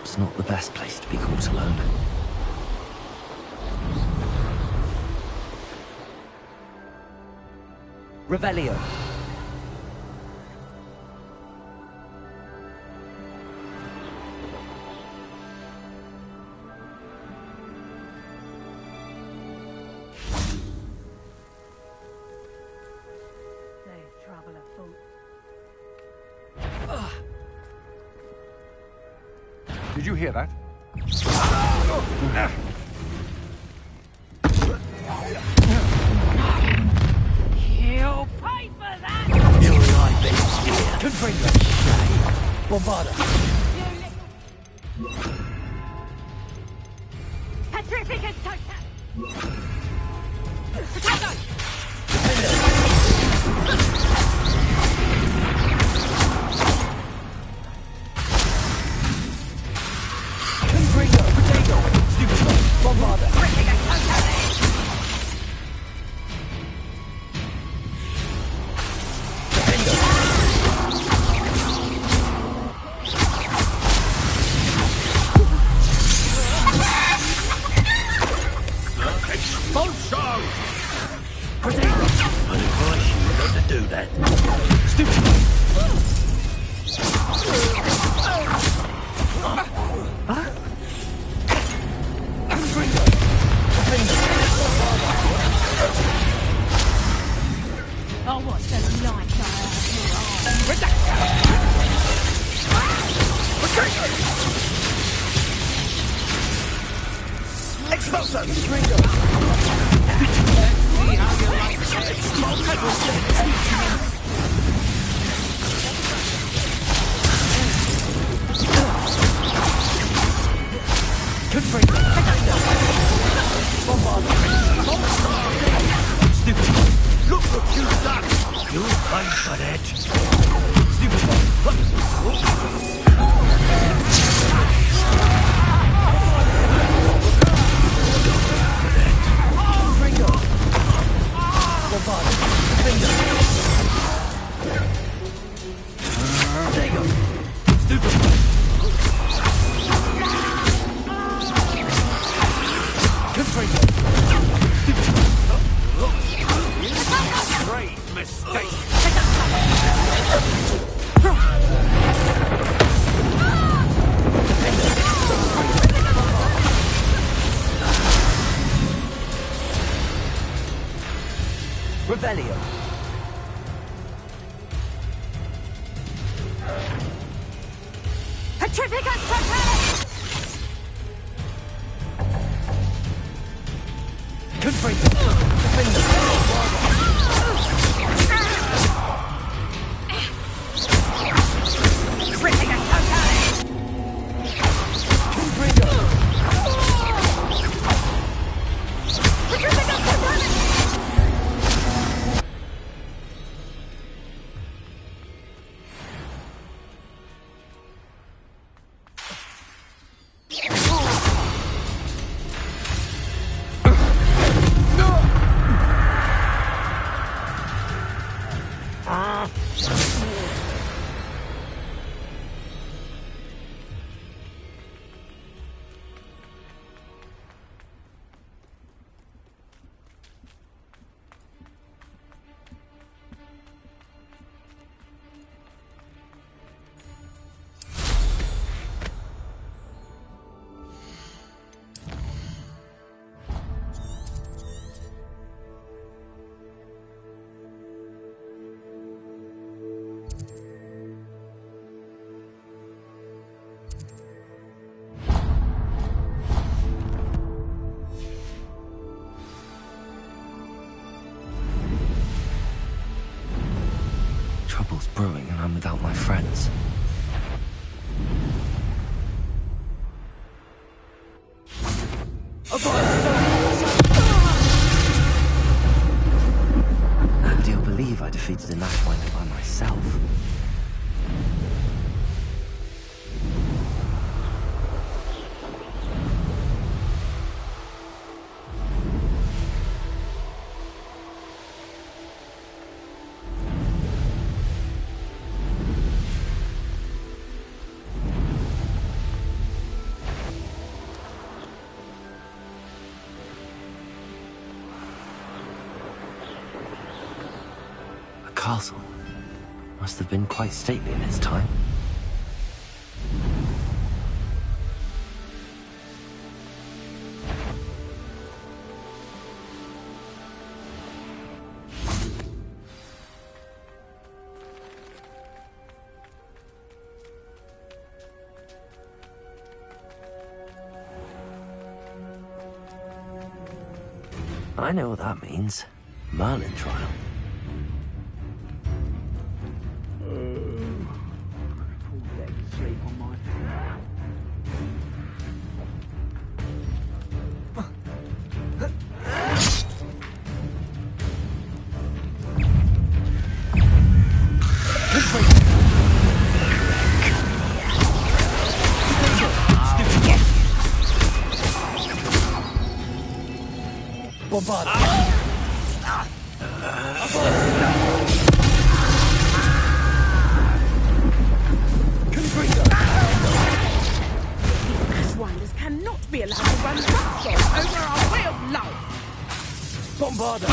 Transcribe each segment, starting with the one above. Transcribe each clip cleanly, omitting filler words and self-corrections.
Perhaps not the best place to be caught alone. Revelio. Did you hear that? You'll pay for that! Your life ends here. Confringo. Bombarda. Petrificus totem! Confringo. Potato. Stupid. Bombarda. Oh, what's the light Expulso! Confringo. See how you like Confringo. Bombarda. Stupid. Look what you've done! You'll pay for that! Stupid one! Ringo! Bombarda! Finger! There you go! Stupid one! Confringo! Stupid one! Great mistake! Revelio. Petrificus totem! Confringo. Finger. Trouble's brewing and I'm without my friends. And you'll believe I defeated a Nashwinder by myself. castle. Must have been quite stately in its time. I know what that means. Merlin trial. Ashwinders cannot be allowed to run roughshod over our way of life. Bombarda!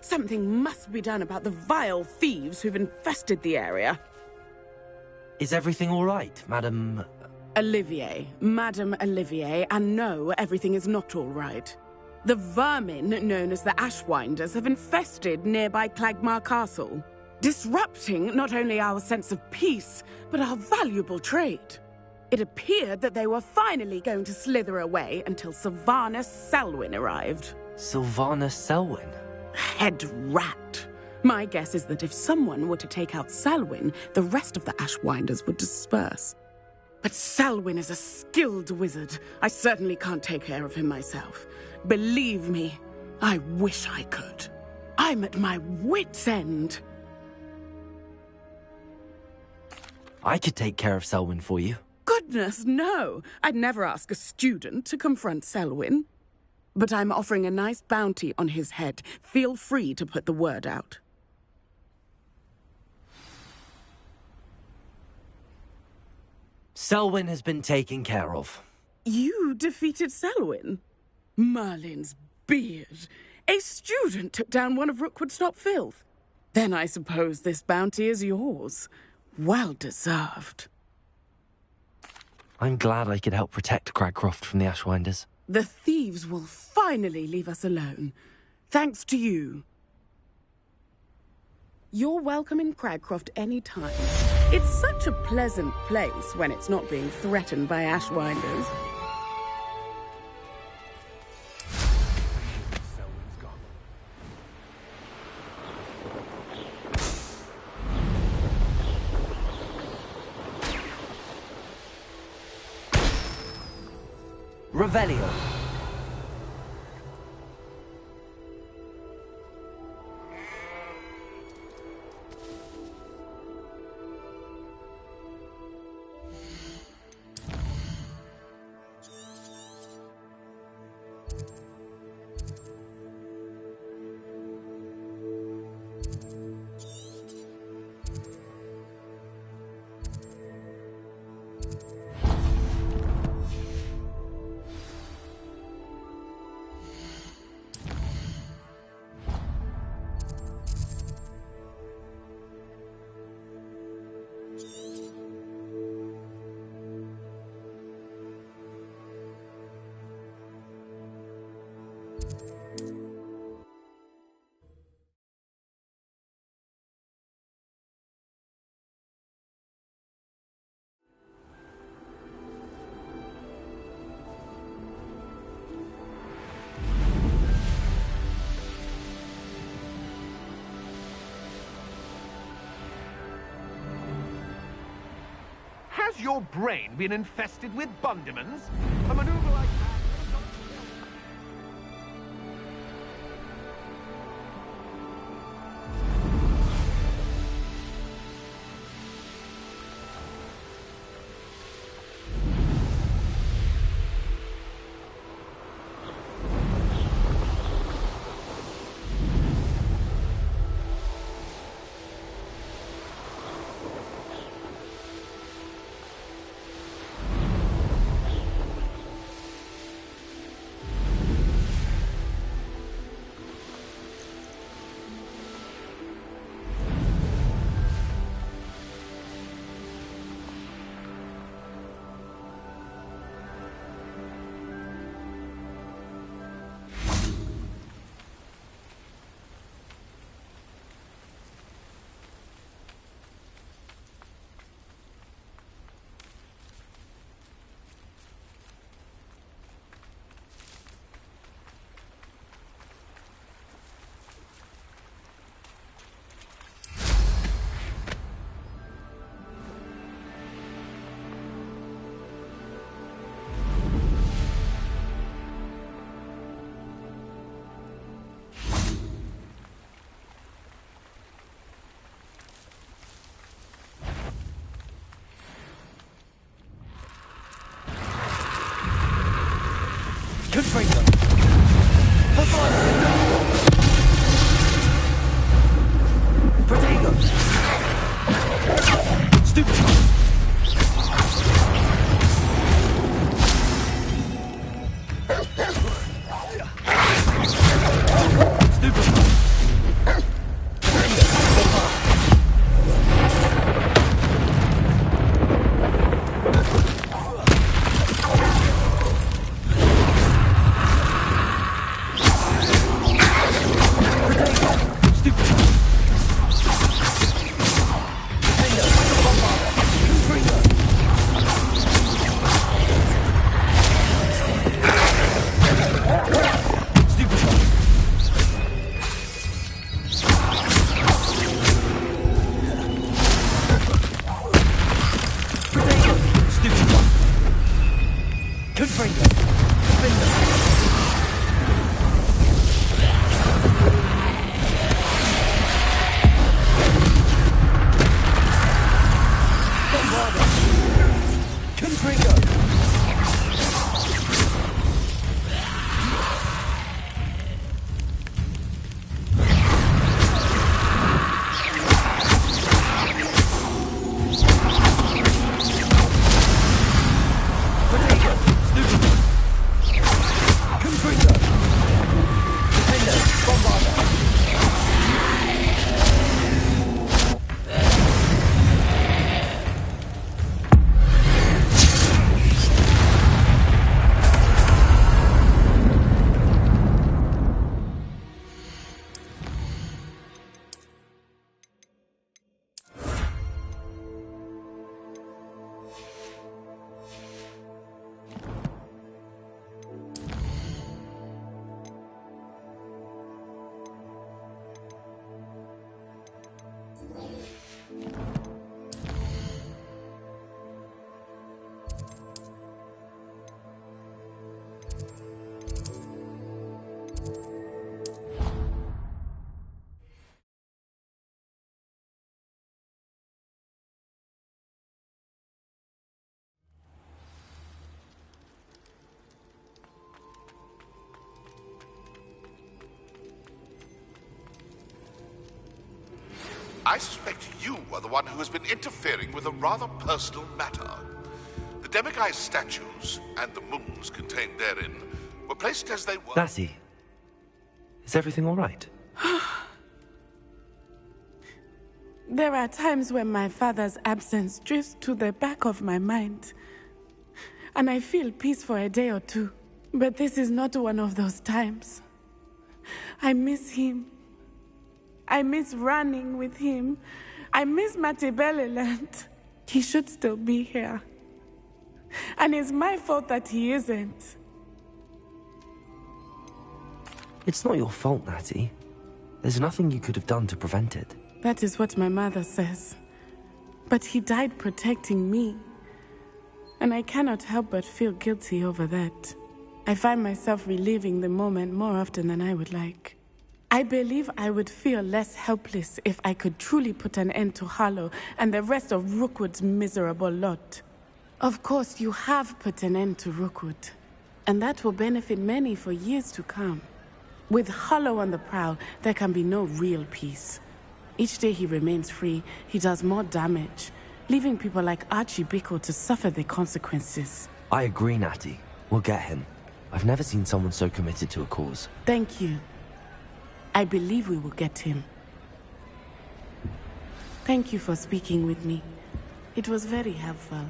Something must be done about the vile thieves who've infested the area. Is everything all right, Madam... Olivier, Madame Olivier, and no, everything is not all right. The vermin known as the Ashwinders have infested nearby Clagmar Castle, disrupting not only our sense of peace, but our valuable trade. It appeared that they were finally going to slither away until Sylvanus Selwyn arrived. Sylvanus Selwyn? Head rat. My guess is that if someone were to take out Selwyn, the rest of the Ashwinders would disperse. But Selwyn is a skilled wizard. I certainly can't take care of him myself. Believe me, I wish I could. I'm at my wit's end. I could take care of Selwyn for you. Goodness, no. I'd never ask a student to confront Selwyn. But I'm offering a nice bounty on his head. Feel free to put the word out. Selwyn has been taken care of. You defeated Selwyn? Merlin's beard. A student took down one of Rookwood's top filth. Then I suppose this bounty is yours. Well deserved. I'm glad I could help protect Cragcroft from the Ashwinders. The thieves will finally leave us alone. Thanks to you. You're welcome in Cragcroft any time. It's such a pleasant place when it's not being threatened by Ashwinders. Selwyn's gone. Revelio. Has your brain been infested with bundimans? A maneuver like that... Confringo. Protego. Stupid. I suspect you are the one who has been interfering with a rather personal matter. The demiguise statues and the moons contained therein were placed as they were... Natty, is everything all right? There are times when my father's absence drifts to the back of my mind, and I feel peace for a day or two. But this is not one of those times. I miss him. I miss running with him. I miss Matibeleland. He should still be here. And it's my fault that he isn't. It's not your fault, Natty. There's nothing you could have done to prevent it. That is what my mother says. But he died protecting me. And I cannot help but feel guilty over that. I find myself reliving the moment more often than I would like. I believe I would feel less helpless if I could truly put an end to Harlow and the rest of Rookwood's miserable lot. Of course, you have put an end to Rookwood, and that will benefit many for years to come. With Harlow on the prowl, there can be no real peace. Each day he remains free, he does more damage, leaving people like Archie Bickle to suffer the consequences. I agree, Natty. We'll get him. I've never seen someone so committed to a cause. Thank you. I believe we will get him. Thank you for speaking with me. It was very helpful.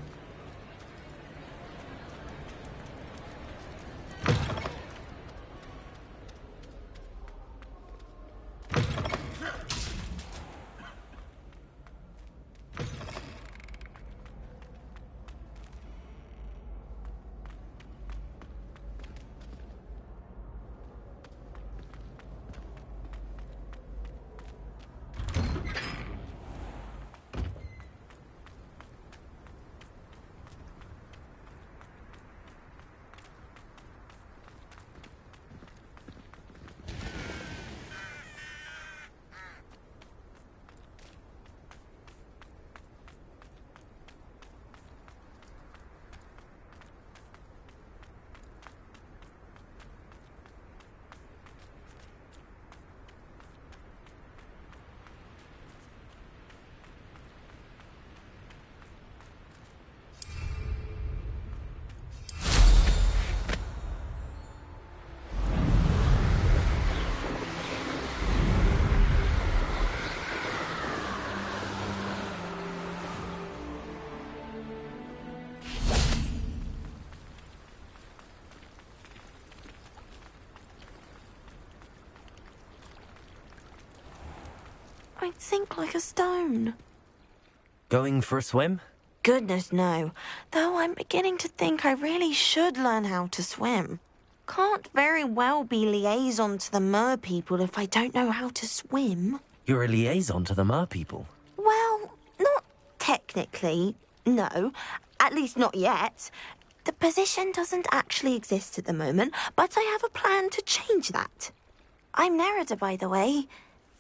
I'd sink like a stone. Going for a swim? Goodness, no. Though I'm beginning to think I really should learn how to swim. Can't very well be liaison to the mer people if I don't know how to swim. You're a liaison to the mer people. Well, not technically, no. At least not yet. The position doesn't actually exist at the moment, but I have a plan to change that. I'm Nerida, by the way.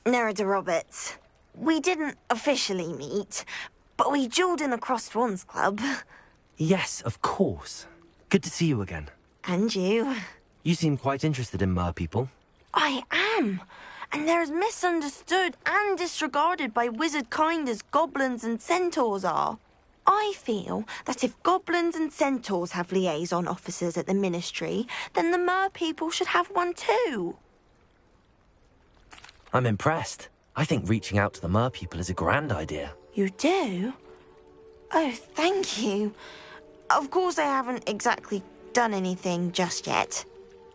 Nerida Roberts. We didn't officially meet, but we duelled in the Crossed Swans Club. Yes, of course. Good to see you again. And you. You seem quite interested in mer people. I am. And they're as misunderstood and disregarded by wizard kind as goblins and centaurs are. I feel that if goblins and centaurs have liaison officers at the Ministry, then the mer people should have one too. I'm impressed. I think reaching out to the mer people is a grand idea. You do? Oh, thank you. Of course I haven't exactly done anything just yet.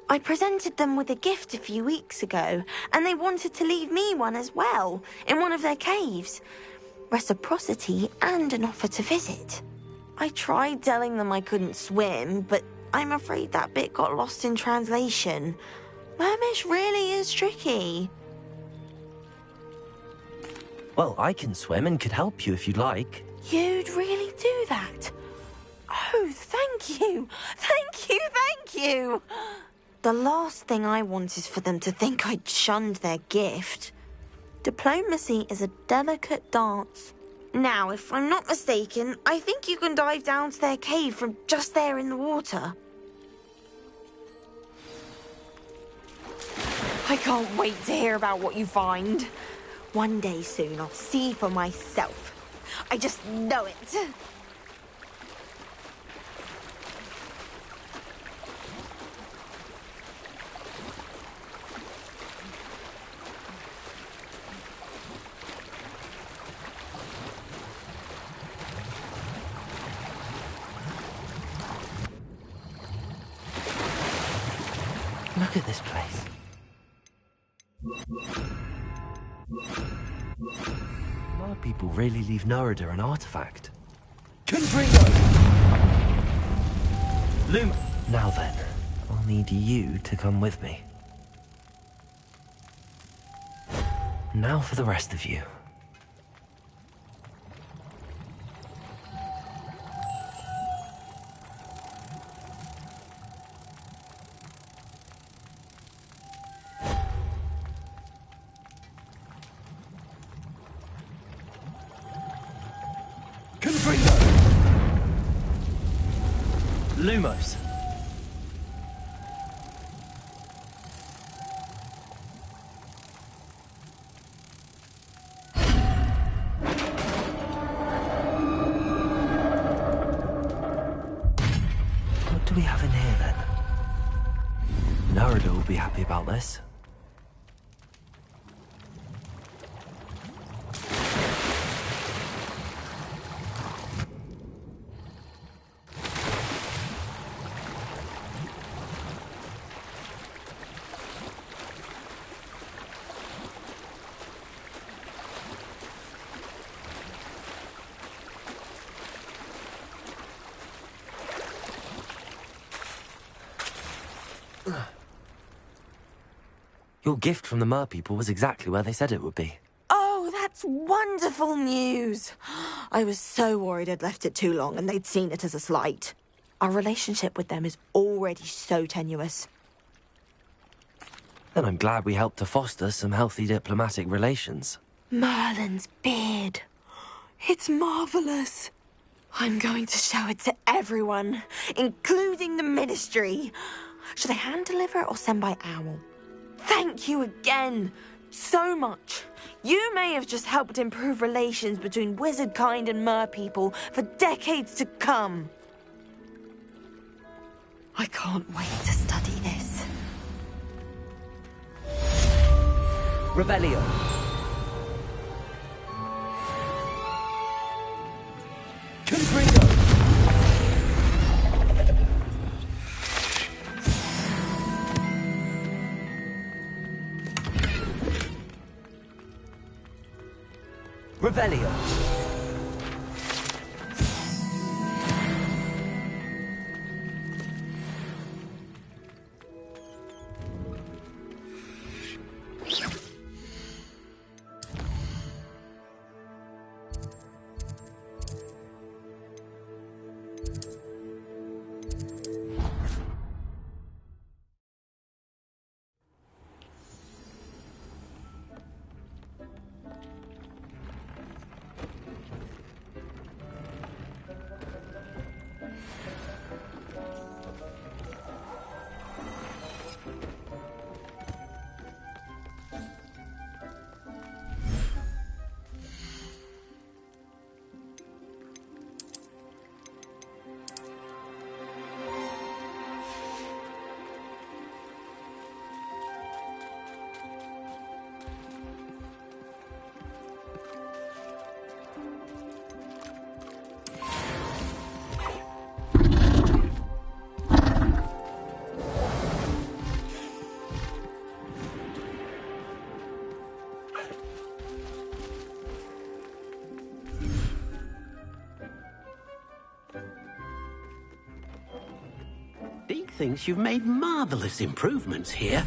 I presented them with a gift a few weeks ago, and they wanted to leave me one as well, in one of their caves. Reciprocity and an offer to visit. I tried telling them I couldn't swim, but I'm afraid that bit got lost in translation. Mermish really is tricky. Well, I can swim and could help you if you'd like. You'd really do that? Oh, thank you! Thank you, thank you! The last thing I want is for them to think I'd shunned their gift. Diplomacy is a delicate dance. Now, if I'm not mistaken, I think you can dive down to their cave from just there in the water. I can't wait to hear about what you find. One day soon, I'll see for myself. I just know it. Look at this place. Our people really leave Narada an artifact. Confringo! Luma! Now then, I'll need you to come with me. Now for the rest of you. Confringo! Lumos! What do we have in here then? Narada will be happy about this. Your gift from the Mer people was exactly where they said it would be. Oh, that's wonderful news. I was so worried I'd left it too long and they'd seen it as a slight. Our relationship with them is already so tenuous. Then I'm glad we helped to foster some healthy diplomatic relations. Merlin's beard. It's marvelous. I'm going to show it to everyone, including the Ministry. Should I hand deliver or send by owl? Thank you again, so much. You may have just helped improve relations between wizard kind and mer people for decades to come. I can't wait to study this. Revelio. Confringo! Revelio. Deke thinks you've made marvelous improvements here.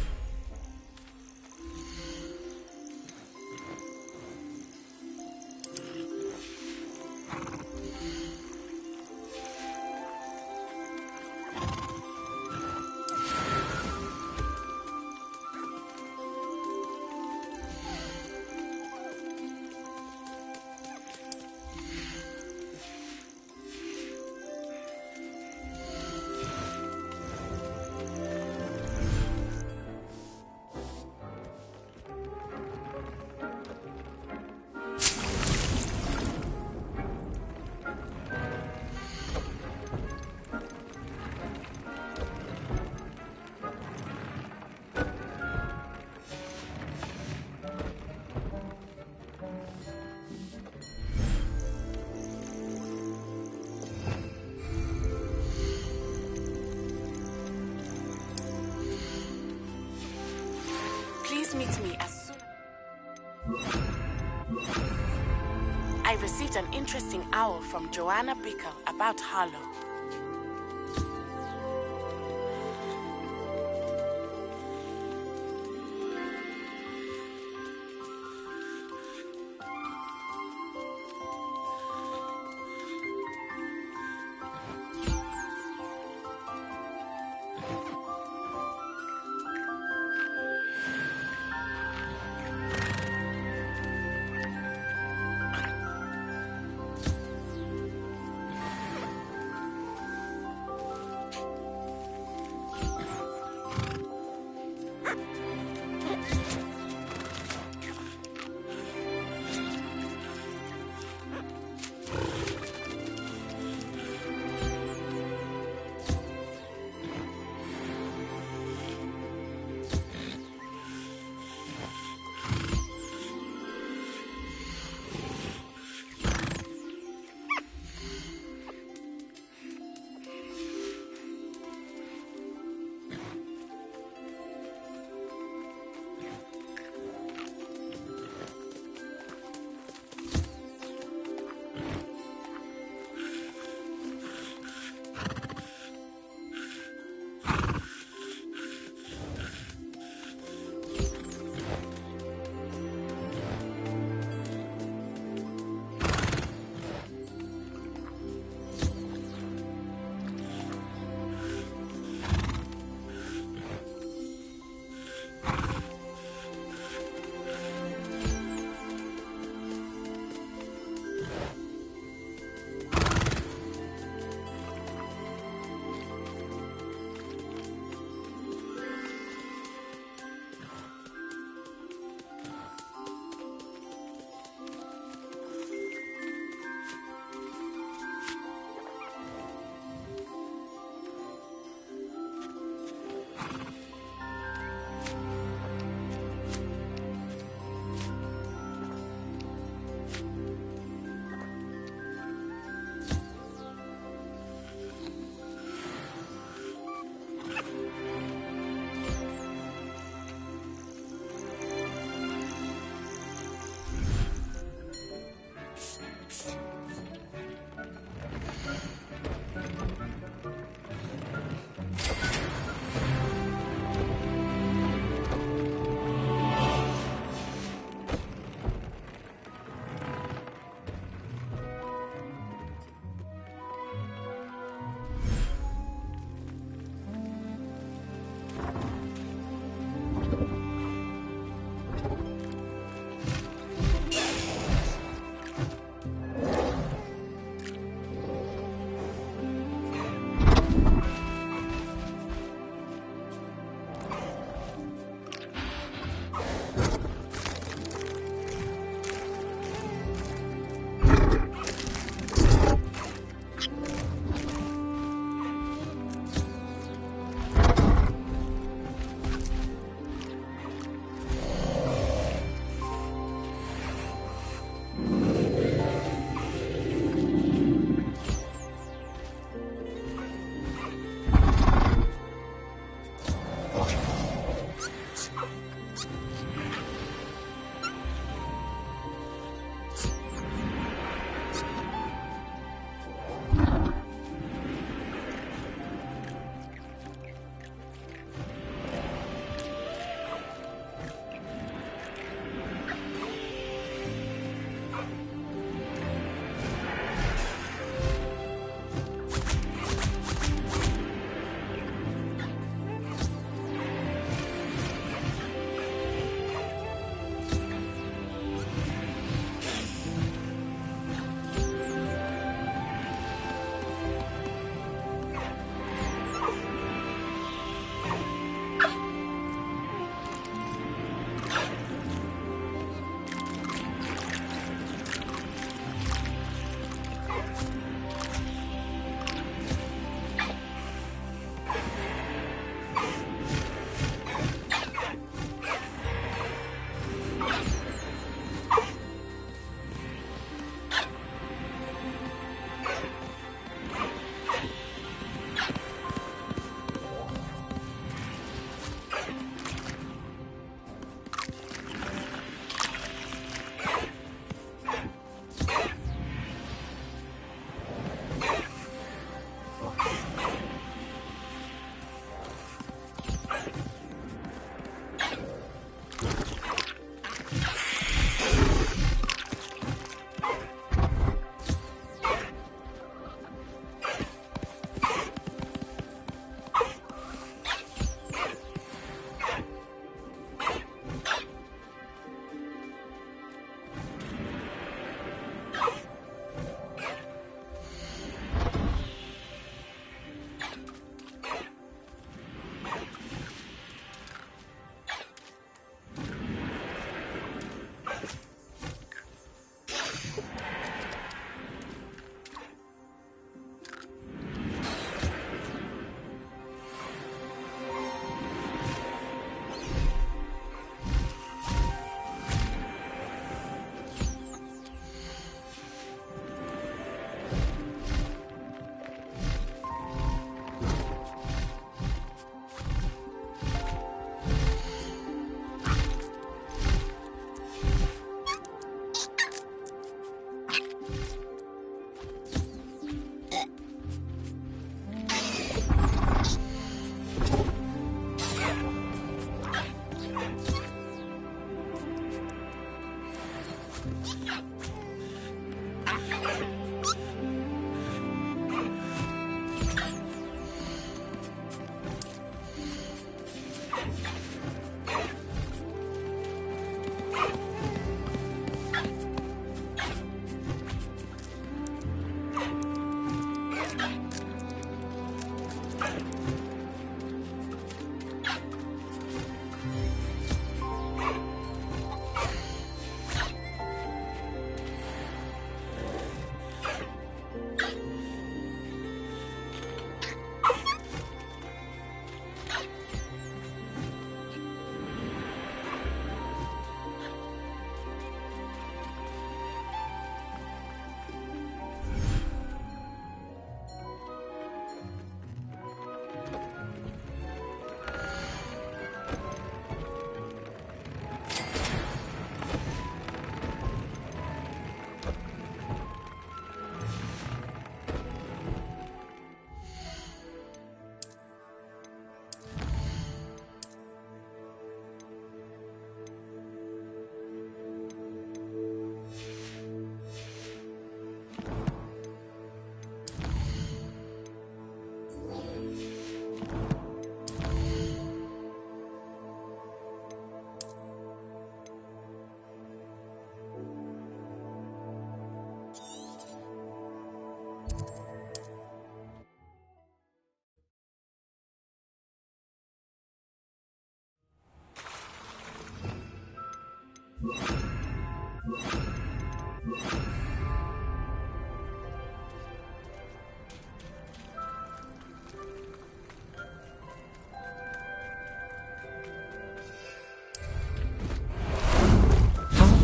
Please meet me as soon. I received an interesting owl from Joanna Bickle about Harlow.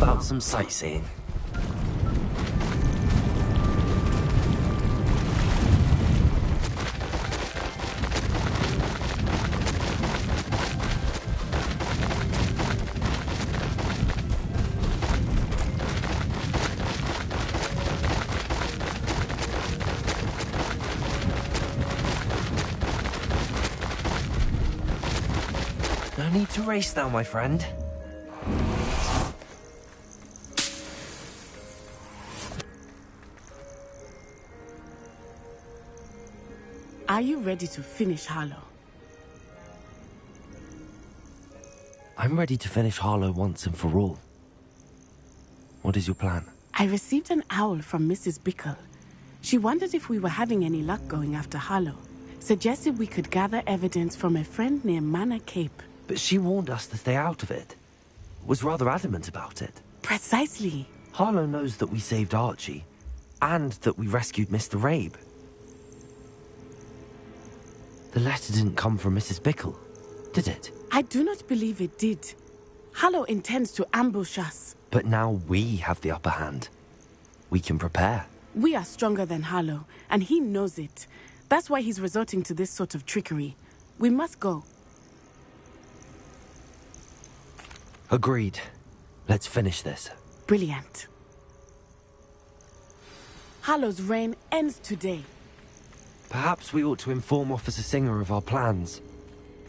about some sightseeing? No need to race now, my friend. Are you ready to finish Harlow? I'm ready to finish Harlow once and for all. What is your plan? I received an owl from Mrs. Bickle. She wondered if we were having any luck going after Harlow. Suggested we could gather evidence from a friend near Manor Cape. But she warned us to stay out of it. Was rather adamant about it. Precisely. Harlow knows that we saved Archie, and that we rescued Mr. Rabe. The letter didn't come from Mrs. Bickle, did it? I do not believe it did. Harlow intends to ambush us. But now we have the upper hand. We can prepare. We are stronger than Harlow, and he knows it. That's why he's resorting to this sort of trickery. We must go. Agreed. Let's finish this. Brilliant. Harlow's reign ends today. Perhaps we ought to inform Officer Singer of our plans.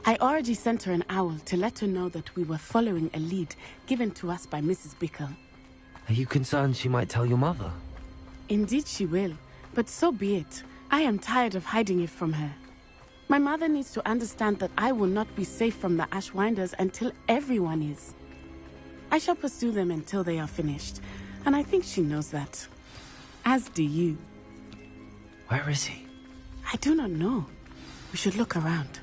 I already sent her an owl to let her know that we were following a lead given to us by Mrs. Bickle. Are you concerned she might tell your mother? Indeed she will, but so be it. I am tired of hiding it from her. My mother needs to understand that I will not be safe from the Ashwinders until everyone is. I shall pursue them until they are finished, and I think she knows that. As do you. Where is he? I do not know. We should look around.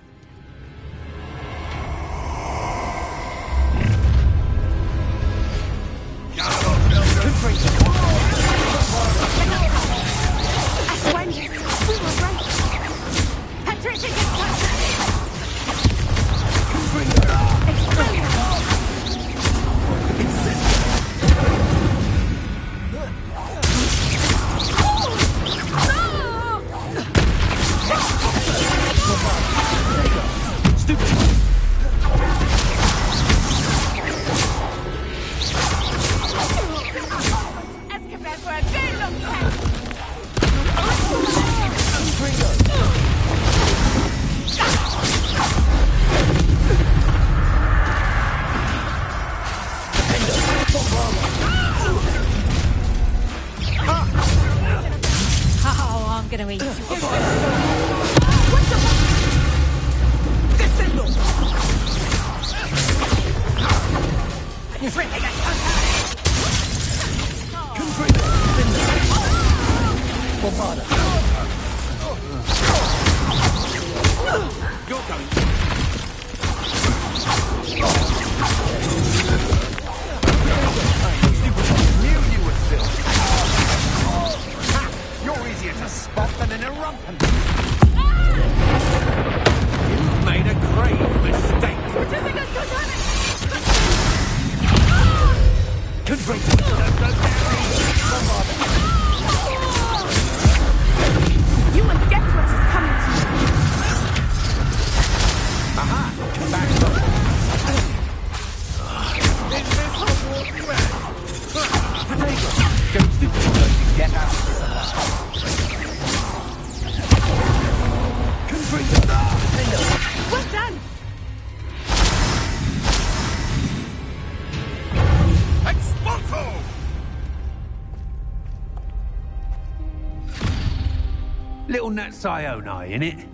Little Natsione, innit?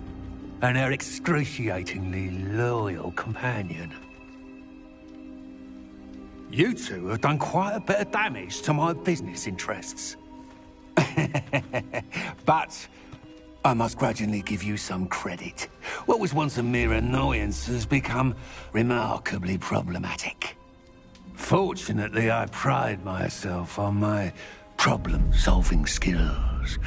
And her excruciatingly loyal companion. You two have done quite a bit of damage to my business interests. But I must grudgingly give you some credit. What was once a mere annoyance has become remarkably problematic. Fortunately, I pride myself on my problem-solving skills.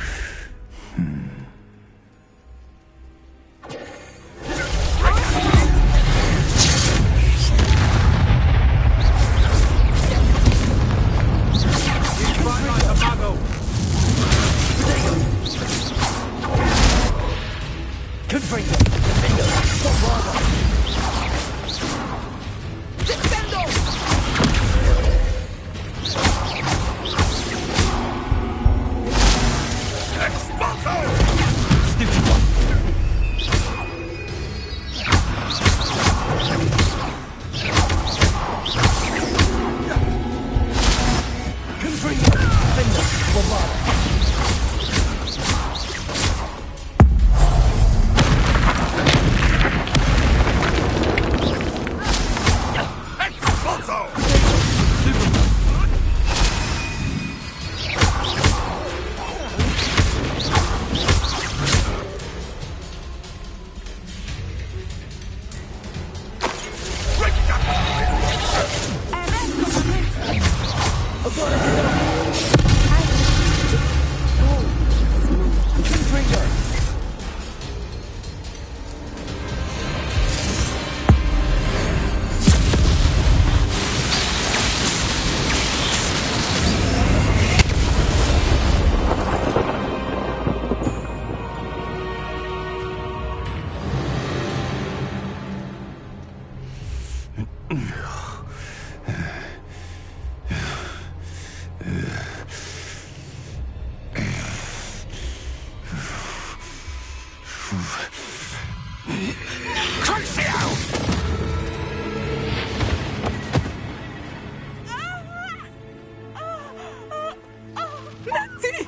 Natty!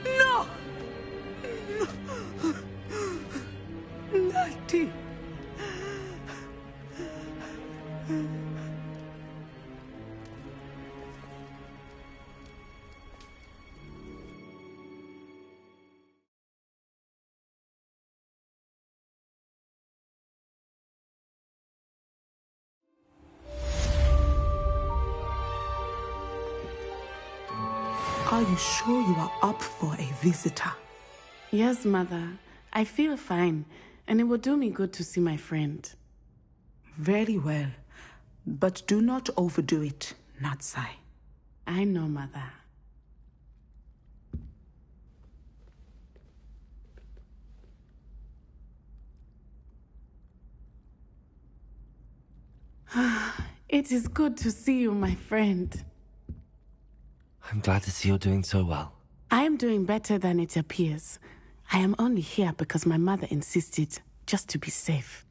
No! Natty! Are you sure you are up for a visitor? Yes, Mother. I feel fine, and it will do me good to see my friend. Very well. But do not overdo it, Natsai. I know, Mother. It is good to see you, my friend. I'm glad to see you're doing so well. I am doing better than it appears. I am only here because my mother insisted, just to be safe.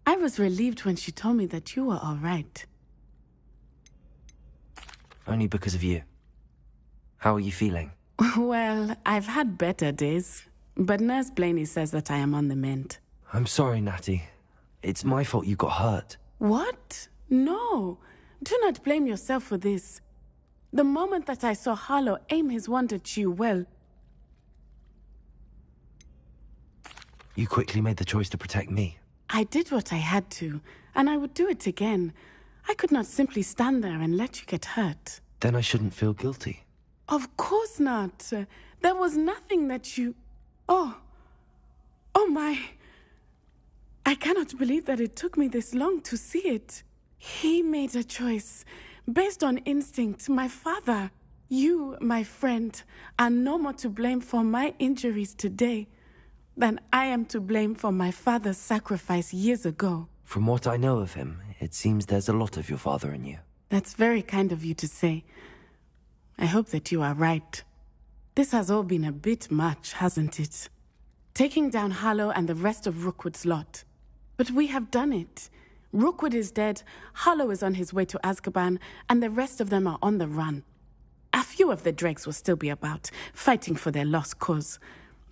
I was relieved when she told me that you were all right. Only because of you. How are you feeling? Well, I've had better days, but Nurse Blaney says that I am on the mend. I'm sorry, Natty. It's my fault you got hurt. What? No. Do not blame yourself for this. The moment that I saw Harlow aim his wand at you, well... You quickly made the choice to protect me. I did what I had to, and I would do it again. I could not simply stand there and let you get hurt. Then I shouldn't feel guilty. Of course not. There was nothing that you... Oh my... I cannot believe that it took me this long to see it. He made a choice. Based on instinct, my father, you, my friend, are no more to blame for my injuries today than I am to blame for my father's sacrifice years ago. From what I know of him, it seems there's a lot of your father in you. That's very kind of you to say. I hope that you are right. This has all been a bit much, hasn't it? Taking down Harlow and the rest of Rookwood's lot. But we have done it. Rookwood is dead, Harlow is on his way to Azkaban, and the rest of them are on the run. A few of the dregs will still be about, fighting for their lost cause.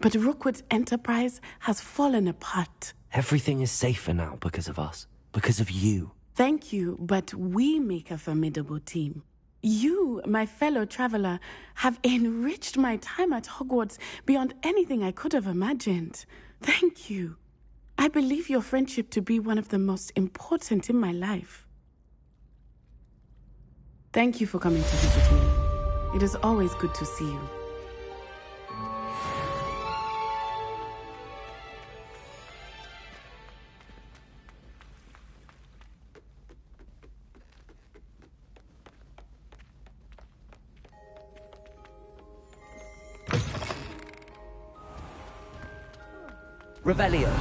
But Rookwood's enterprise has fallen apart. Everything is safer now because of us. Because of you. Thank you, but we make a formidable team. You, my fellow traveler, have enriched my time at Hogwarts beyond anything I could have imagined. Thank you. I believe your friendship to be one of the most important in my life. Thank you for coming to visit me. It is always good to see you. Revelio.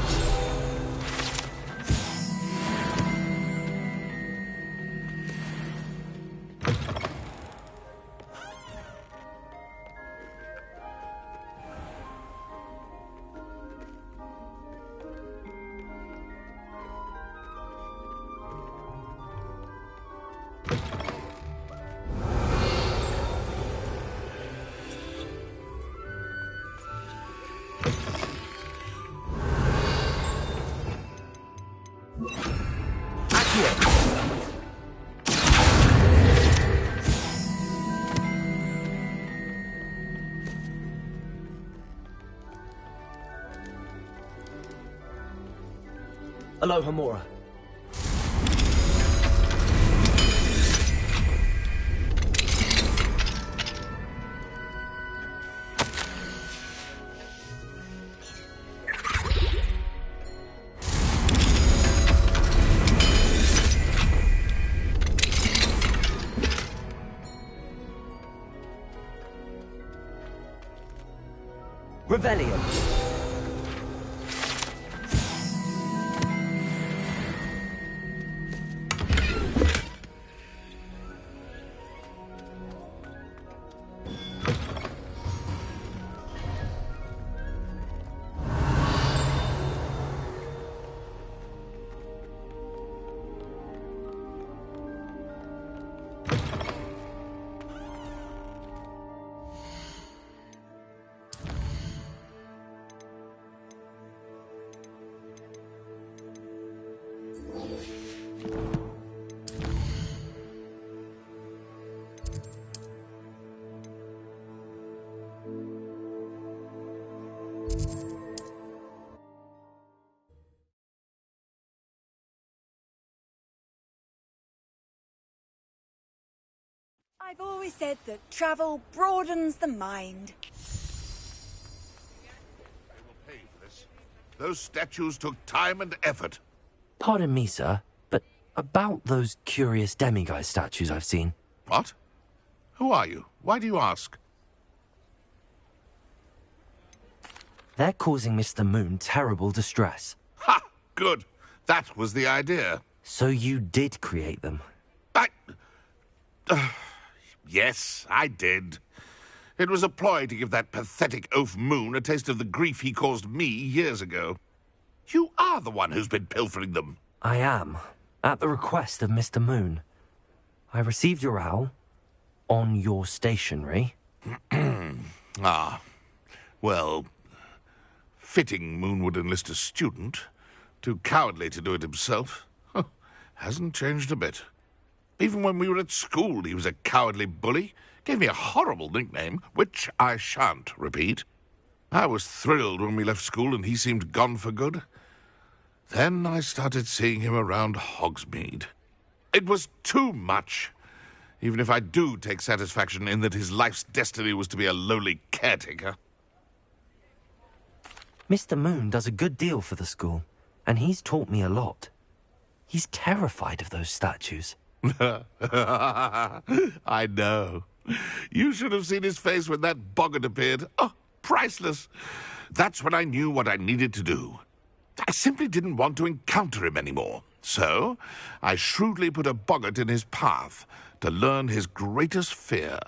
Aloha Mora. Revelio. I've always said that travel broadens the mind. They will pay for this. Those statues took time and effort. Pardon me, sir, but about those curious demiguise statues I've seen. What? Who are you? Why do you ask? They're causing Mr. Moon terrible distress. Ha! Good. That was the idea. So you did create them? Yes, I did. It was a ploy to give that pathetic oaf Moon a taste of the grief he caused me years ago. You are the one who's been pilfering them. I am, at the request of Mr. Moon. I received your owl on your stationery. Ah, well, fitting Moon would enlist a student. Too cowardly to do it himself. Hasn't changed a bit. Even when we were at school, he was a cowardly bully. Gave me a horrible nickname, which I shan't repeat. I was thrilled when we left school and he seemed gone for good. Then I started seeing him around Hogsmeade. It was too much. Even if I do take satisfaction in that his life's destiny was to be a lowly caretaker. Mr. Moon does a good deal for the school, and he's taught me a lot. He's terrified of those statues. I know. You should have seen his face when that boggart appeared. Oh, priceless. That's when I knew what I needed to do. I simply didn't want to encounter him anymore. So, I shrewdly put a boggart in his path to learn his greatest fear.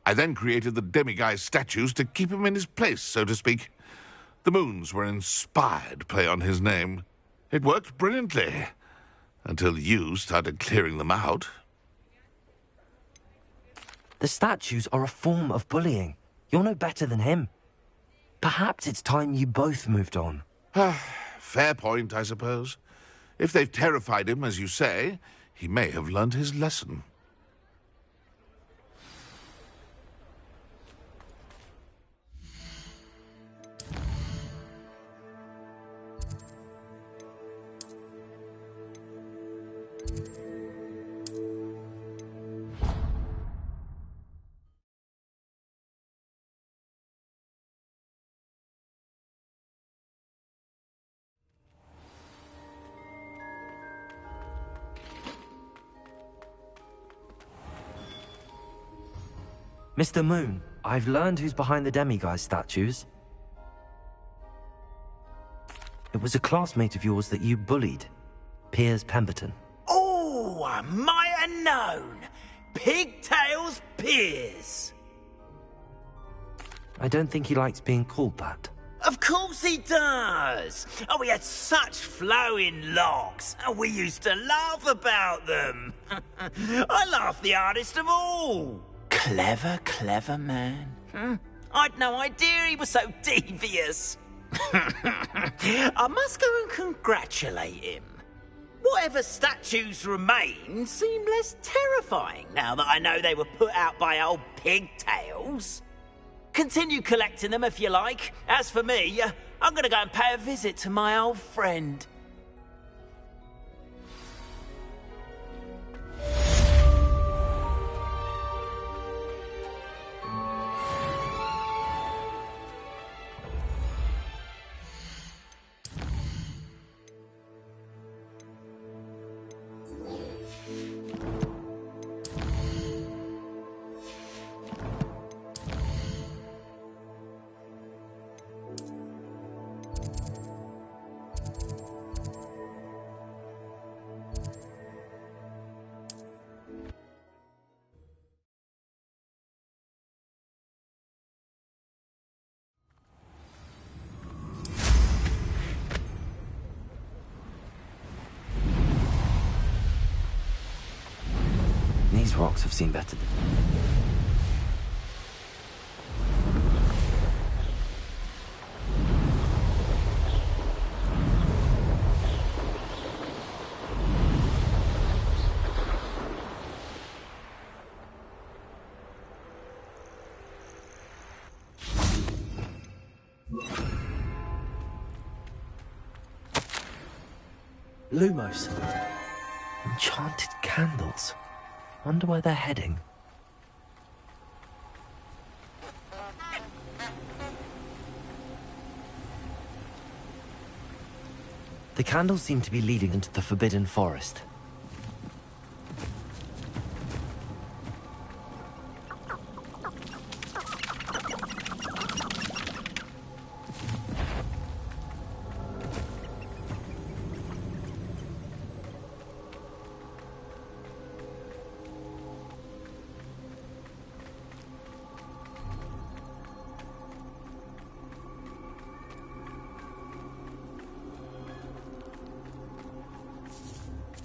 I then created the demiguise statues to keep him in his place, so to speak. The moons were an inspired play on his name. It worked brilliantly. Until you started clearing them out. The statues are a form of bullying. You're no better than him. Perhaps it's time you both moved on. Fair point, I suppose. If they've terrified him, as you say, he may have learned his lesson. Mr. Moon, I've learned who's behind the demiguise statues. It was a classmate of yours that you bullied, Piers Pemberton. Oh, I might have known. Pigtails Piers. I don't think he likes being called that. Of course he does. Oh, we had such flowing locks, and we used to laugh about them. I laughed the hardest of all. Clever, clever man. I'd no idea he was so devious. I must go and congratulate him. Whatever statues remain seem less terrifying now that I know they were put out by old pigtails. Continue collecting them if you like. As for me, I'm going to go and pay a visit to my old friend. These rocks have seen better. Lumos. Enchanted candles. Wonder where they're heading. The candles seem to be leading into the Forbidden Forest.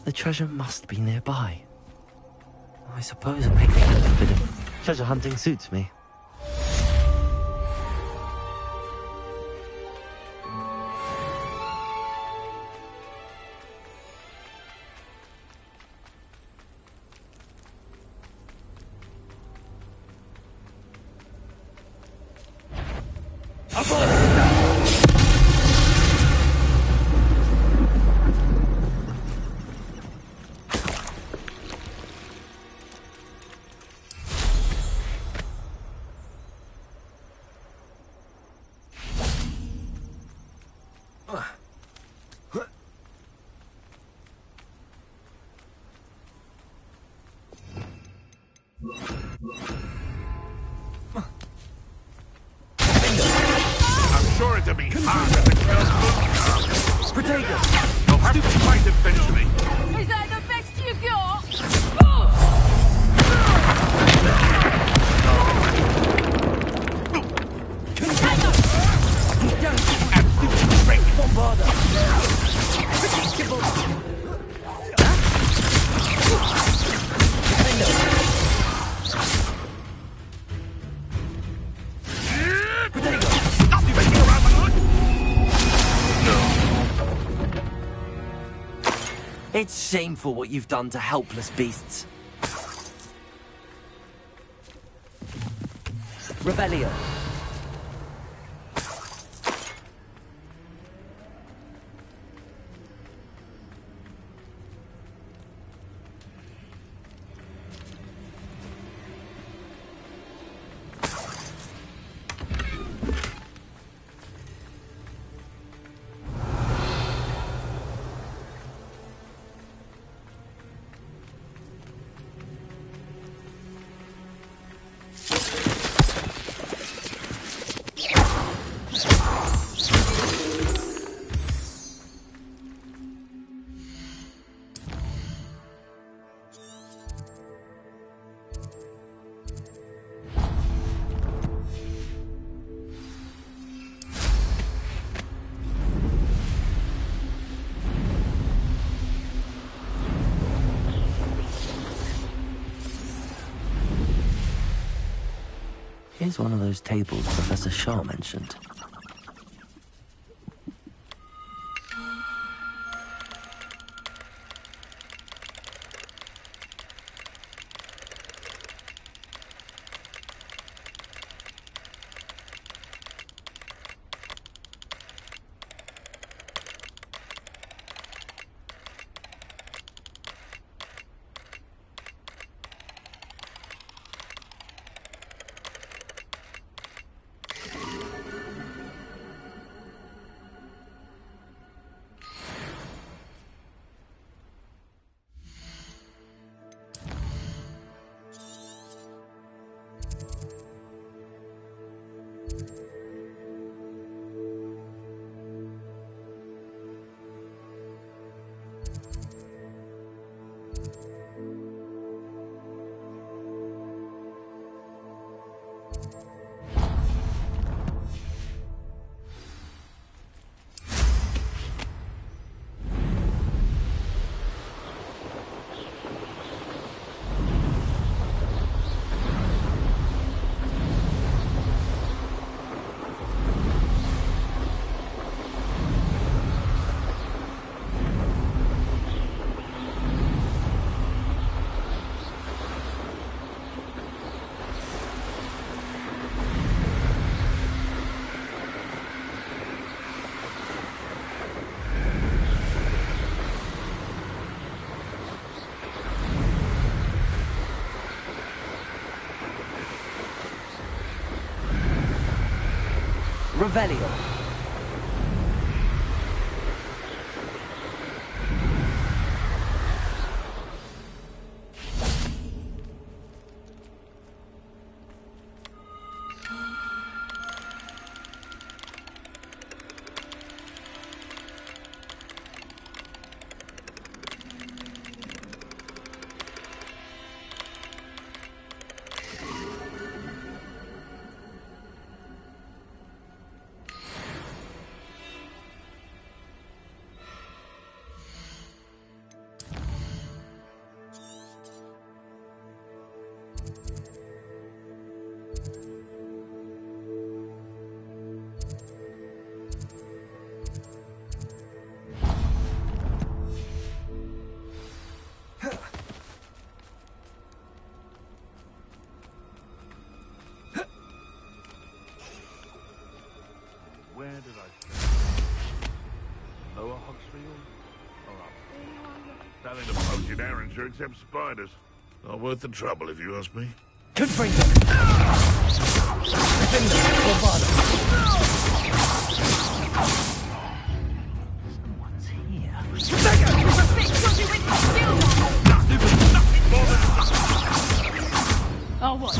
The treasure must be nearby. I suppose a picnic at the Forbidden treasure hunting suits me. Sure it'll be hard to kill. Protego! You'll have to fight eventually. Is that the best you got? Absolute strength. Bombarda! It's shameful what you've done to helpless beasts. Rebellion. Here's one of those tables Professor Shaw mentioned. Revelio. Where did I... Lower Hogsfield? Or up? That ain't a poaching Erringer except spiders. Not worth the trouble, if you ask me. Confringo. Defender. Bravado. Someone's here. Oh, what?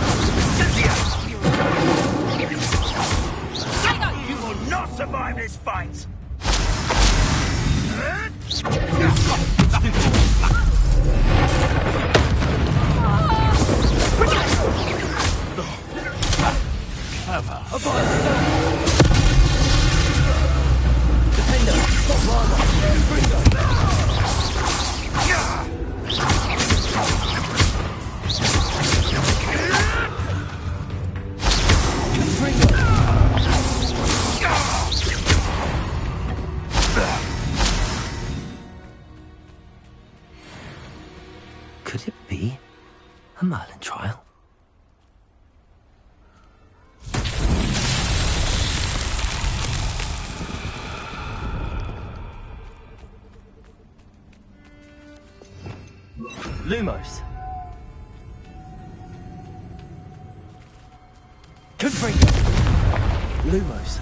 You will not survive this fight! Defender. Bravado. Confringo. Could it be a Merlin trial? Lumos. Confringo. Lumos.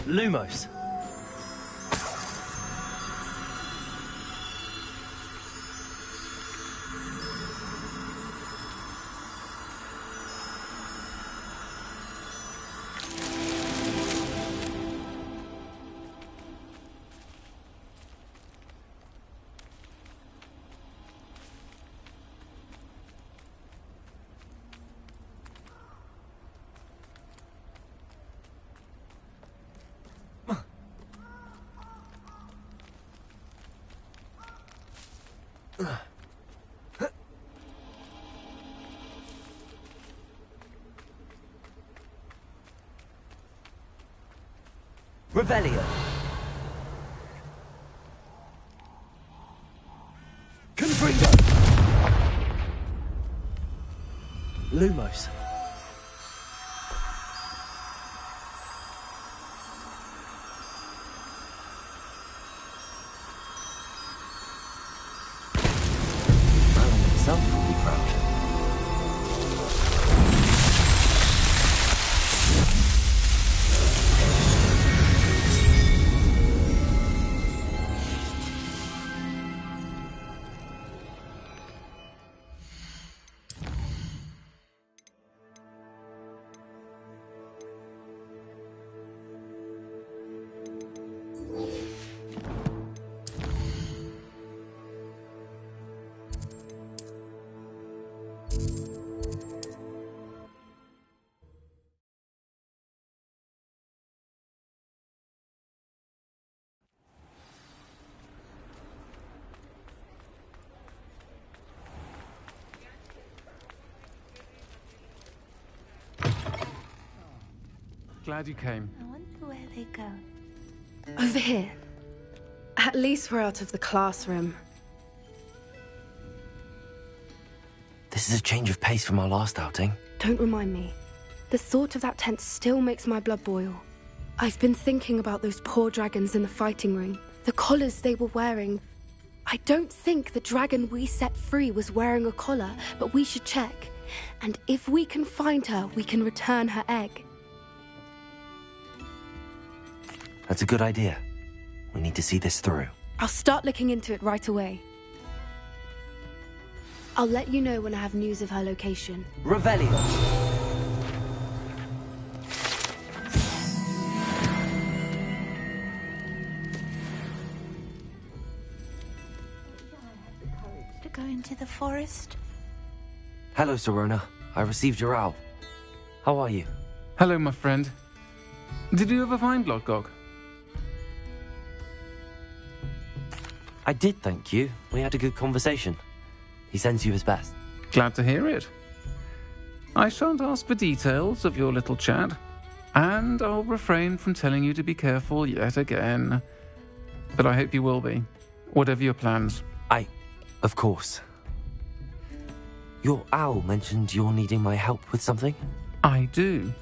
Lumos. Revelio. Confringo. Lumos. Merlin himself will be proud. glad you came. I wonder where they go. Over here. At least we're out of the classroom. This is a change of pace from our last outing. Don't remind me. The thought of that tent still makes my blood boil. I've been thinking about those poor dragons in the fighting ring. The collars they were wearing. I don't think the dragon we set free was wearing a collar, but we should check. And if we can find her, we can return her egg. That's a good idea. We need to see this through. I'll start looking into it right away. I'll let you know when I have news of her location. Revelio. To go into the forest? Hello, Sirona. I received your owl. How are you? Hello, my friend. Did you ever find Lodgok? I did, thank you. We had a good conversation. He sends you his best. Glad to hear it. I shan't ask for details of your little chat, and I'll refrain from telling you to be careful yet again. But I hope you will be, whatever your plans. Of course. Your owl mentioned you're needing my help with something? I do.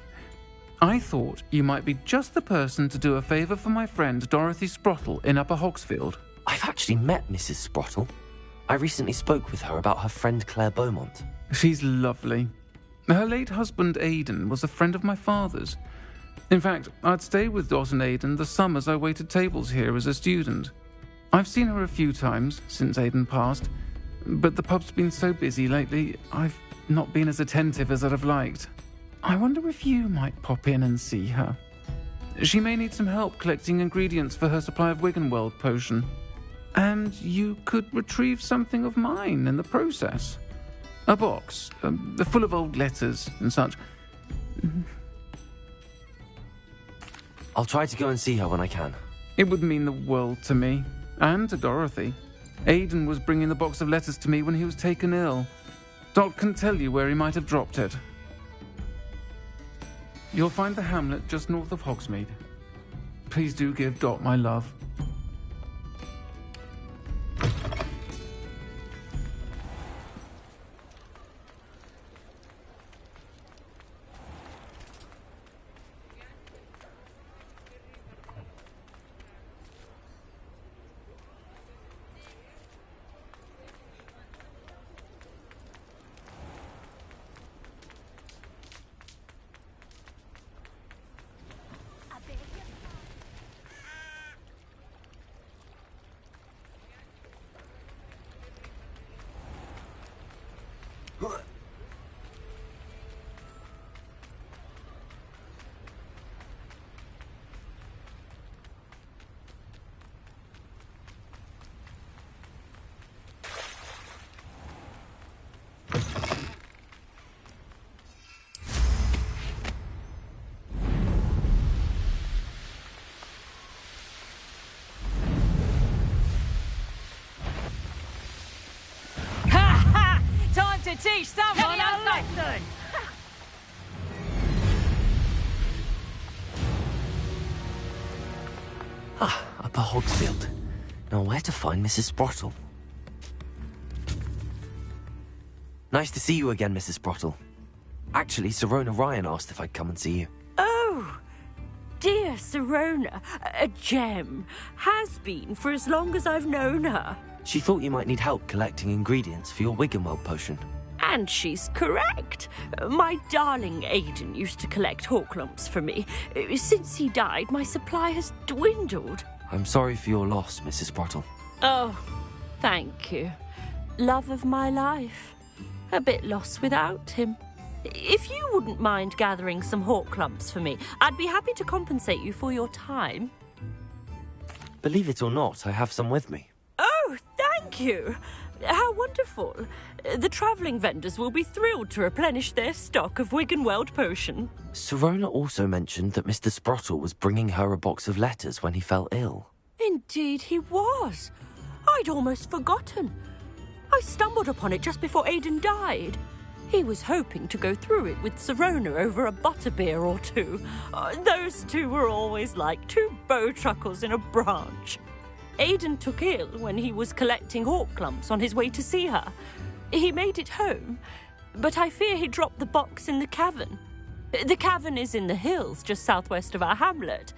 I thought you might be just the person to do a favour for my friend Dorothy Sprottle in Upper Hogsfield. I've actually met Mrs. Sprottle. I recently spoke with her about her friend Claire Beaumont. She's lovely. Her late husband Aidan was a friend of my father's. In fact, I'd stay with Dot and Aidan the summers I waited tables here as a student. I've seen her a few times since Aidan passed, but the pub's been so busy lately, I've not been as attentive as I'd have liked. I wonder if you might pop in and see her. She may need some help collecting ingredients for her supply of Wiggenweld potion. And you could retrieve something of mine in the process. A box, full of old letters and such. I'll try to go and see her when I can. It would mean the world to me, and to Dorothy. Aidan was bringing the box of letters to me when he was taken ill. Dot can tell you where he might have dropped it. You'll find the hamlet just north of Hogsmeade. Please do give Dot my love. To teach someone a lesson! Upper Hogsfield. Now where to find Mrs. Sprottle? Nice to see you again, Mrs. Sprottle. Actually, Sirona Ryan asked if I'd come and see you. Oh, dear Sirona, a gem. Has been for as long as I've known her. She thought you might need help collecting ingredients for your Wiggenweld potion. And she's correct. My darling Aidan used to collect hawklumps for me. Since he died, my supply has dwindled. I'm sorry for your loss, Mrs. Sprottle. Oh, thank you. Love of my life. A bit lost without him. If you wouldn't mind gathering some hawklumps for me, I'd be happy to compensate you for your time. Believe it or not, I have some with me. Oh, thank you. How wonderful. The travelling vendors will be thrilled to replenish their stock of Wiggenweld potion. Sirona also mentioned that Mr. Sprottle was bringing her a box of letters when he fell ill. Indeed he was. I'd almost forgotten. I stumbled upon it just before Aidan died. He was hoping to go through it with Sirona over a butterbeer or two. Those two were always like two bowtruckles in a branch. Aidan took ill when he was collecting hawk clumps on his way to see her. He made it home, but I fear he dropped the box in the cavern. The cavern is in the hills just southwest of our hamlet.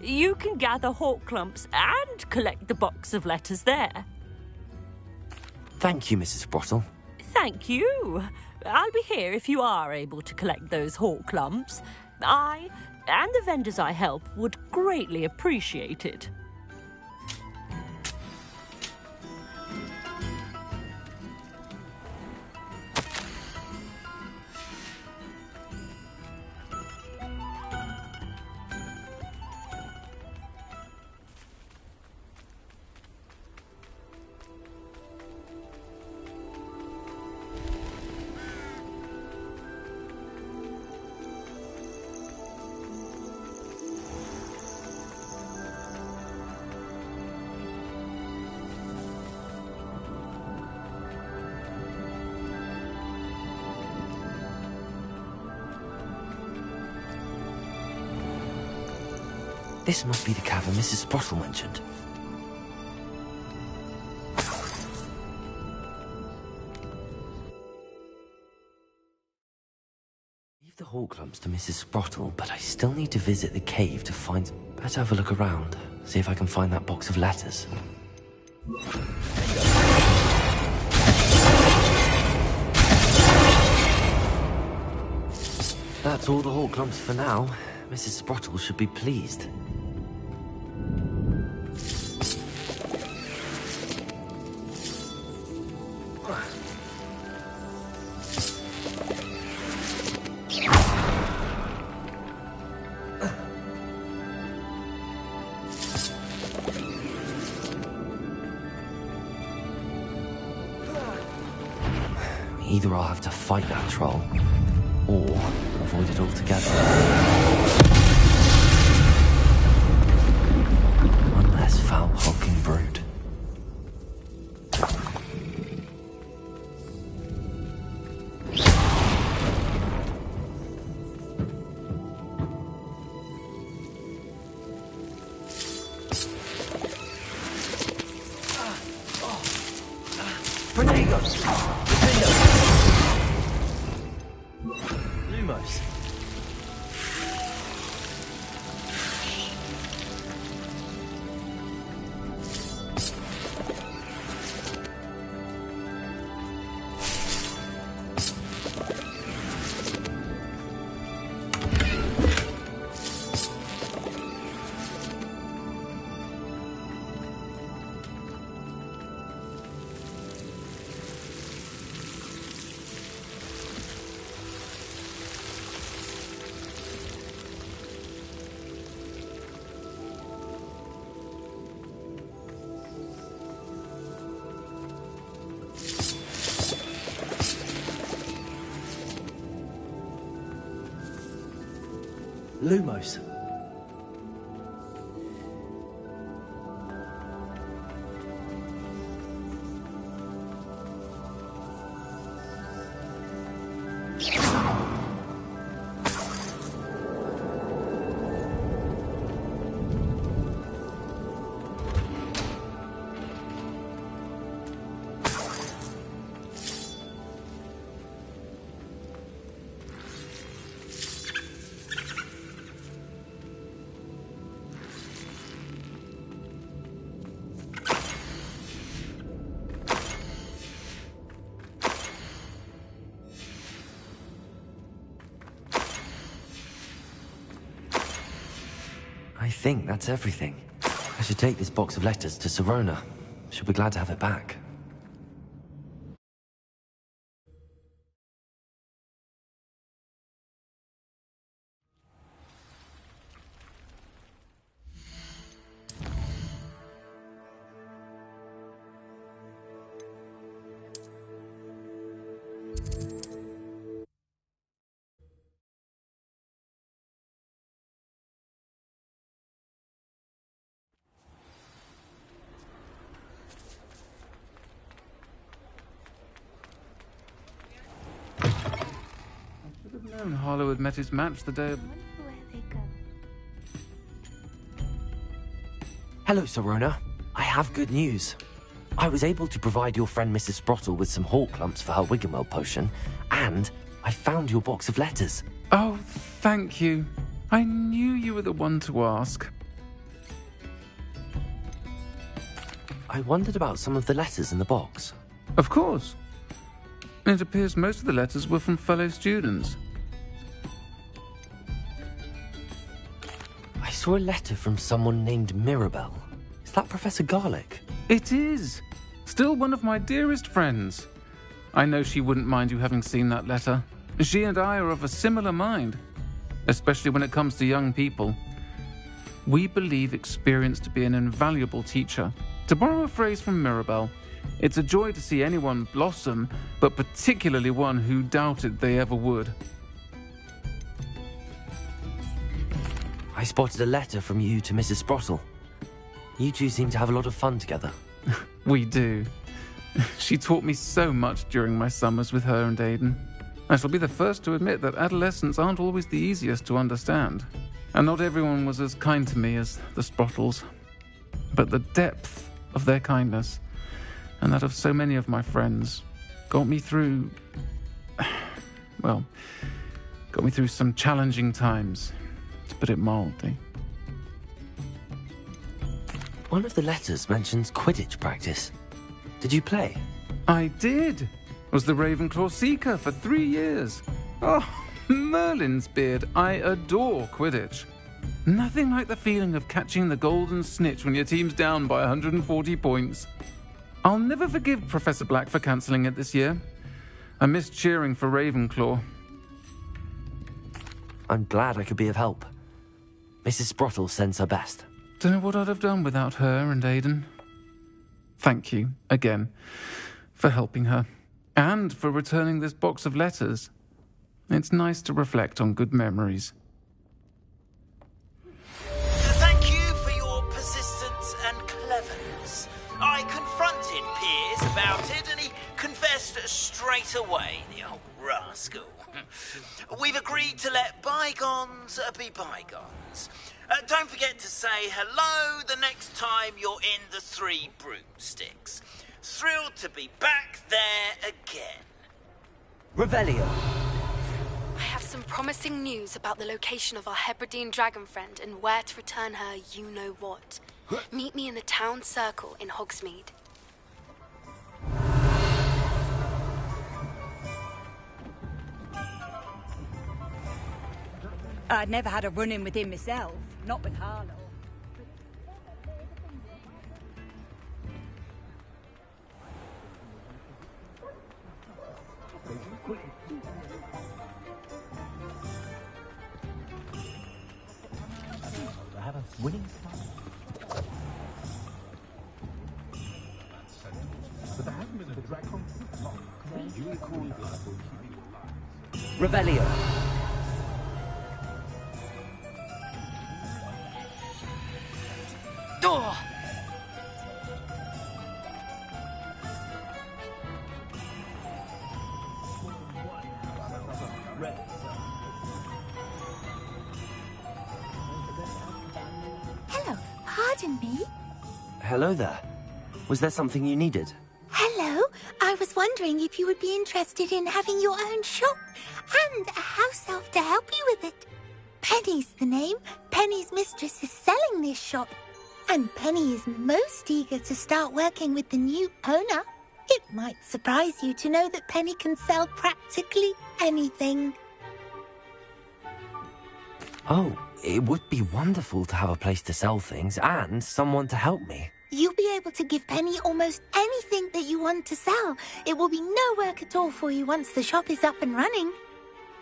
You can gather hawk clumps and collect the box of letters there. Thank you, Mrs. Sprottle. Thank you. I'll be here if you are able to collect those hawk clumps. I and the vendors I help would greatly appreciate it. This must be the cavern Mrs. Sprottle mentioned. Leave the hawk clumps to Mrs. Sprottle, but I still need to visit the cave to find... Better have a look around, see if I can find that box of letters. That's all the hawk clumps for now. Mrs. Sprottle should be pleased. Either I'll have to fight that troll, or avoid it altogether. One less foul-hulking brood. Lumos. Lumos. I think that's everything. I should take this box of letters to Sirona. She'll be glad to have it back. and Harlow had met his match the day... Hello, Sorona. I have good news. I was able to provide your friend Mrs. Sprottle with some hawk lumps for her Wiggenweld potion, and I found your box of letters. Oh, thank you. I knew you were the one to ask. I wondered about some of the letters in the box. Of course. It appears most of the letters were from fellow students. I saw a letter from someone named Mirabelle. Is that Professor Garlick? It is. Still one of my dearest friends. I know she wouldn't mind you having seen that letter. She and I are of a similar mind, especially when it comes to young people. We believe experience to be an invaluable teacher. To borrow a phrase from Mirabelle, it's a joy to see anyone blossom, but particularly one who doubted they ever would. I spotted a letter from you to Mrs. Sprottle. You two seem to have a lot of fun together. We do. She taught me so much during my summers with her and Aiden. I shall be the first to admit that adolescents aren't always the easiest to understand. And not everyone was as kind to me as the Sprottles. But the depth of their kindness, and that of so many of my friends, got me through... well, got me through some challenging times, to put it mildly. One of the letters mentions Quidditch practice. Did you play? I did. Was the Ravenclaw Seeker for 3 years. Oh, Merlin's beard. I adore Quidditch. Nothing like the feeling of catching the golden snitch when your team's down by 140 points. I'll never forgive Professor Black for cancelling it this year. I missed cheering for Ravenclaw. I'm glad I could be of help. Mrs. Sprottle sends her best. Don't know what I'd have done without her and Aiden. Thank you, again, for helping her. And for returning this box of letters. It's nice to reflect on good memories. Thank you for your persistence and cleverness. I confronted Piers about it and he confessed straight away, the old rascal. We've agreed to let bygones be bygones. Don't forget to say hello the next time you're in the Three Broomsticks. Thrilled to be back there again. Revelio. I have some promising news about the location of our Hebridean dragon friend and where to return her you-know-what. Meet me in the town circle in Hogsmeade. I'd never had a run-in with him myself, not with Harlow. I have a winning but there hasn't been a dragon. You recall blood will keep you alive. Revelio. Door! Hello, pardon me. Hello there. Was there something you needed? Hello, I was wondering if you would be interested in having your own shop and a house elf to help you with it. Penny's the name. Penny's mistress is selling this shop. And Penny is most eager to start working with the new owner. It might surprise you to know that Penny can sell practically anything. Oh, it would be wonderful to have a place to sell things and someone to help me. You'll be able to give Penny almost anything that you want to sell. It will be no work at all for you once the shop is up and running.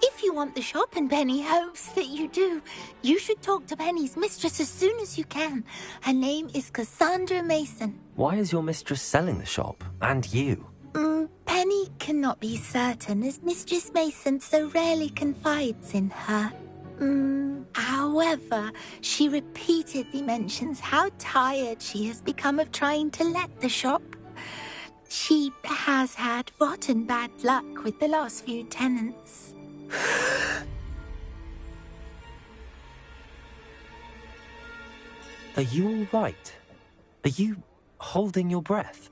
If you want the shop and Penny hopes that you do, you should talk to Penny's mistress as soon as you can. Her name is Cassandra Mason. Why is your mistress selling the shop? And you? Penny cannot be certain as Mistress Mason so rarely confides in her. However, she repeatedly mentions how tired she has become of trying to let the shop. She has had rotten bad luck with the last few tenants. Are you all right? Are you holding your breath?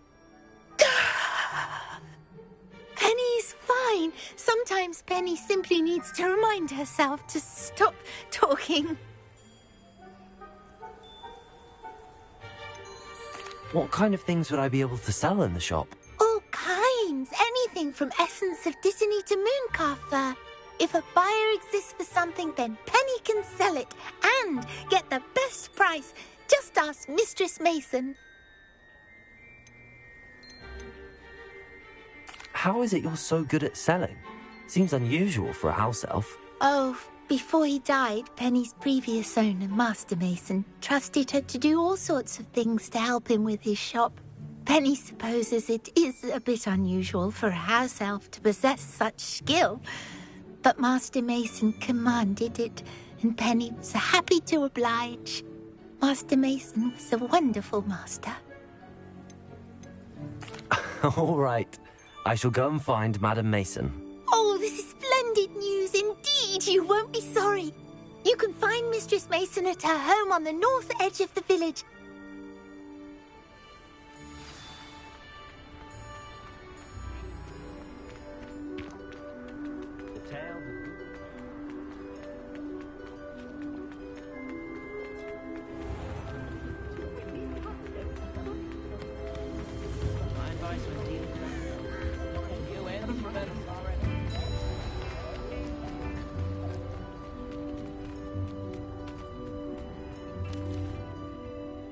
Penny's fine. Sometimes Penny simply needs to remind herself to stop talking. What kind of things would I be able to sell in the shop? All kinds. Anything from essence of Disney to mooncalf fur. If a buyer exists for something, then Penny can sell it and get the best price. Just ask Mistress Mason. How is it you're so good at selling? Seems unusual for a house elf. Oh, before he died, Penny's previous owner, Master Mason, trusted her to do all sorts of things to help him with his shop. Penny supposes it is a bit unusual for a house elf to possess such skill, but Master Mason commanded it, and Penny was happy to oblige. Master Mason was a wonderful master. All right. I shall go and find Madam Mason. Oh, this is splendid news indeed. You won't be sorry. You can find Mistress Mason at her home on the north edge of the village.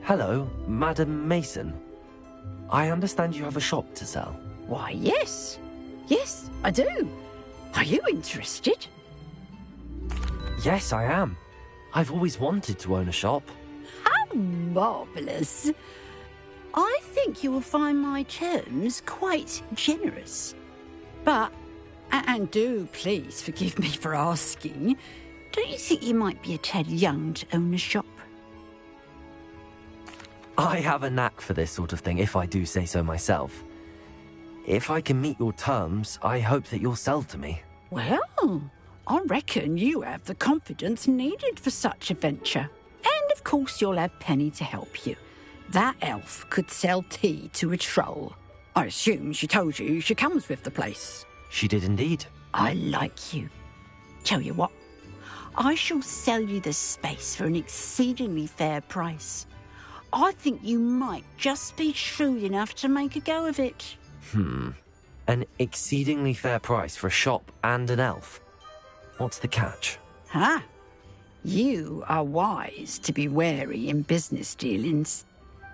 Hello, Madam Mason. I understand you have a shop to sell. Why, yes. Yes, I do. Are you interested? Yes, I am. I've always wanted to own a shop. How marvellous. I think you will find my terms quite generous. But, and do please forgive me for asking, don't you think you might be a tad young to own a shop? I have a knack for this sort of thing, if I do say so myself. If I can meet your terms, I hope that you'll sell to me. Well, I reckon you have the confidence needed for such a venture. And of course you'll have Penny to help you. That elf could sell tea to a troll. I assume she told you she comes with the place. She did indeed. I like you. Tell you what, I shall sell you the space for an exceedingly fair price. I think you might just be shrewd enough to make a go of it. An exceedingly fair price for a shop and an elf. What's the catch? Huh? You are wise to be wary in business dealings.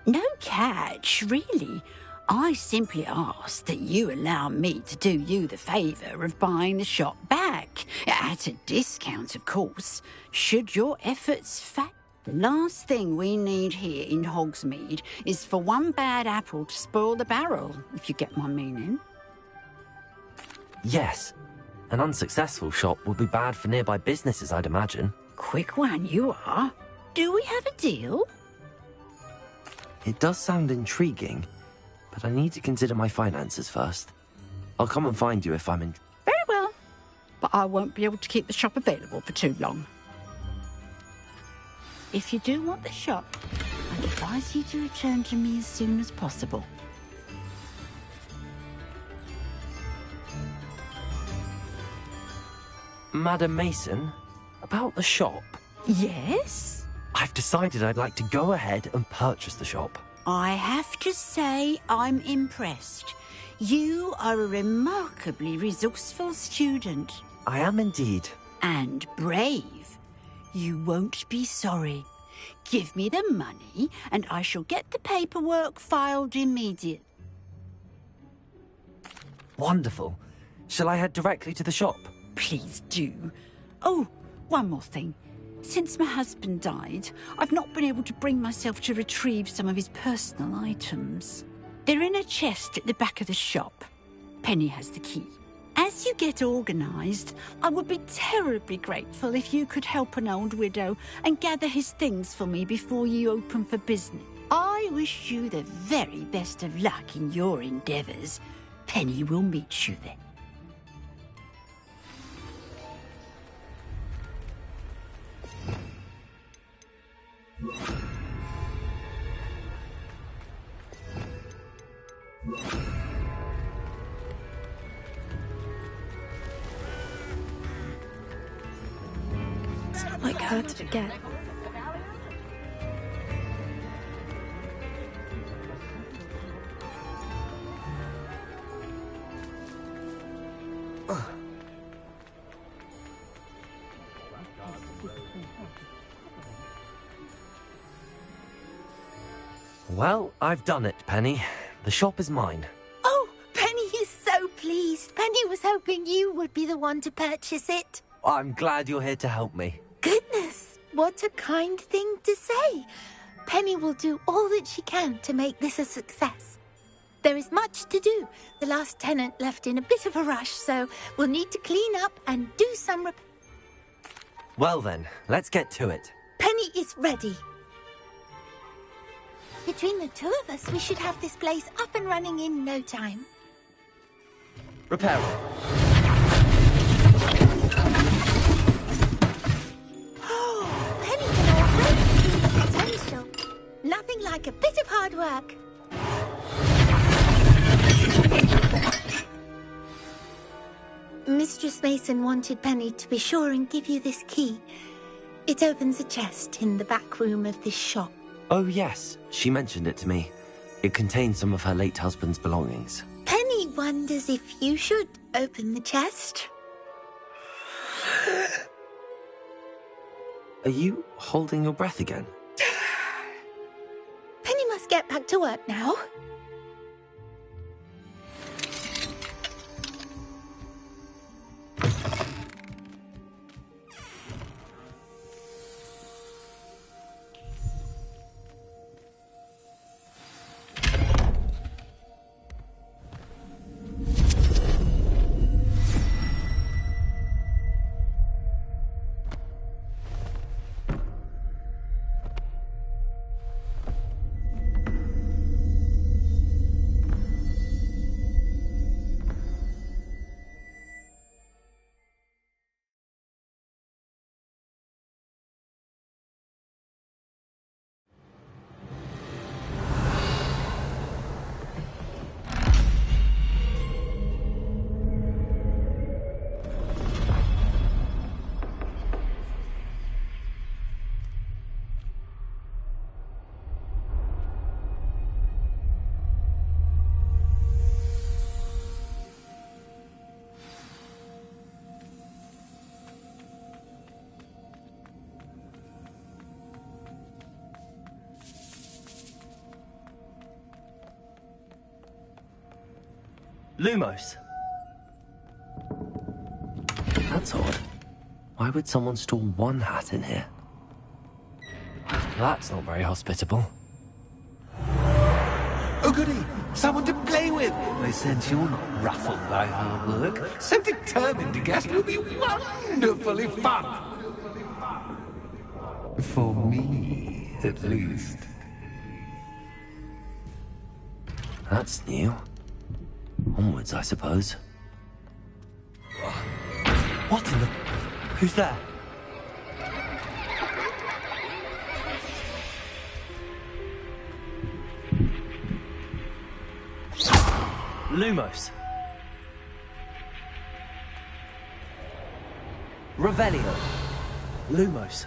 No catch, really. I simply ask that you allow me to do you the favour of buying the shop back. At a discount, of course, should your efforts fail. The last thing we need here in Hogsmeade is for one bad apple to spoil the barrel, if you get my meaning. Yes. An unsuccessful shop would be bad for nearby businesses, I'd imagine. Quick one, you are. Do we have a deal? It does sound intriguing, but I need to consider my finances first. I'll come and find you if I'm in... Very well. But I won't be able to keep the shop available for too long. If you do want the shop, I'd advise you to return to me as soon as possible. Madam Mason, about the shop? Yes? I've decided I'd like to go ahead and purchase the shop. I have to say I'm impressed. You are a remarkably resourceful student. I am indeed. And brave. You won't be sorry. Give me the money, and I shall get the paperwork filed immediately. Wonderful. Shall I head directly to the shop? Please do. Oh, one more thing. Since my husband died, I've not been able to bring myself to retrieve some of his personal items. They're in a chest at the back of the shop. Penny has the key. As you get organised, I would be terribly grateful if you could help an old widow and gather his things for me before you open for business. I wish you the very best of luck in your endeavours. Penny will meet you there. like her to forget. Well, I've done it, Penny. The shop is mine. Oh, Penny is so pleased. Penny was hoping you would be the one to purchase it. I'm glad you're here to help me. Goodness, what a kind thing to say. Penny will do all that she can to make this a success. There is much to do. The last tenant left in a bit of a rush, so we'll need to clean up and do some Well then, let's get to it. Penny is ready. Between the two of us, we should have this place up and running in no time. Repair. Oh, Penny can already see the potential. Nothing like a bit of hard work. Mistress Mason wanted Penny to be sure and give you this key. It opens a chest in the back room of this shop. Oh yes, she mentioned it to me. It contains some of her late husband's belongings. Penny wonders if you should open the chest. Are you holding your breath again? Penny must get back to work now. Lumos! That's odd. Why would someone store one hat in here? That's not very hospitable. Oh goody! Someone to play with! I sense you're not ruffled by hard work. So determined to guess will be wonderfully fun! For me, at least. That's new. Onwards, I suppose. What in the... Who's there? Lumos. Revelio. Lumos.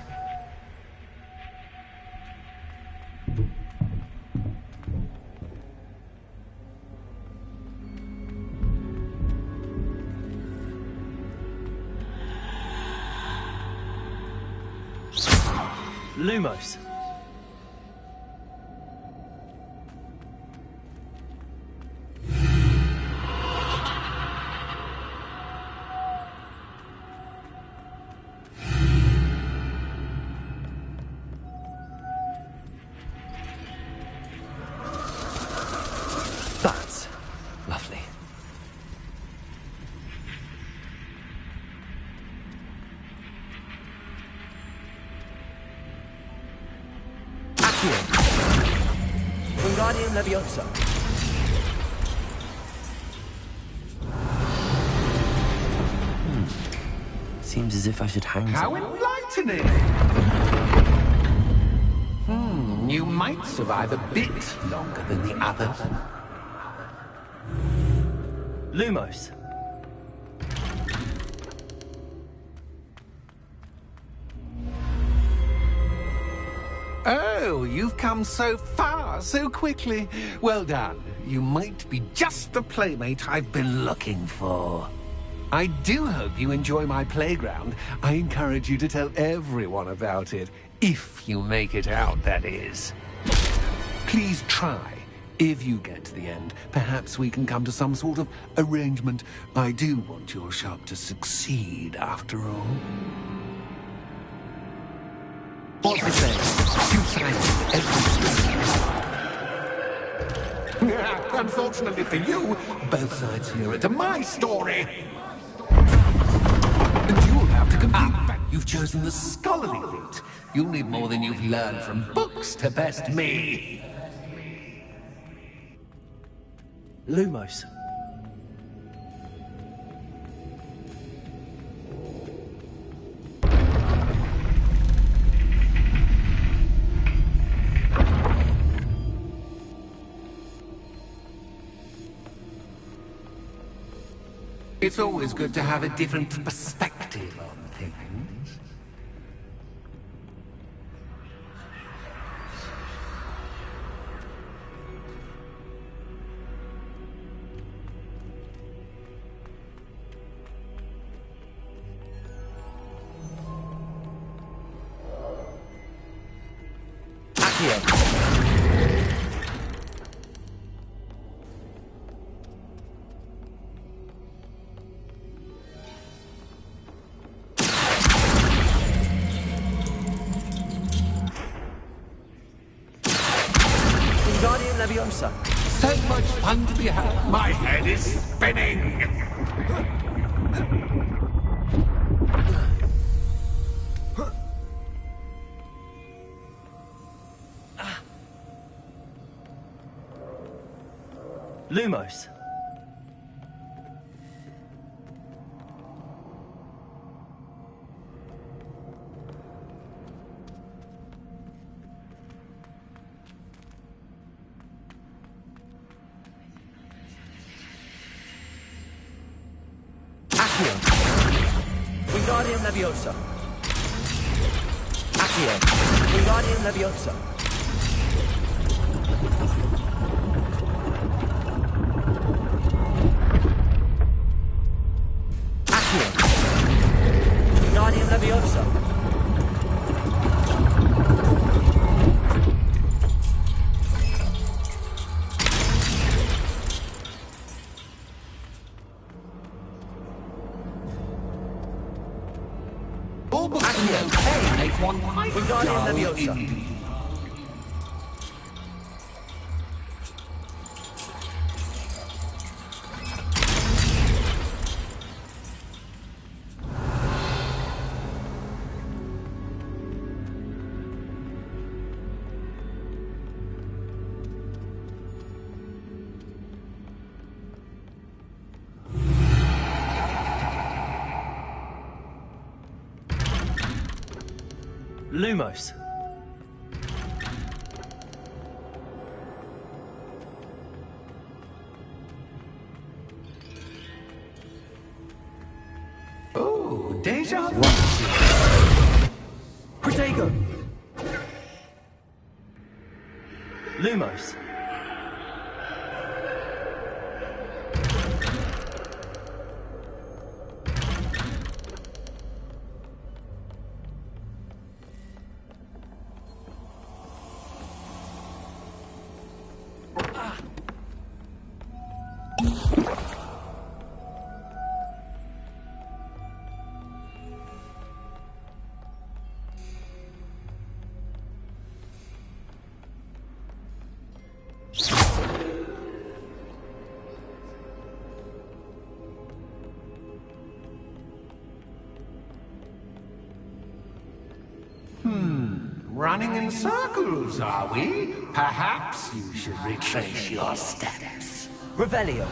Lumos. That's lovely. Wingardium Leviosa. Seems as if I should hang How someone. enlightening! You might survive a bit longer than the others. Lumos. Oh, you've come so far, so quickly. Well done. You might be just the playmate I've been looking for. I do hope you enjoy my playground. I encourage you to tell everyone about it. If you make it out, that is. Please try. If you get to the end, perhaps we can come to some sort of arrangement. I do want your shop to succeed, after all. What's it saying? Two-sided every... Unfortunately for you, both sides mirror to my story. And you'll have to compete. You've chosen the scholarly route. You'll need more than you've learned from books to best me. Lumos. It's always good to have a different perspective on things. Leviosa. So much fun to be had. My head is spinning. Lumos. Wingardium Leviosa. Accio. Wingardium Leviosa. Accio. Wingardium Leviosa. Wingardium Leviosa. Lumos. Oh, deja vu. Protego. Lumos. Running in circles, are we? Perhaps you should retrace your steps. Revelio.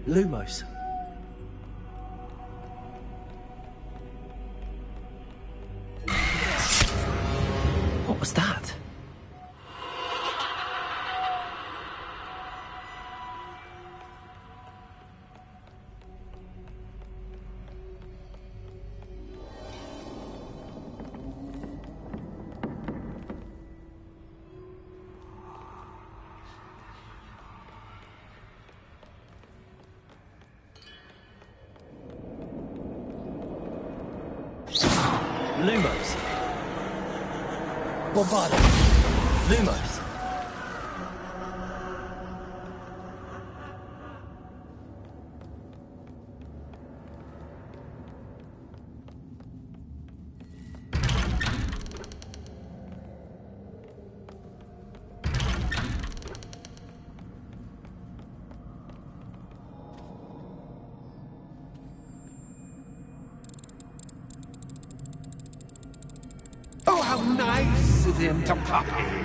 Lumos. Lumos. Bombarda. Lumos. Oh, how nice of him to pop in.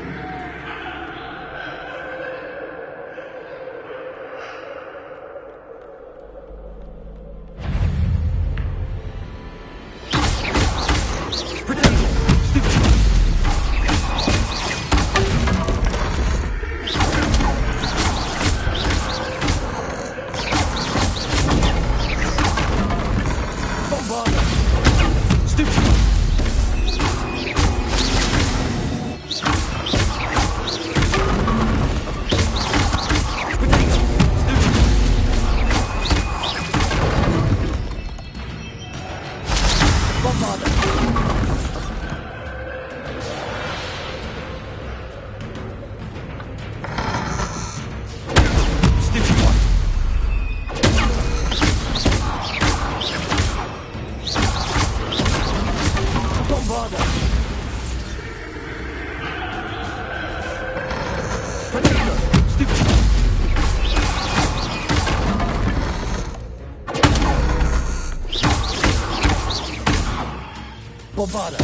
Bombarda.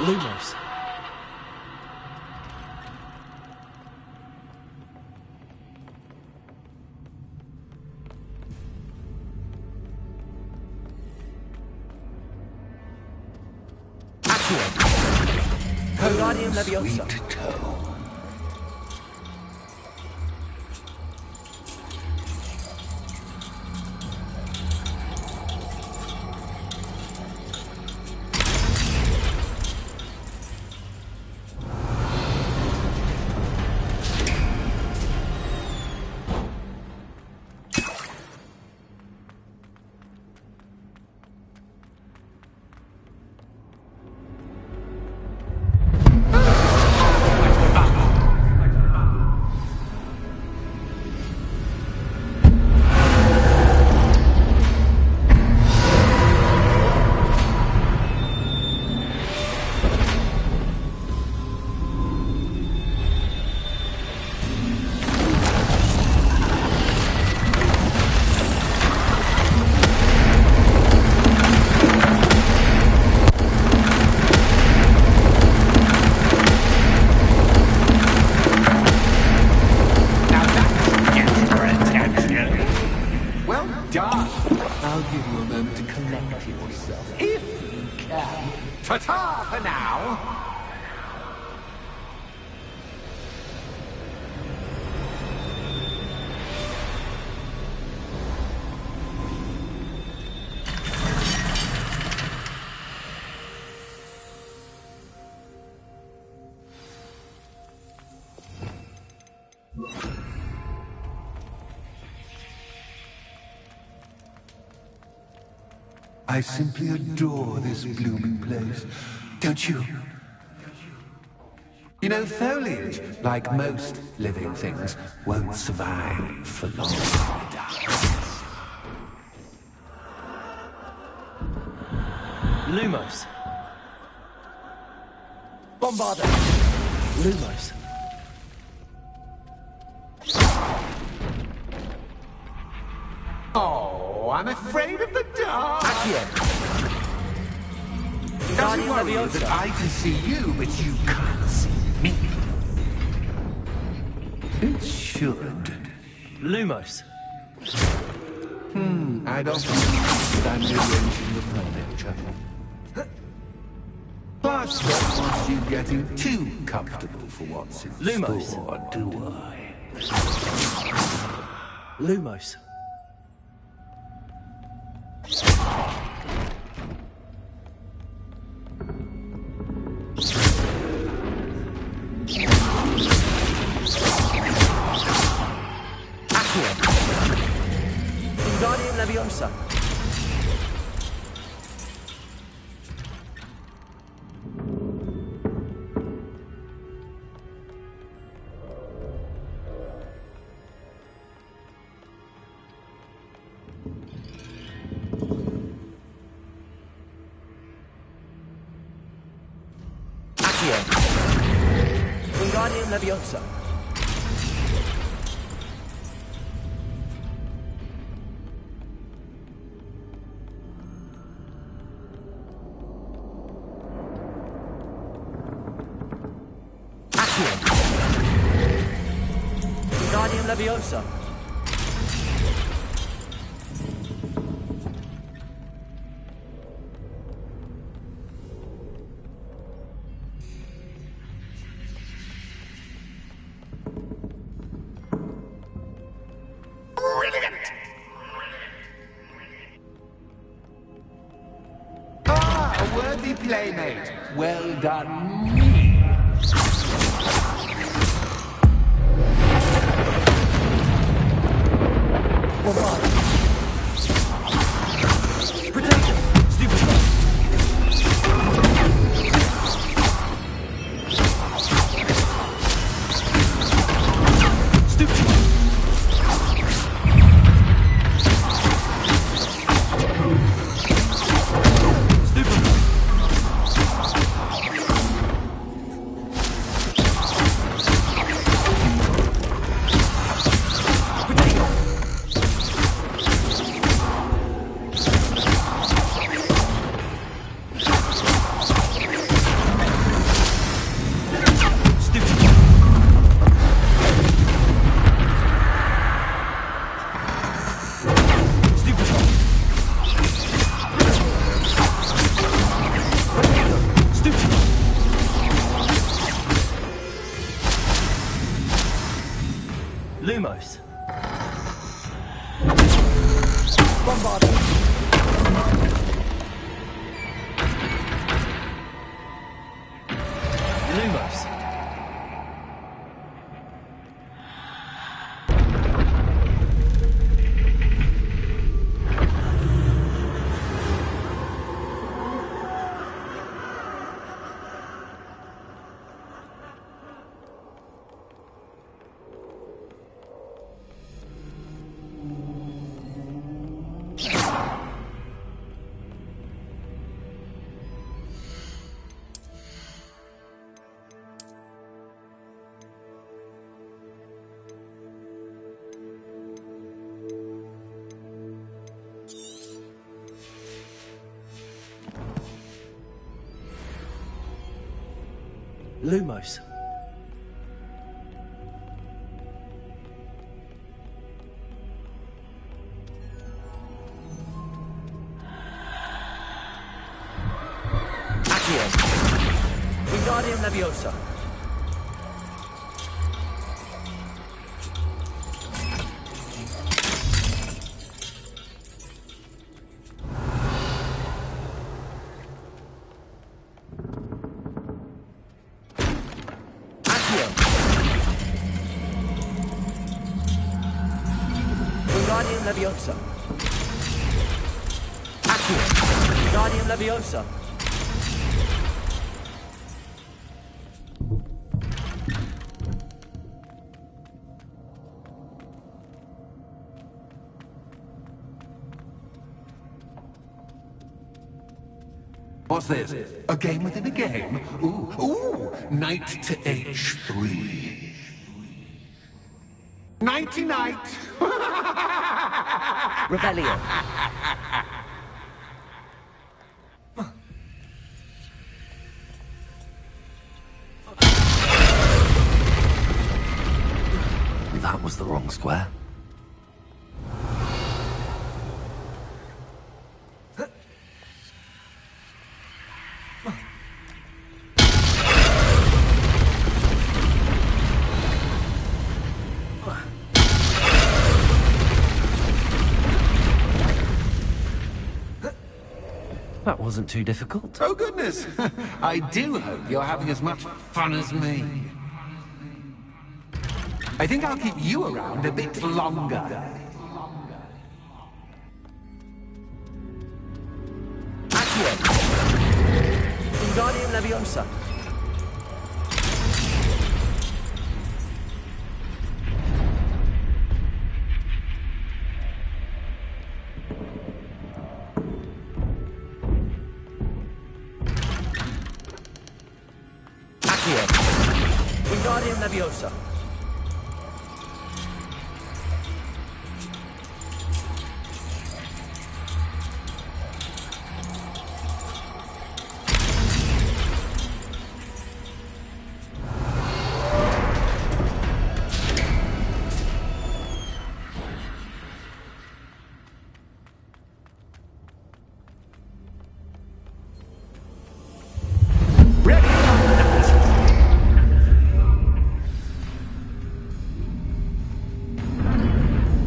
Lumos. Wingardium Leviosa. Sweet toe. I'll give you a moment to collect yourself, if you can. Ta-ta for now! I simply adore this blooming place, don't you? You know, foliage, like most living things, won't survive for long in the darkness. Lumos. Bombarda. Lumos. Oh, I'm afraid of the dark. Doesn't Guardian worry Leviosa. that I can see you, but you can't see me. It should. Lumos. I'd often think that I'm rearranging the furniture. Plus, don't want you getting too comfortable for what's in Lumos. store, do I? Lumos. Guardian Leviosa. Accio. Wingardium Leviosa. Accio. Wingardium Leviosa. Brilliant! Ah, a worthy playmate. Well done, me. Protect him! Stupid one! Stupid one! Lumos. Bombarding. Lumos. Lumos. Accio. Wingardium Leviosa. Wingardium Leviosa. Accio. Wingardium Leviosa. What's this? A game within a game? Ooh, knight to h3. Nighty-night! Rebellion. That was the wrong square. That wasn't too difficult. Oh, goodness! I do hope you're having as much fun as me. I think I'll keep you around a bit longer. Accio. Wingardium Leviosa. Accio. Wingardium Leviosa.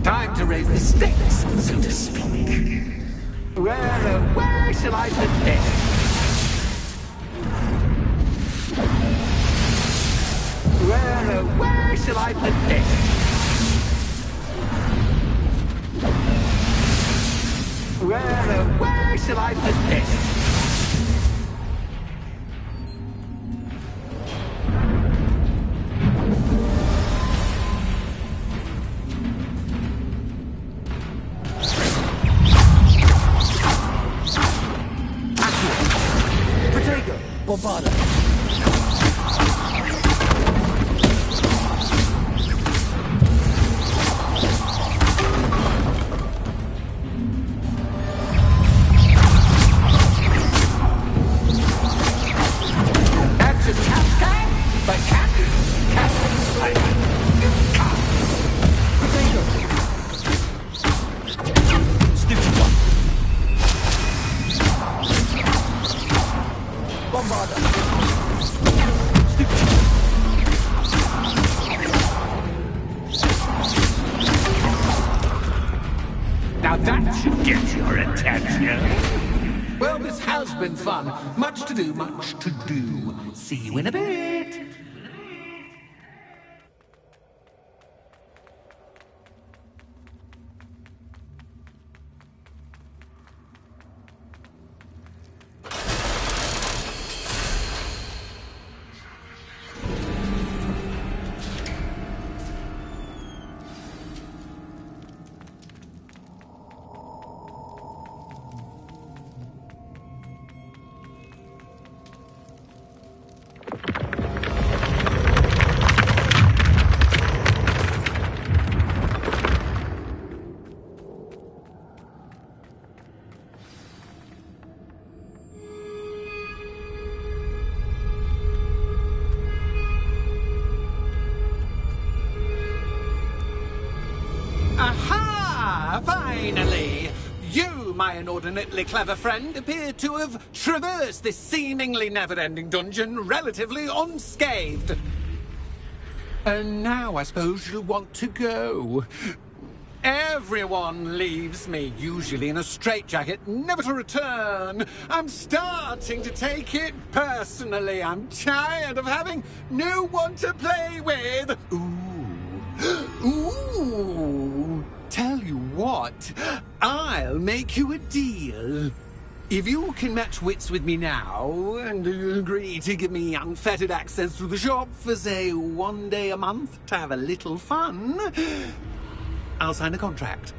Time to raise the stakes, so to speak. Where shall I put this? Where shall I put this? Where shall I put this? Bombarda. That's a cascade, but Stupid one. Bombarda. Now that should get your attention. Well, this has been fun. Much to do, much to do. See you in a bit. Aha! Finally! You, my inordinately clever friend, appear to have traversed this seemingly never-ending dungeon relatively unscathed. And now I suppose you'll want to go. Everyone leaves me, usually in a straitjacket, never to return. I'm starting to take it personally. I'm tired of having no one to play with. Ooh. Tell you what, I'll make you a deal. If you can match wits with me now, and agree to give me unfettered access to the shop for, say, 1 day a month to have a little fun, I'll sign a contract.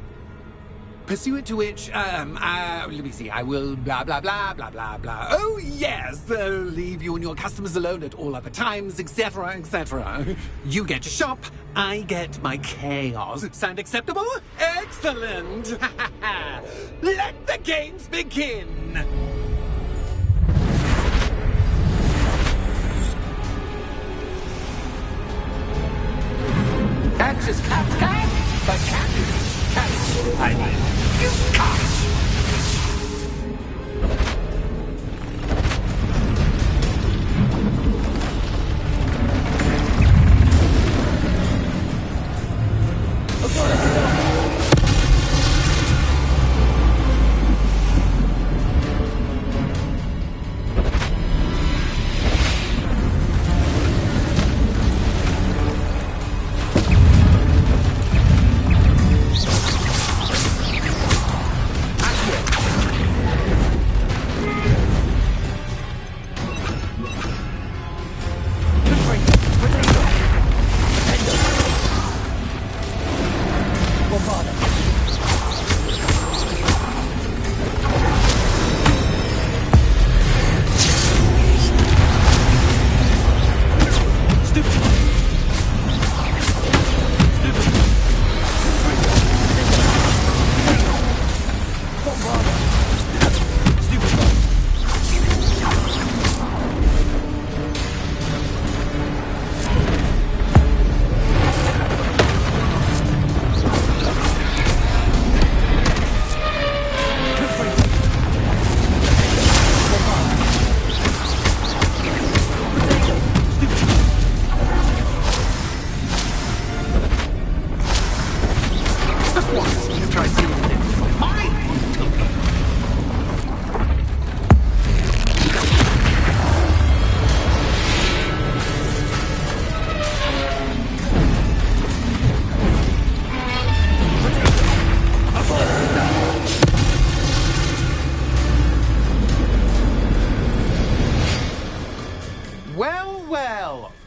Pursuant to which, let me see, I will blah, blah, blah, blah, blah, blah. Oh, yes, leave you and your customers alone at all other times, etc., etc. You get your shop, I get my chaos. Sound acceptable? Excellent! Let the games begin! That's just cat, but cat. I mean, you can't.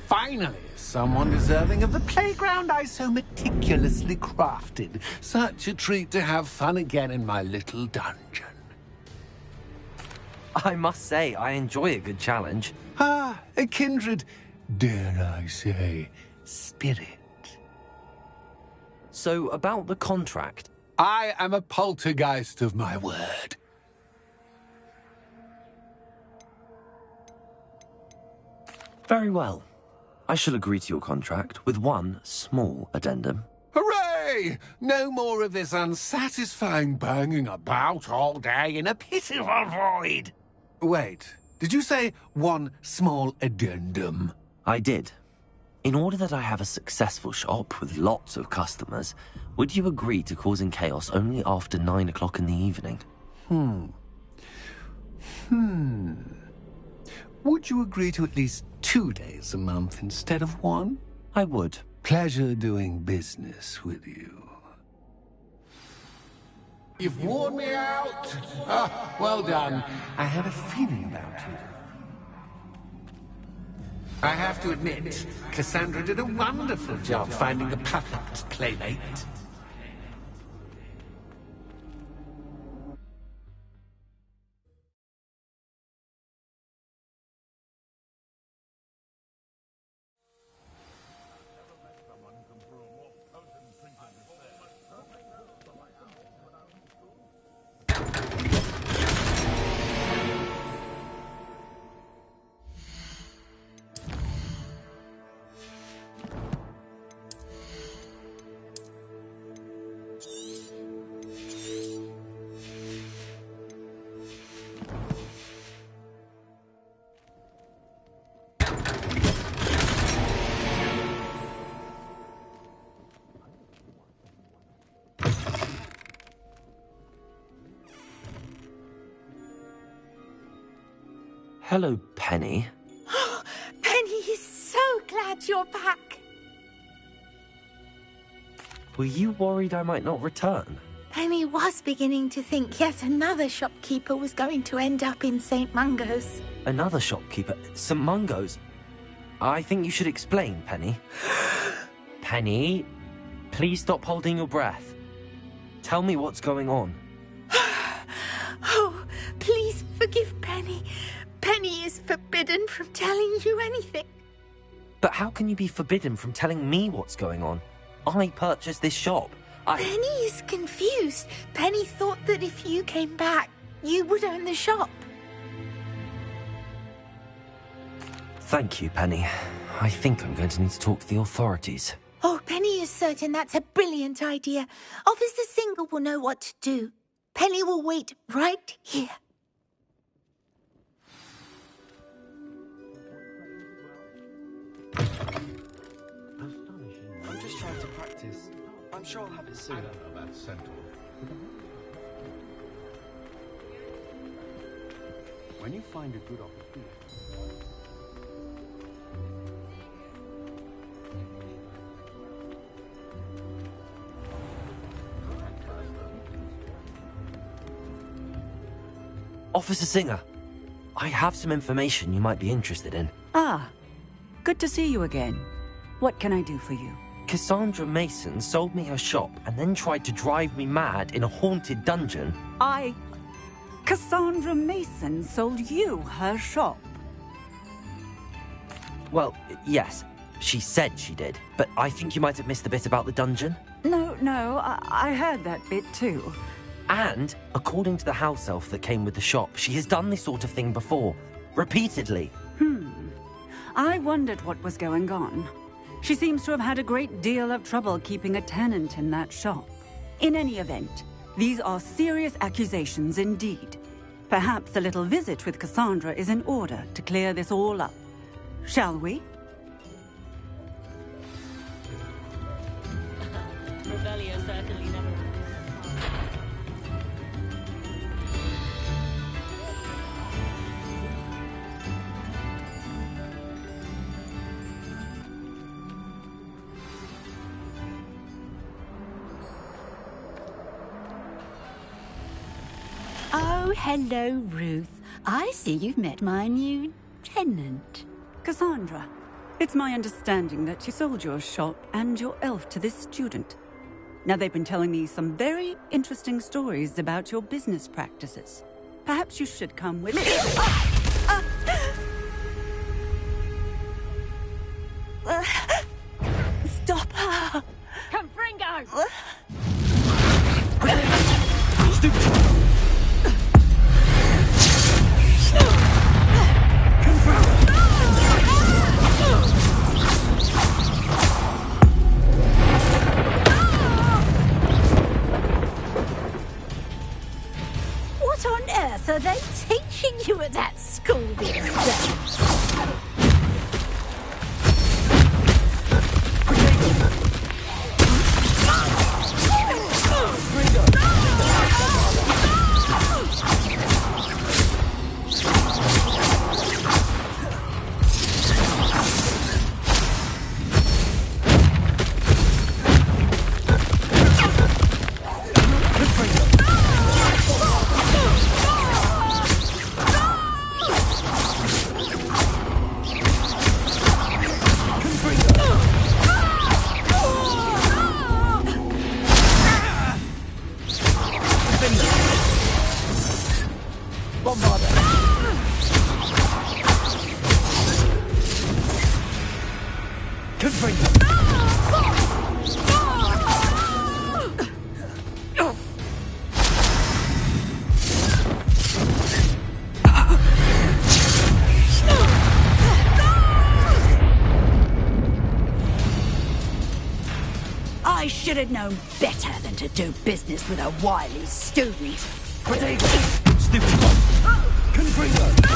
Finally, someone deserving of the playground I so meticulously crafted. Such a treat to have fun again in my little dungeon. I must say, I enjoy a good challenge. Ah, a kindred, dare I say, spirit. So, about the contract. I am a poltergeist of my word. Very well. I shall agree to your contract with one small addendum. Hooray! No more of this unsatisfying banging about all day in a pitiful void. Wait, did you say one small addendum? I did. In order that I have a successful shop with lots of customers, would you agree to causing chaos only after 9 o'clock in the evening? Would you agree to at least 2 days a month instead of 1? I would. Pleasure doing business with you. You've worn me out. Ah, well done. I had a feeling about you. I have to admit, Cassandra did a wonderful job finding the perfect playmate. Hello, Penny. Penny is so glad you're back. Were you worried I might not return? Penny was beginning to think yet another shopkeeper was going to end up in St. Mungo's. Another shopkeeper? St. Mungo's? I think you should explain, Penny. Penny, please stop holding your breath. Tell me what's going on. Oh, please forgive Penny. Penny is forbidden from telling you anything. But how can you be forbidden from telling me what's going on? I purchased this shop. Penny is confused. Penny thought that if you came back, you would own the shop. Thank you, Penny. I think I'm going to need to talk to the authorities. Oh, Penny is certain that's a brilliant idea. Officer Single will know what to do. Penny will wait right here. I'm just trying to practice. I'm sure I'll have it soon. I don't know about Centaur. When you find a good opportunity... Officer Singer, I have some information you might be interested in. Ah, good to see you again. What can I do for you? Cassandra Mason sold me her shop and then tried to drive me mad in a haunted dungeon. Cassandra Mason sold you her shop? Well, yes, she said she did, but I think you might have missed the bit about the dungeon. No, I heard that bit too. And, according to the house elf that came with the shop, she has done this sort of thing before. Repeatedly. I wondered what was going on. She seems to have had a great deal of trouble keeping a tenant in that shop. In any event, these are serious accusations indeed. Perhaps a little visit with Cassandra is in order to clear this all up. Shall we? Rebellion certainly never... Oh, hello, Ruth. I see you've met my new tenant. Cassandra, It's my understanding that you sold your shop and your elf to this student. Now, they've been telling me some very interesting stories about your business practices. Perhaps you should come with me. Stop her! Come, Fringo! What on earth are they teaching you at that school these days? I should have known better than to do business with a wily student. Protego! Stupid one! Confringo!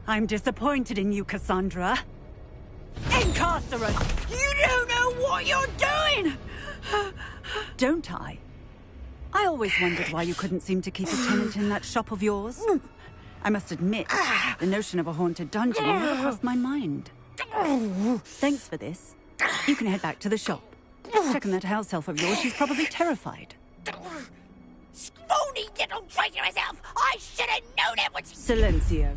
I'm disappointed in you, Cassandra. Incarcerate! You don't know what you're doing! Don't I? I always wondered why you couldn't seem to keep a tenant in that shop of yours. I must admit, the notion of a haunted dungeon never crossed my mind. Thanks for this. You can head back to the shop. Check on that house elf of yours. She's probably terrified. Scrawny little traitor herself! I should have known it was... Silencio.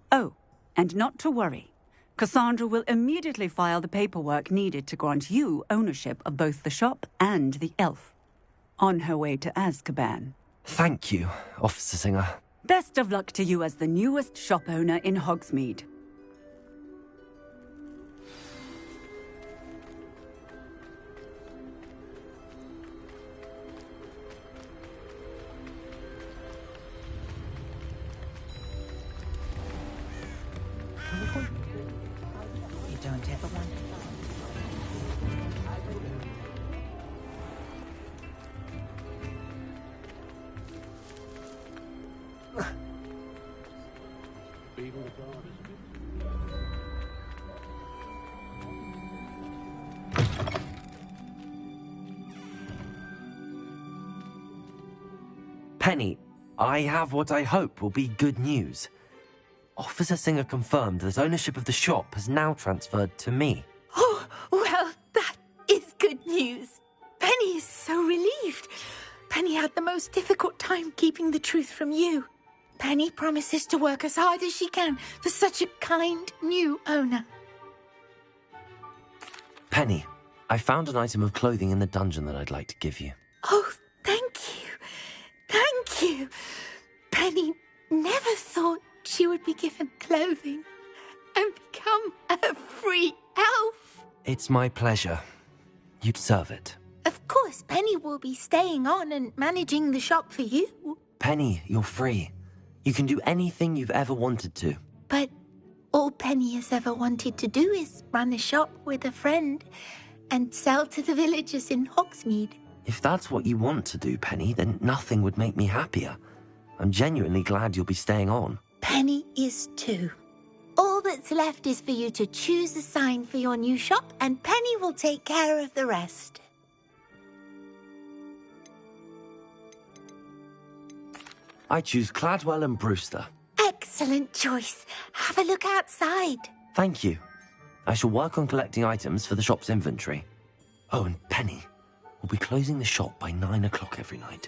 Oh, and not to worry. Cassandra will immediately file the paperwork needed to grant you ownership of both the shop and the elf. On her way to Azkaban. Thank you, Officer Singer. Best of luck to you as the newest shop owner in Hogsmeade. You don't ever want... Penny, I have what I hope will be good news. Officer Singer confirmed that ownership of the shop has now transferred to me. Oh, well, that is good news. Penny is so relieved. Penny had the most difficult time keeping the truth from you. Penny promises to work as hard as she can for such a kind new owner. Penny, I found an item of clothing in the dungeon that I'd like to give you. Oh, thank you. Thank you. Penny never thought she would be given clothing and become a free elf. It's my pleasure. You deserve it. Of course, Penny will be staying on and managing the shop for you. Penny, you're free. You can do anything you've ever wanted to. But all Penny has ever wanted to do is run a shop with a friend and sell to the villagers in Hogsmeade. If that's what you want to do, Penny, then nothing would make me happier. I'm genuinely glad you'll be staying on. Penny is too. All that's left is for you to choose a sign for your new shop, and Penny will take care of the rest. I choose Cladwell and Brewster. Excellent choice. Have a look outside. Thank you. I shall work on collecting items for the shop's inventory. Oh, and Penny, we'll be closing the shop by 9 o'clock every night.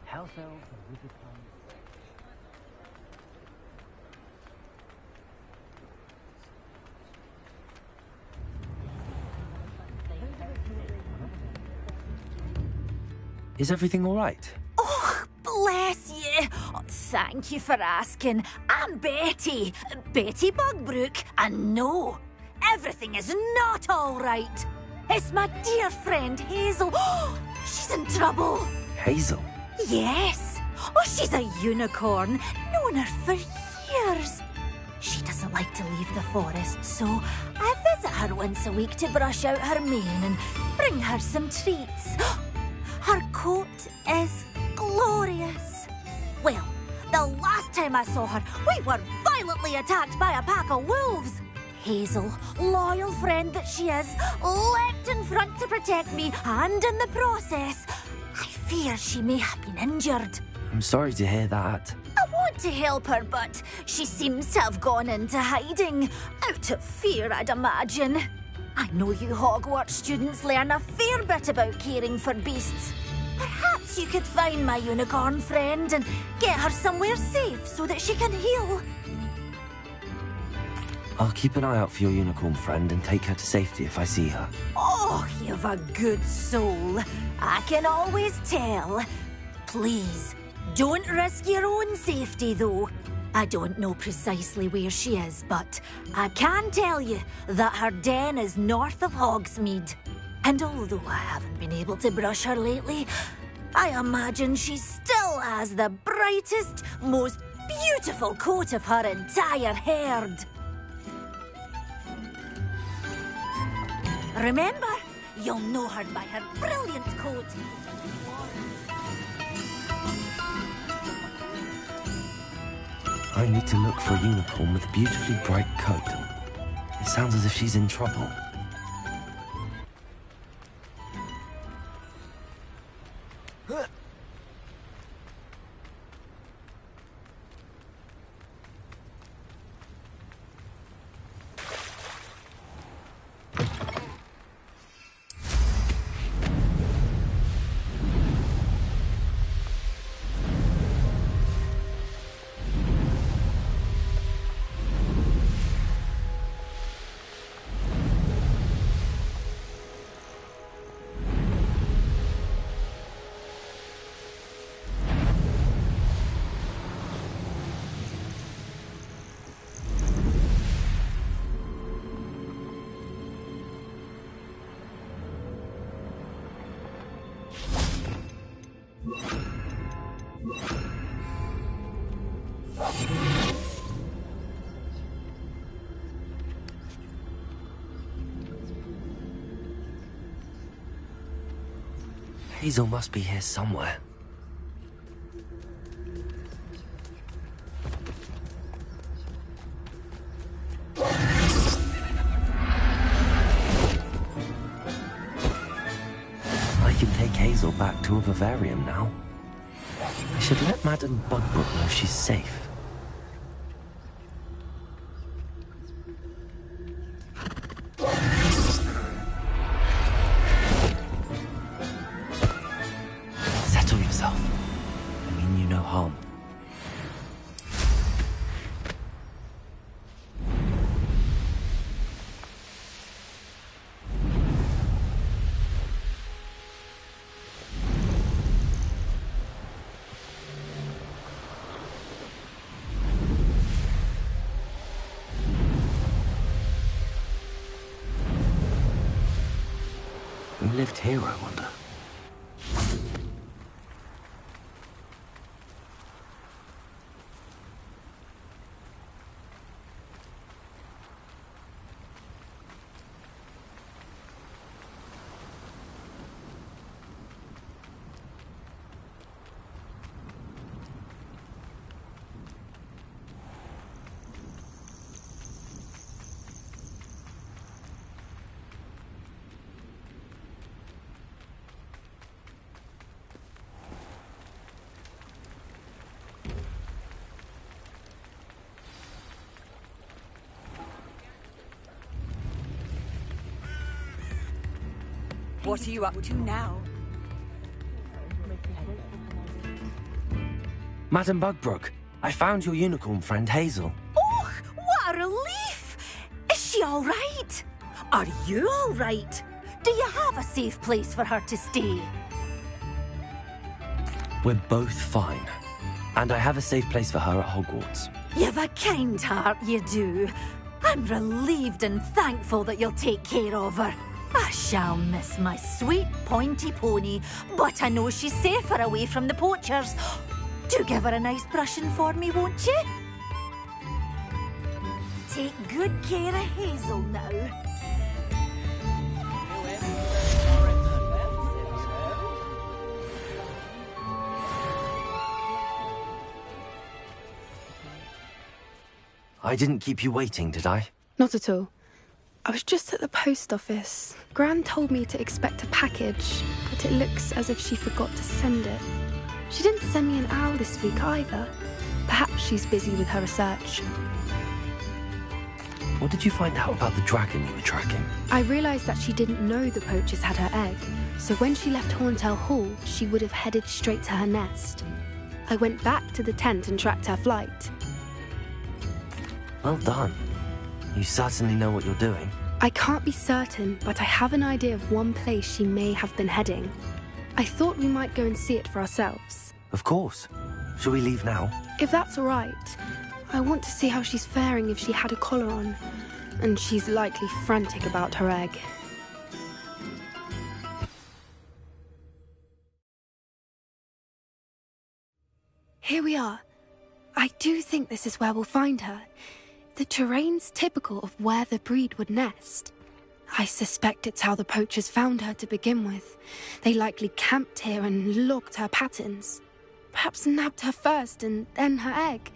House elves and wizard plants. Is everything all right? Oh, bless you. Oh, thank you for asking. I'm Betty. Betty Bugbrook. And no, everything is not all right. It's my dear friend Hazel. Oh, she's in trouble. Hazel? Yes. Oh, she's a unicorn. Known her for years. She doesn't like to leave the forest, so I visit her once a week to brush out her mane and bring her some treats. Her coat is glorious. Well, the last time I saw her, we were violently attacked by a pack of wolves. Hazel, loyal friend that she is, leapt in front to protect me, and in the process, I fear she may have been injured. I'm sorry to hear that. I want to help her, but she seems to have gone into hiding. Out of fear, I'd imagine. I know you Hogwarts students learn a fair bit about caring for beasts. Perhaps you could find my unicorn friend and get her somewhere safe so that she can heal. I'll keep an eye out for your unicorn friend and take her to safety if I see her. Oh, you've a good soul. I can always tell. Please, don't risk your own safety, though. I don't know precisely where she is, but I can tell you that her den is north of Hogsmeade. And although I haven't been able to brush her lately, I imagine she still has the brightest, most beautiful coat of her entire herd. Remember, you'll know her by her brilliant coat. I need to look for a unicorn with a beautifully bright coat. It sounds as if she's in trouble. Hazel must be here somewhere. I can take Hazel back to a vivarium now. I should let Madame Bugbrook know she's safe. Settle yourself. I mean you no harm. Who lived here, I wonder? What are you up to now? Madame Bugbrook, I found your unicorn friend Hazel. Oh, what a relief! Is she all right? Are you all right? Do you have a safe place for her to stay? We're both fine. And I have a safe place for her at Hogwarts. You've a kind heart, you do. I'm relieved and thankful that you'll take care of her. I shall miss my sweet pointy pony, but I know she's safer away from the poachers. Do give her a nice brushing for me, won't you? Take good care of Hazel now. I didn't keep you waiting, did I? Not at all. I was just at the post office. Gran told me to expect a package, but it looks as if she forgot to send it. She didn't send me an owl this week either. Perhaps she's busy with her research. What did you find out about the dragon you were tracking? I realised that she didn't know the poachers had her egg, so when she left Horntail Hall, she would have headed straight to her nest. I went back to the tent and tracked her flight. Well done. You certainly know what you're doing. I can't be certain, but I have an idea of one place she may have been heading. I thought we might go and see it for ourselves. Of course. Shall we leave now? If that's all right. I want to see how she's faring if she had a collar on. And she's likely frantic about her egg. Here we are. I do think this is where we'll find her. The terrain's typical of where the breed would nest. I suspect it's how the poachers found her to begin with. They likely camped here and logged her patterns. Perhaps nabbed her first and then her egg.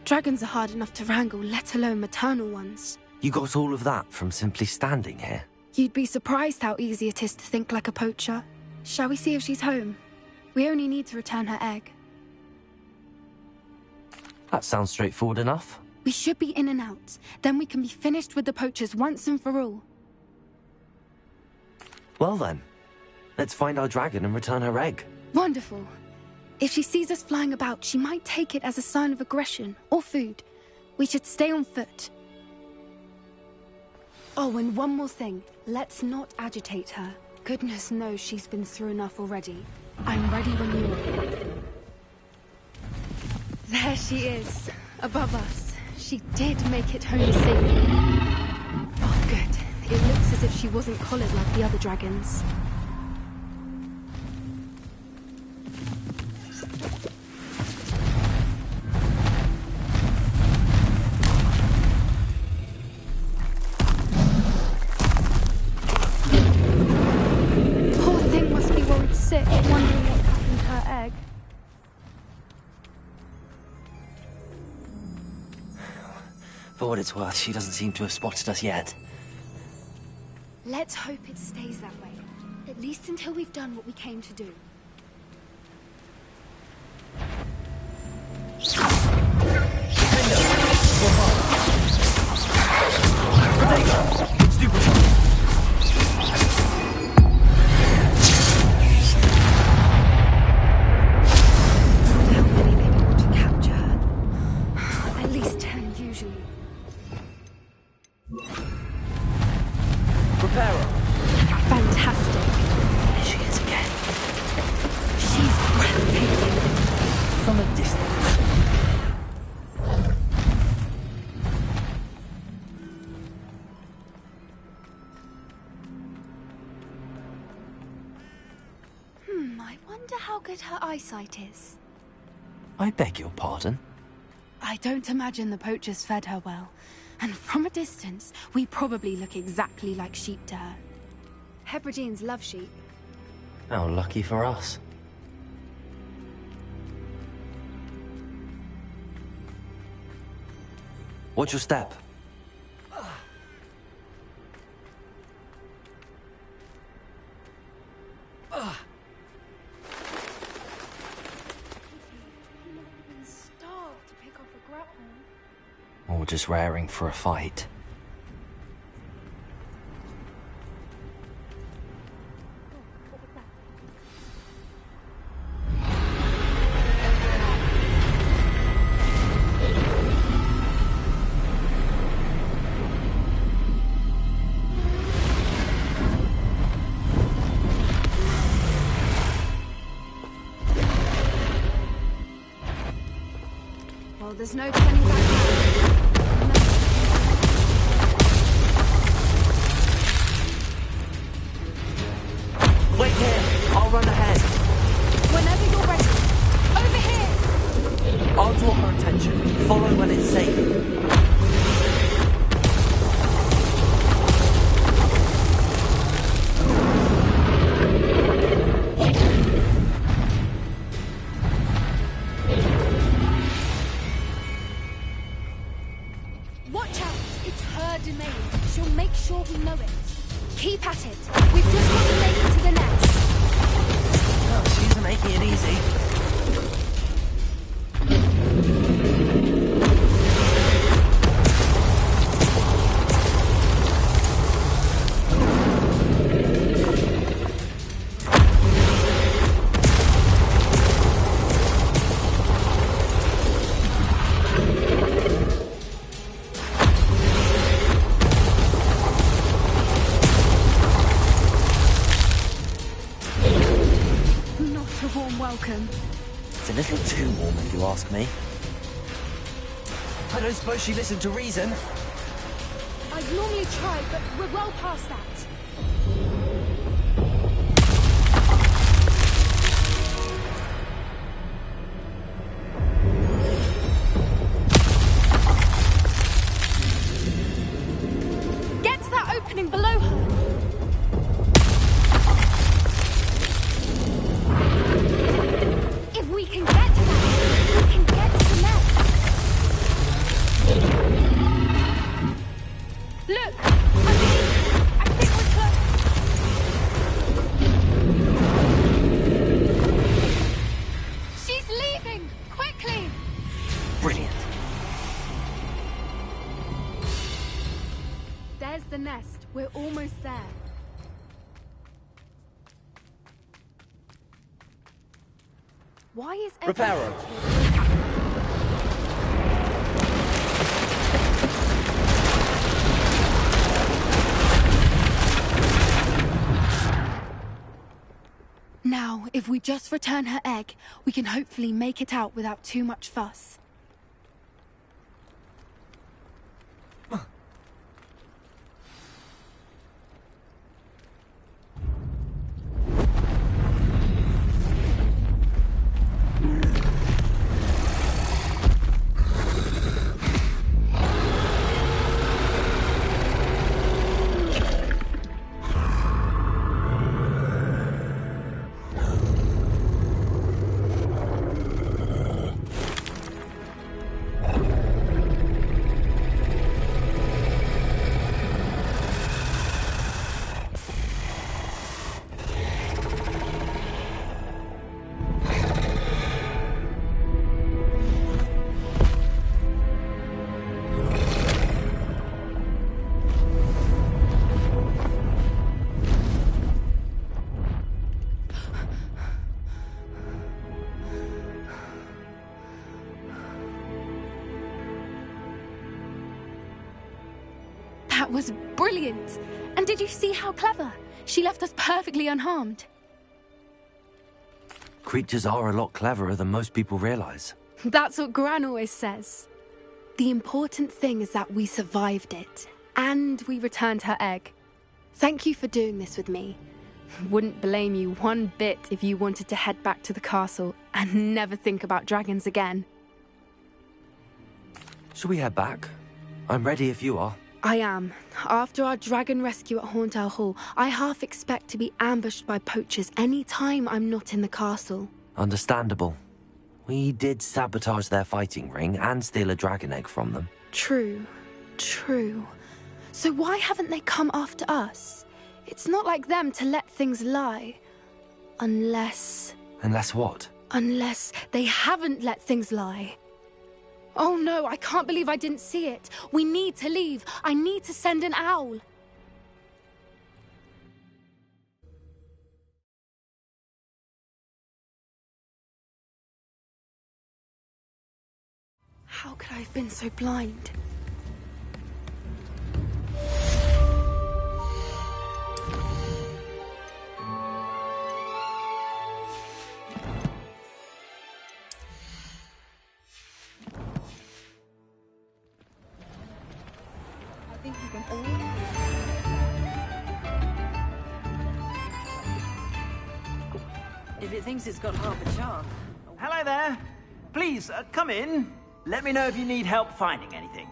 Dragons are hard enough to wrangle, let alone maternal ones. You got all of that from simply standing here? You'd be surprised how easy it is to think like a poacher. Shall we see if she's home? We only need to return her egg. That sounds straightforward enough. We should be in and out. Then we can be finished with the poachers once and for all. Well then, let's find our dragon and return her egg. Wonderful. If she sees us flying about, she might take it as a sign of aggression or food. We should stay on foot. Oh, and one more thing. Let's not agitate her. Goodness knows she's been through enough already. I'm ready when you are. There she is, above us. She did make it home safely. Oh, good. It looks as if she wasn't collared like the other dragons. Poor thing must be worried sick, wondering what happened to her egg. For what it's worth, she doesn't seem to have spotted us yet. Let's hope it stays that way. The At least until we've done what we came to do. At least 10 usually. Reparo. Fantastic. There she is again. She's breathtaking. From a distance. I wonder how good her eyesight is. I beg your pardon? I don't imagine the poachers fed her well. And from a distance, we probably look exactly like sheep to her. Hebrideans love sheep. How lucky for us. Watch your step. Starved to pick off a grapple. Or just raring for a fight. Well, there's no turning back now. Wait here! I'll run ahead. Whenever you're ready. Over here! I'll draw her attention. Follow when it's safe. Watch out! It's her domain. She'll make sure we know it. Keep at it. We've just got to make it to the nest. Oh, she isn't making it easy. Welcome. It's a little too warm, if you ask me. I don't suppose she listened to reason. I'd normally try, but we're well past that. Get to that opening below her. We can get to that. We can get to the nest. Look! Underneath! I think we're close. She's leaving! Quickly! Brilliant. There's the nest. We're almost there. Why is Reparo. Now, if we just return her egg, we can hopefully make it out without too much fuss. That was brilliant. And did you see how clever? She left us perfectly unharmed. Creatures are a lot cleverer than most people realize. That's what Gran always says. The important thing is that we survived it, and we returned her egg. Thank you for doing this with me. Wouldn't blame you one bit if you wanted to head back to the castle and never think about dragons again. Shall we head back? I'm ready if you are. I am. After our dragon rescue at Hauntow Hall, I half expect to be ambushed by poachers any time I'm not in the castle. Understandable. We did sabotage their fighting ring and steal a dragon egg from them. True. So why haven't they come after us? It's not like them to let things lie. Unless... Unless what? Unless they haven't let things lie. Oh no, I can't believe I didn't see it. We need to leave. I need to send an owl. How could I have been so blind? If it thinks it's got half a charm. Hello there. Please, come in. Let me know if you need help finding anything.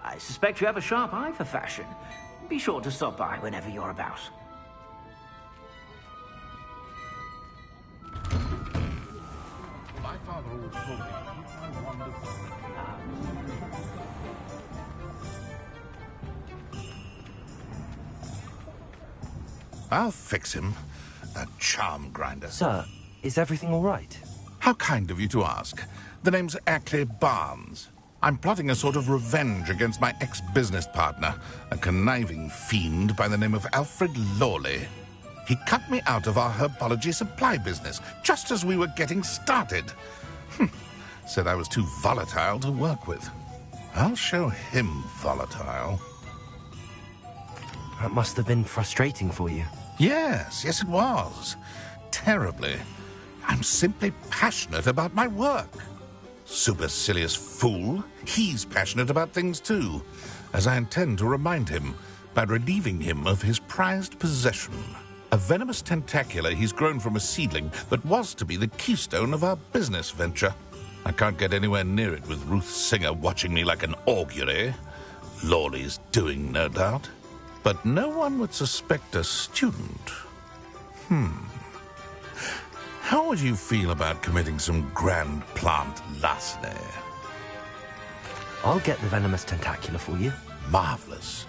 I suspect you have a sharp eye for fashion. Be sure to stop by whenever you're about. My father always told me to keep my wonderful. I'll fix him. A charm grinder. Sir, is everything all right? How kind of you to ask. The name's Ackley Barnes. I'm plotting a sort of revenge against my ex-business partner, a conniving fiend by the name of Alfred Lawley. He cut me out of our herbology supply business, just as we were getting started. Said I was too volatile to work with. I'll show him volatile. That must have been frustrating for you. Yes, it was. Terribly. I'm simply passionate about my work. Supercilious fool. He's passionate about things too, as I intend to remind him by relieving him of his prized possession. A venomous tentacula he's grown from a seedling that was to be the keystone of our business venture. I can't get anywhere near it with Ruth Singer watching me like an augury. Lawley's doing, no doubt. But no one would suspect a student. How would you feel about committing some grand plant larceny? I'll get the venomous tentacula for you. Marvelous.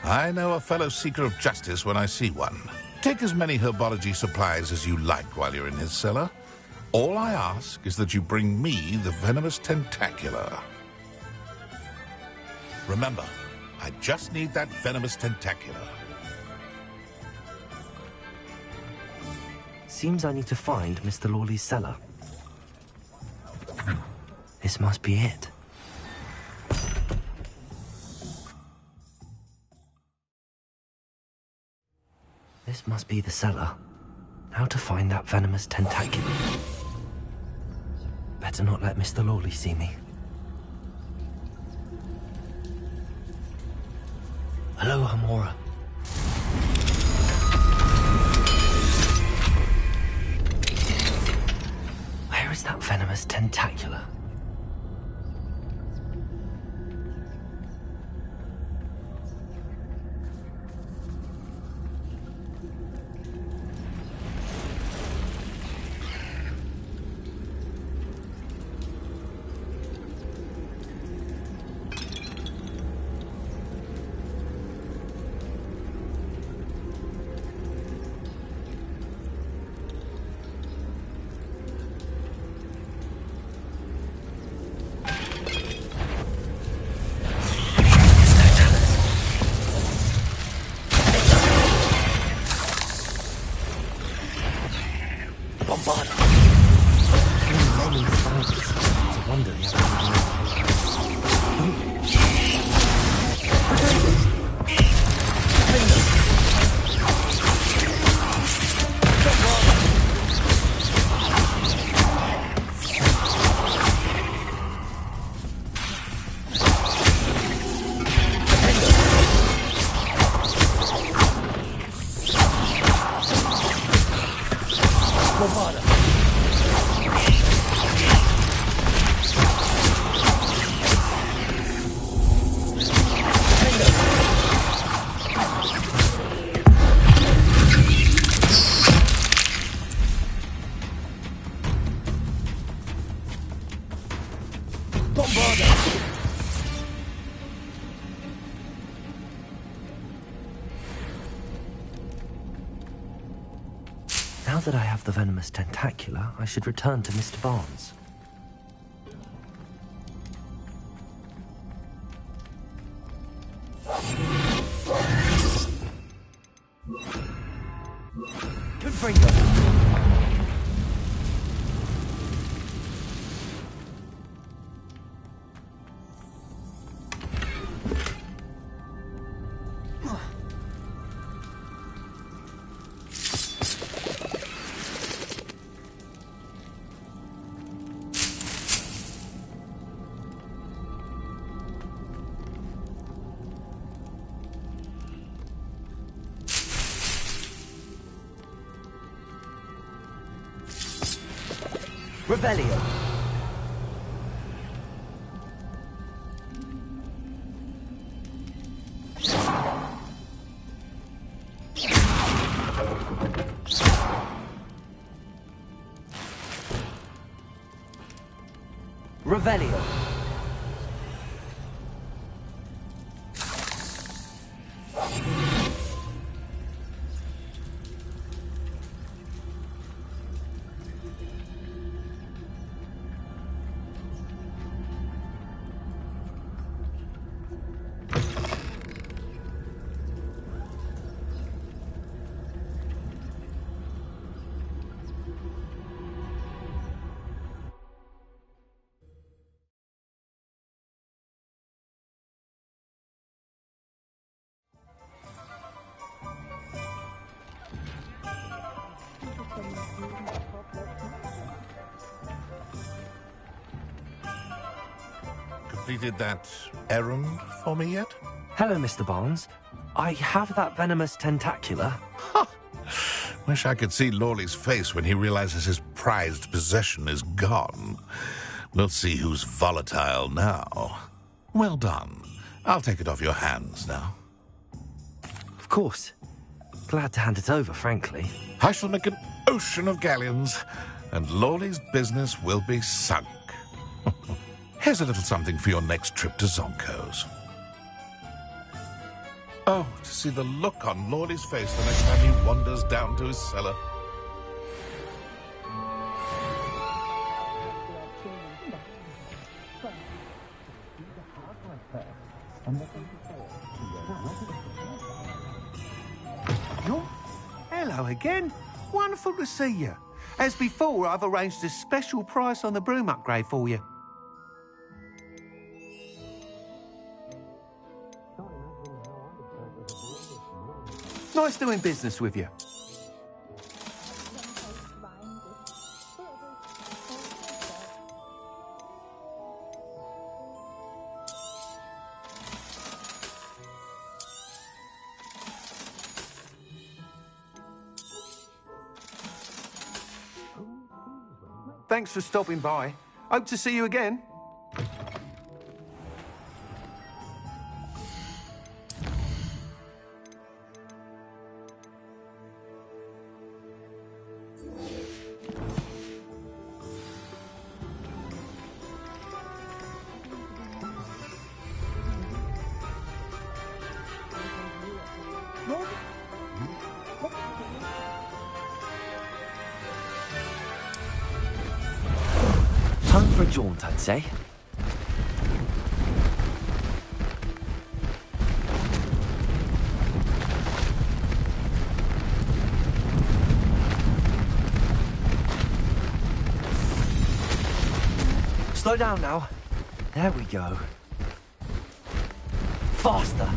I know a fellow seeker of justice when I see one. Take as many herbology supplies as you like while you're in his cellar. All I ask is that you bring me the venomous tentacula. Remember, I just need that venomous tentacula. Seems I need to find Mr. Lawley's cellar. This must be it. This must be the cellar. How to find that venomous tentacula? Better not let Mr. Lawley see me. Hello, Hamora. Where is that venomous tentacula? Now that I have the venomous tentacula, I should return to Mr. Barnes. Confringo! Revelio. Revelio. Completed that errand for me yet? Hello, Mr. Barnes. I have that venomous tentacula. Wish I could see Lawley's face when he realizes his prized possession is gone. We'll see who's volatile now. Well done. I'll take it off your hands now. Of course. Glad to hand it over, frankly. I shall make an ocean of galleons, and Lawley's business will be sunk. Here's a little something for your next trip to Zonko's. Oh, to see the look on Lawley's face the next time he wanders down to his cellar. Hello again. Wonderful to see you. As before, I've arranged a special price on the broom upgrade for you. Nice doing business with you. Thanks for stopping by. Hope to see you again. Time for a jaunt, I'd say. Slow down now. There we go. Faster.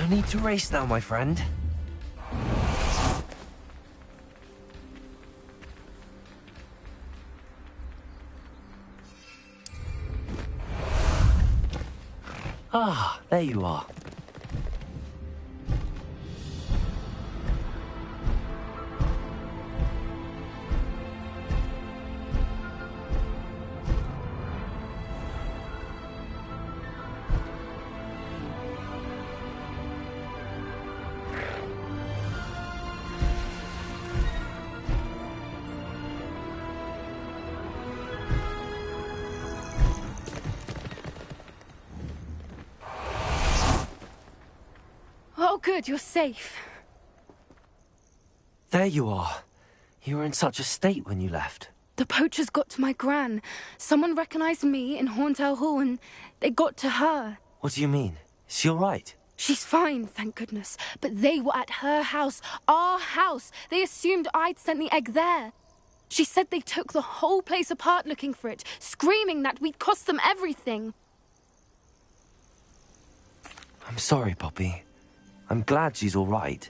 need to race now, my friend. Ah, there you are. Oh, good, you're safe. There you are. You were in such a state when you left. The poachers got to my gran. Someone recognized me in Horntail Hall and they got to her. What do you mean? Is she all right? She's fine, thank goodness. But they were at her house, our house. They assumed I'd sent the egg there. She said they took the whole place apart looking for it, screaming that we'd cost them everything. I'm sorry, Poppy. I'm glad she's all right.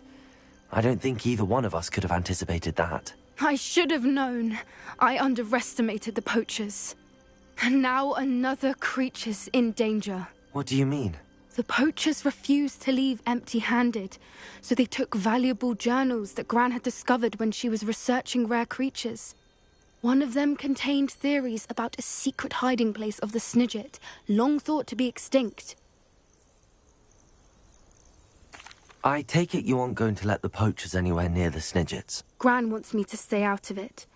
I don't think either one of us could have anticipated that. I should have known. I underestimated the poachers. And now another creature's in danger. What do you mean? The poachers refused to leave empty-handed, so they took valuable journals that Gran had discovered when she was researching rare creatures. One of them contained theories about a secret hiding place of the Snidget, long thought to be extinct. I take it you aren't going to let the poachers anywhere near the Snidgets. Gran wants me to stay out of it,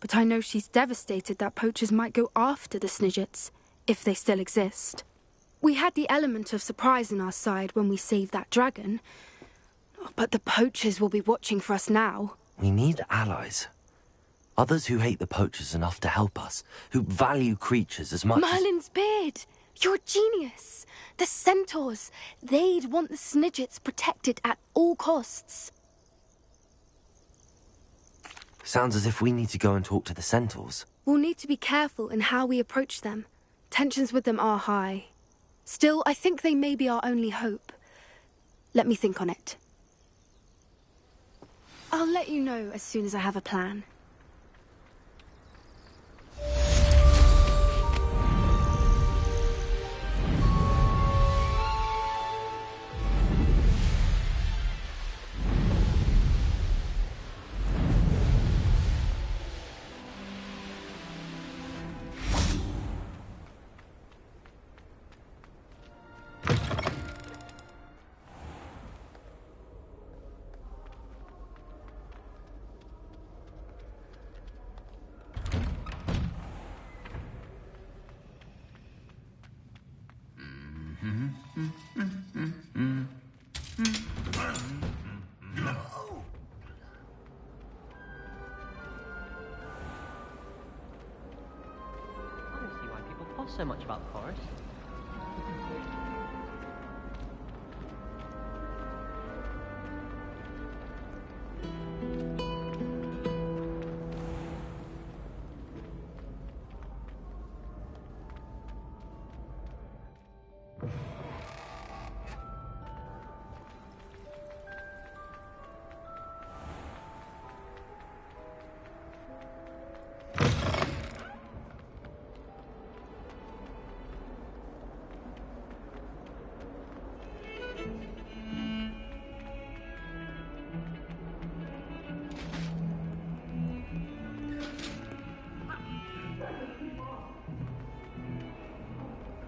but I know she's devastated that poachers might go after the Snidgets, if they still exist. We had the element of surprise on our side when we saved that dragon, but the poachers will be watching for us now. We need allies. Others who hate the poachers enough to help us, who value creatures as much Merlin's beard! You're a genius! The centaurs! They'd want the Snidgets protected at all costs. Sounds as if we need to go and talk to the centaurs. We'll need to be careful in how we approach them. Tensions with them are high. Still, I think they may be our only hope. Let me think on it. I'll let you know as soon as I have a plan. So much about the forest.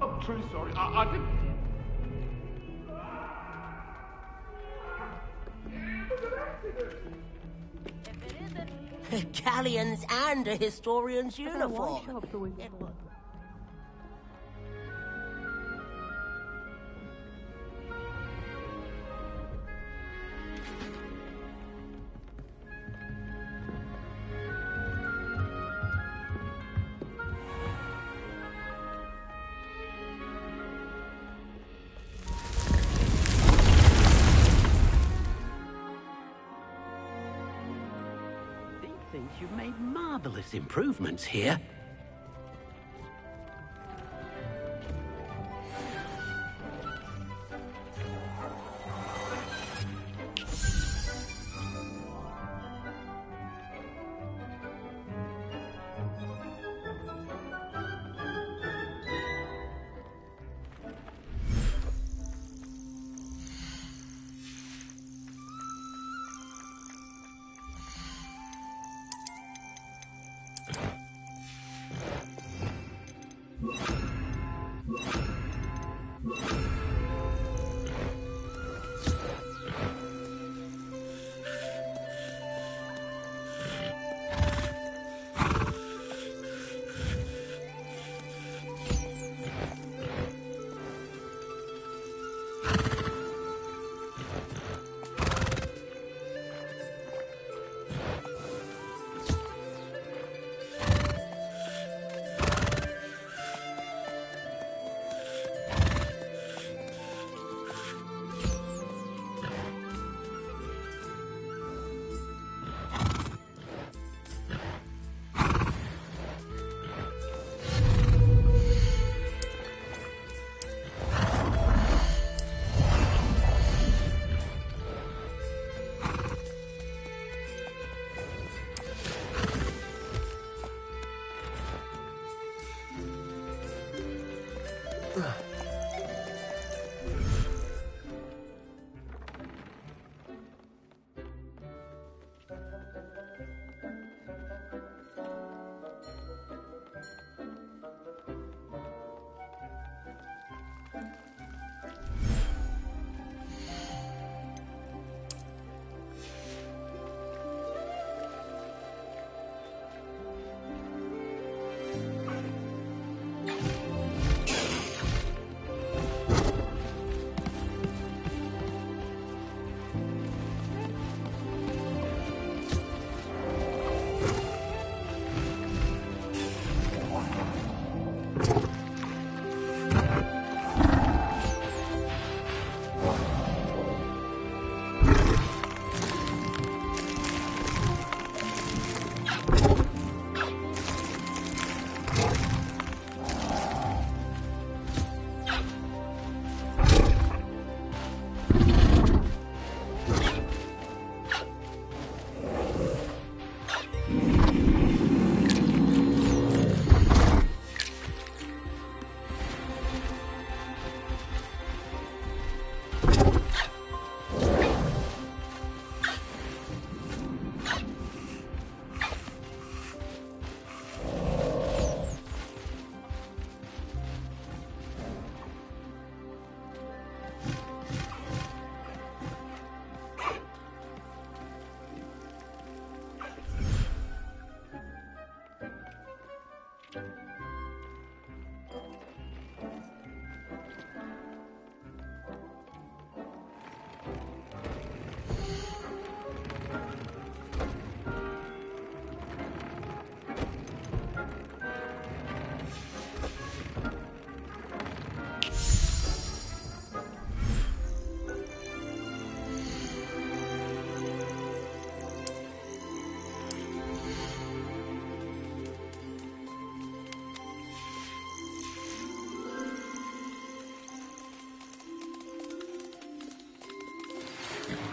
I'm truly sorry. I didn't. Galleons and a historian's uniform. You've made marvelous improvements here. I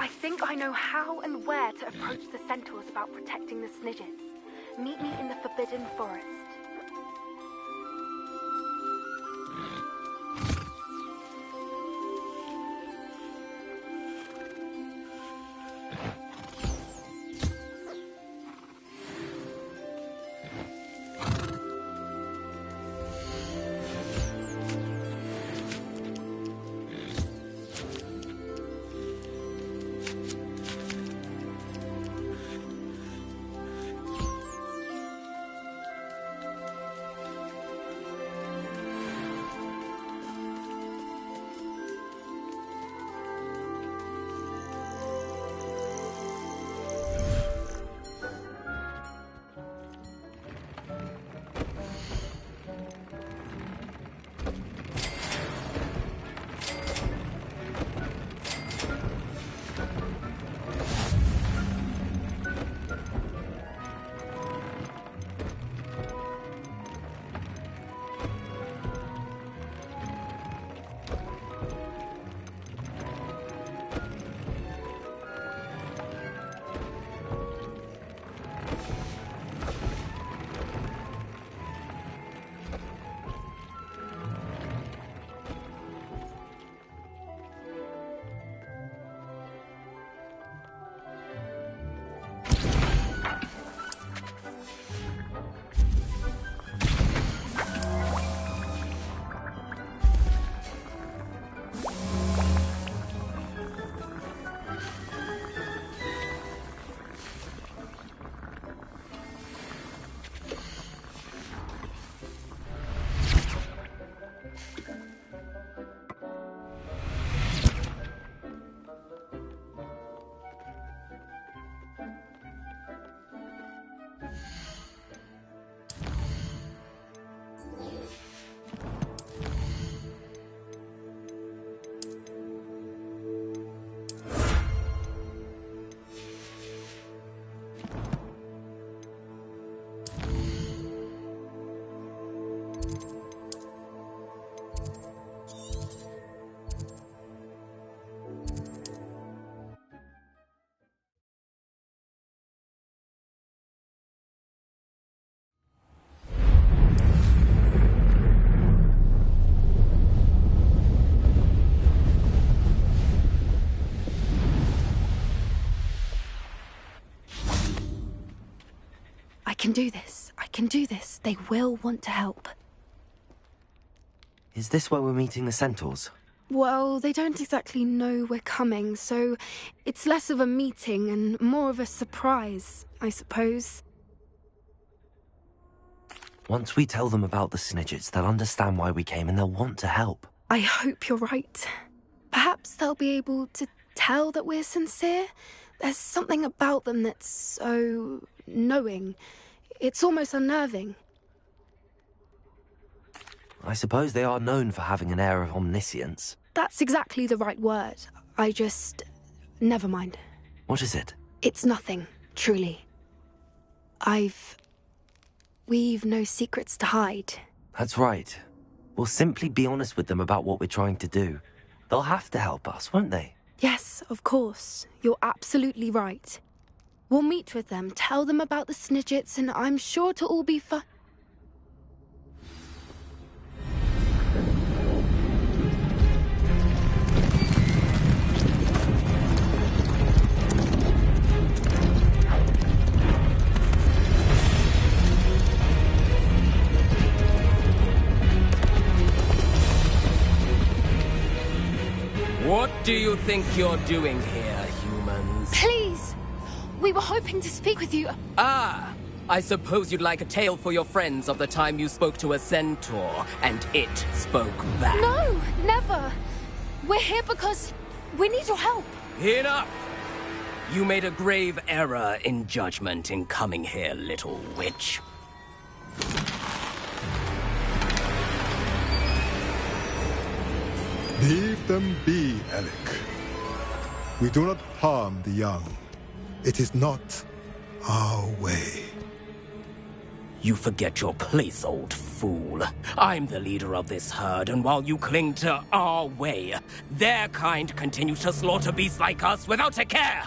think I know how and where to approach the centaurs about protecting the Snidgets. Meet me in the Forbidden Forest. can do this. I can do this. They will want to help. Is this where we're meeting the centaurs? Well, they don't exactly know we're coming, so it's less of a meeting and more of a surprise, I suppose. Once we tell them about the Snidgets, they'll understand why we came and they'll want to help. I hope you're right. Perhaps they'll be able to tell that we're sincere. There's something about them that's so knowing. It's almost unnerving. I suppose they are known for having an air of omniscience. That's exactly the right word. Never mind. What is it? It's nothing, truly. We've no secrets to hide. That's right. We'll simply be honest with them about what we're trying to do. They'll have to help us, won't they? Yes, of course. You're absolutely right. We'll meet with them, tell them about the Snidgets, and I'm sure it'll all be fun. What do you think you're doing here, humans? Please! We were hoping to speak with you. Ah! I suppose you'd like a tale for your friends of the time you spoke to a centaur, and it spoke back. No, never! We're here because we need your help. Enough! You made a grave error in judgment in coming here, little witch. Leave them be, Alec. We do not harm the young. It is not our way. You forget your place, old fool. I'm the leader of this herd, and while you cling to our way, their kind continue to slaughter beasts like us without a care!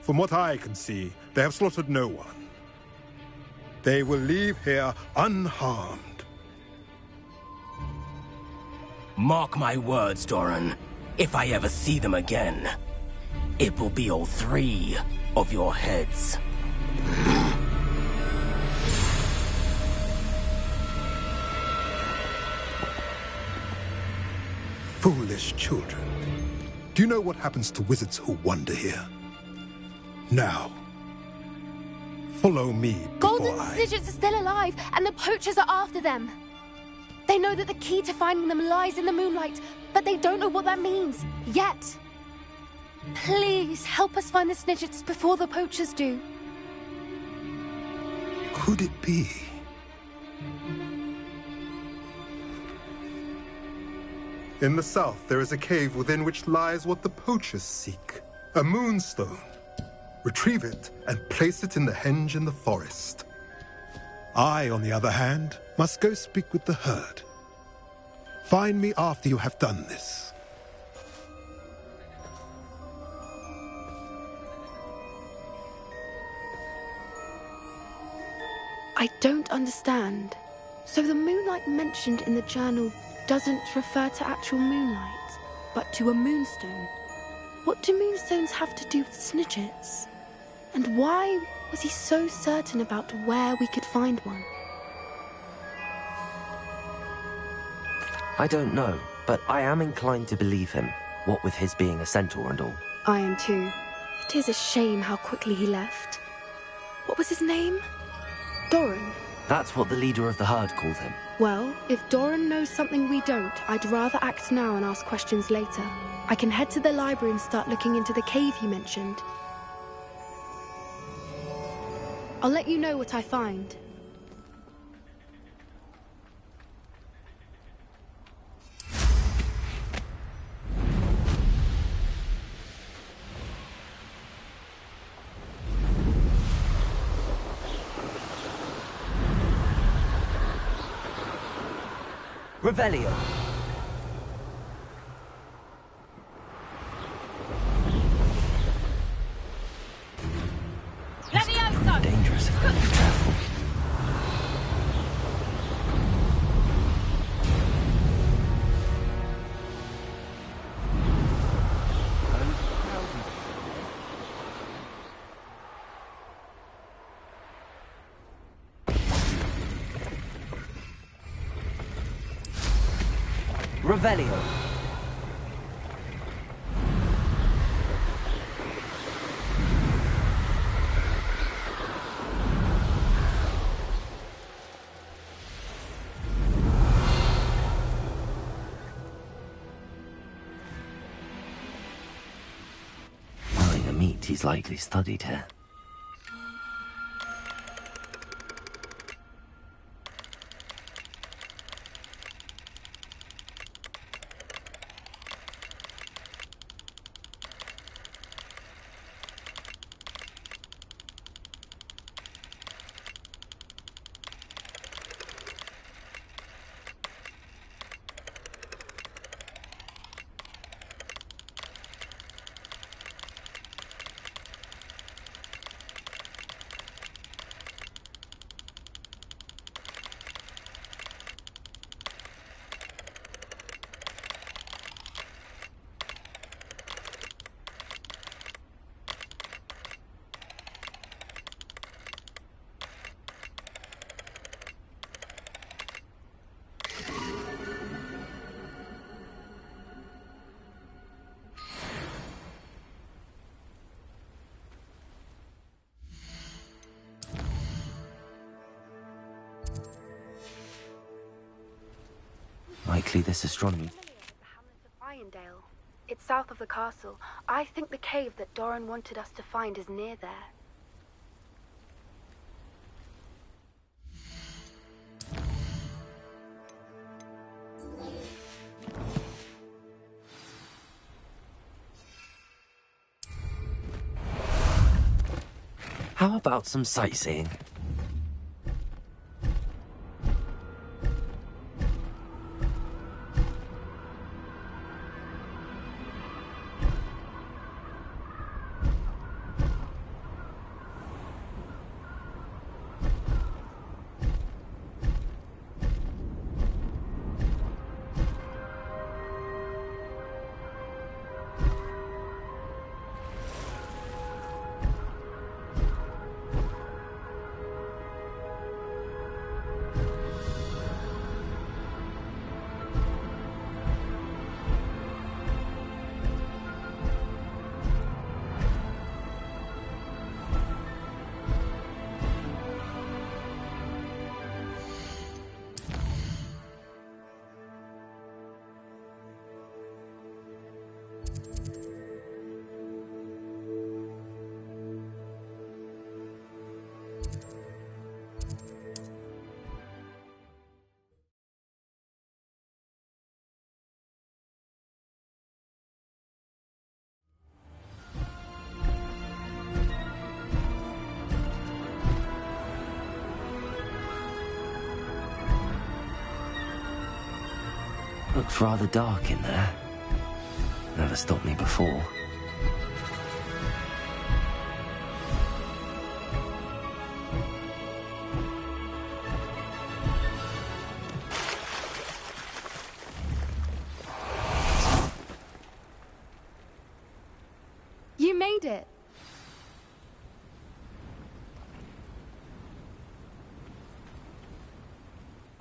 From what I can see, they have slaughtered no one. They will leave here unharmed. Mark my words, Doran. If I ever see them again, it will be all 3 of your heads. Foolish children. Do you know what happens to wizards who wander here? Now, follow me Golden before Snidgets are still alive, and the poachers are after them. They know that the key to finding them lies in the moonlight, but they don't know what that means, yet. Please, help us find the Snidgets before the poachers do. Could it be? In the south, there is a cave within which lies what the poachers seek. A moonstone. Retrieve it and place it in the henge in the forest. I, on the other hand, must go speak with the herd. Find me after you have done this. I don't understand. So the moonlight mentioned in the journal doesn't refer to actual moonlight, but to a moonstone. What do moonstones have to do with Snidgets? And why was he so certain about where we could find one? I don't know, but I am inclined to believe him, what with his being a centaur and all. I am too. It is a shame how quickly he left. What was his name? Doran. That's what the leader of the herd called him. Well, if Doran knows something we don't, I'd rather act now and ask questions later. I can head to the library and start looking into the cave he mentioned. I'll let you know what I find. Revelio. Dangerous if I'm not careful. Revelio. Knowing the meat, he's likely studied here. Likely this astronomy. Irondale. It's south of the castle. I think the cave that Doran wanted us to find is near there. How about some sightseeing? Looks rather dark in there. Never stopped me before. You made it!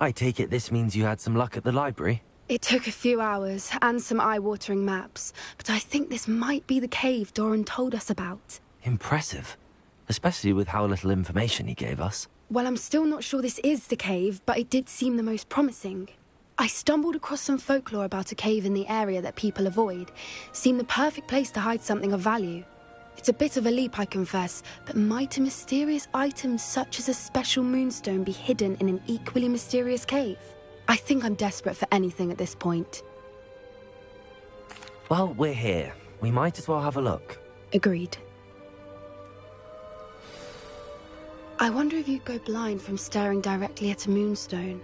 I take it this means you had some luck at the library? It took a few hours and some eye-watering maps, but I think this might be the cave Doran told us about. Impressive. Especially with how little information he gave us. Well, I'm still not sure this is the cave, but it did seem the most promising. I stumbled across some folklore about a cave in the area that people avoid. Seemed the perfect place to hide something of value. It's a bit of a leap, I confess, but might a mysterious item such as a special moonstone be hidden in an equally mysterious cave? I think I'm desperate for anything at this point. Well, we're here. We might as well have a look. Agreed. I wonder if you'd go blind from staring directly at a moonstone.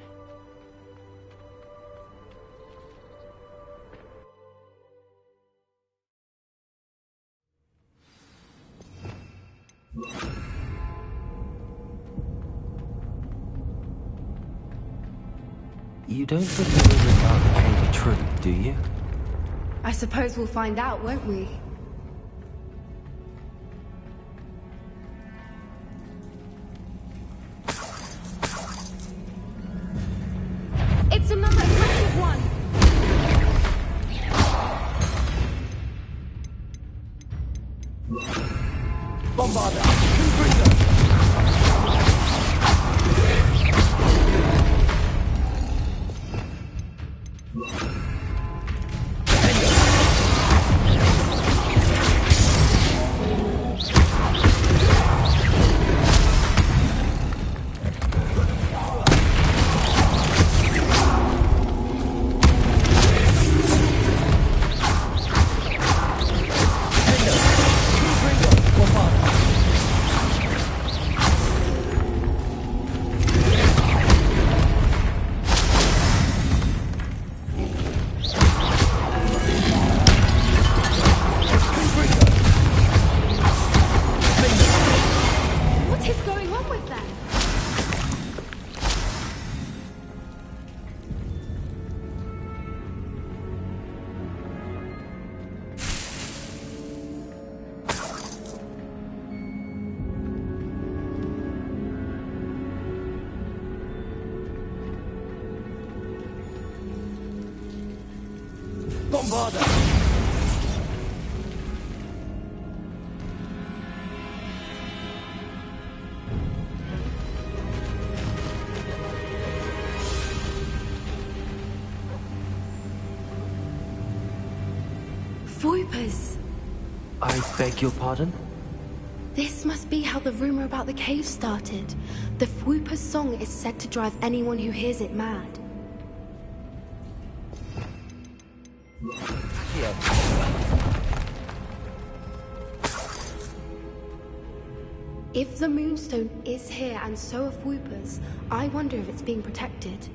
You don't think the rumors about the cave are true, do you? I suppose we'll find out, won't we? It's another effective one! What is going on with them? Bombarda! Voipers! I beg your pardon? This must be how the rumor about the cave started. The Fwooper's song is said to drive anyone who hears it mad. If the Moonstone is here and so are Fwoopers, I wonder if it's being protected.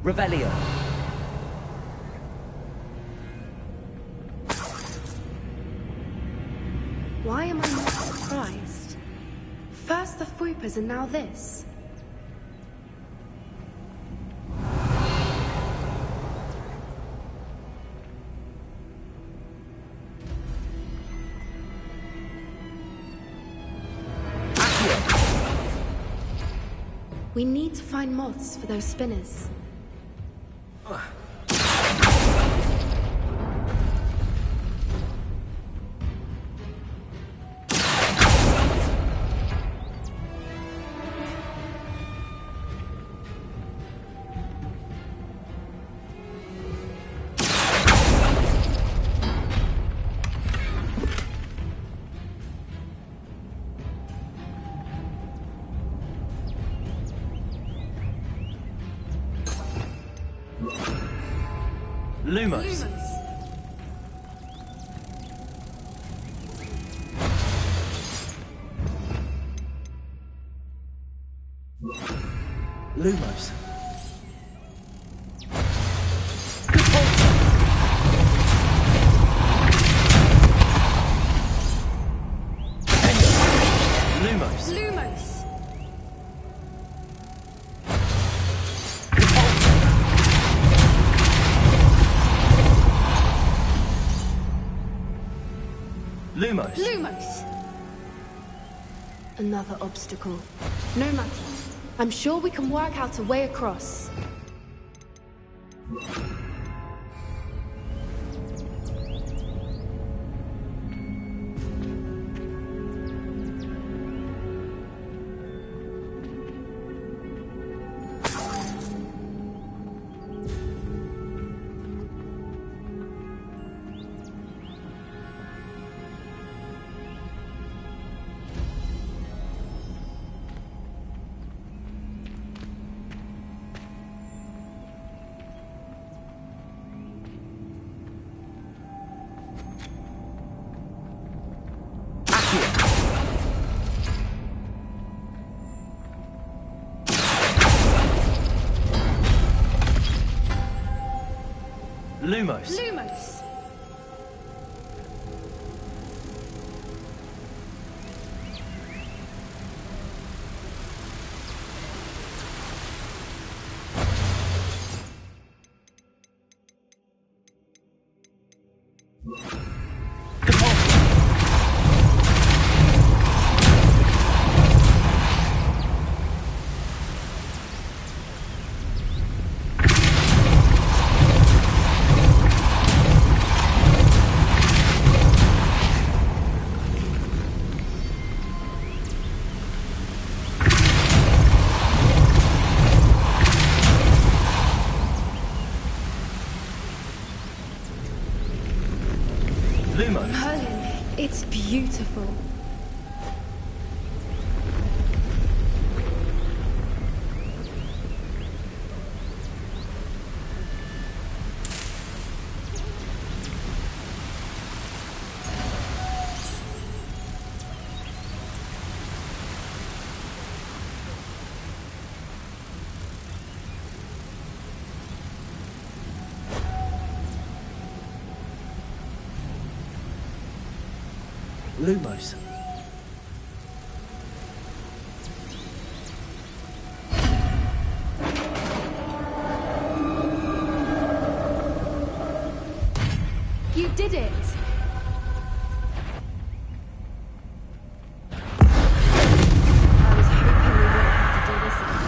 Revelio. Why am I not surprised? First the Fwoopers and now this. We need to find moths for those spinners. Lumos. Lumos. Lumos. Lumos! Lumos. Lumos! Another obstacle. No matter. I'm sure we can work out a way across. Lumos. Lumos! Merlin, it's beautiful. Lumos. You did it! I was hoping we wouldn't have to do this again.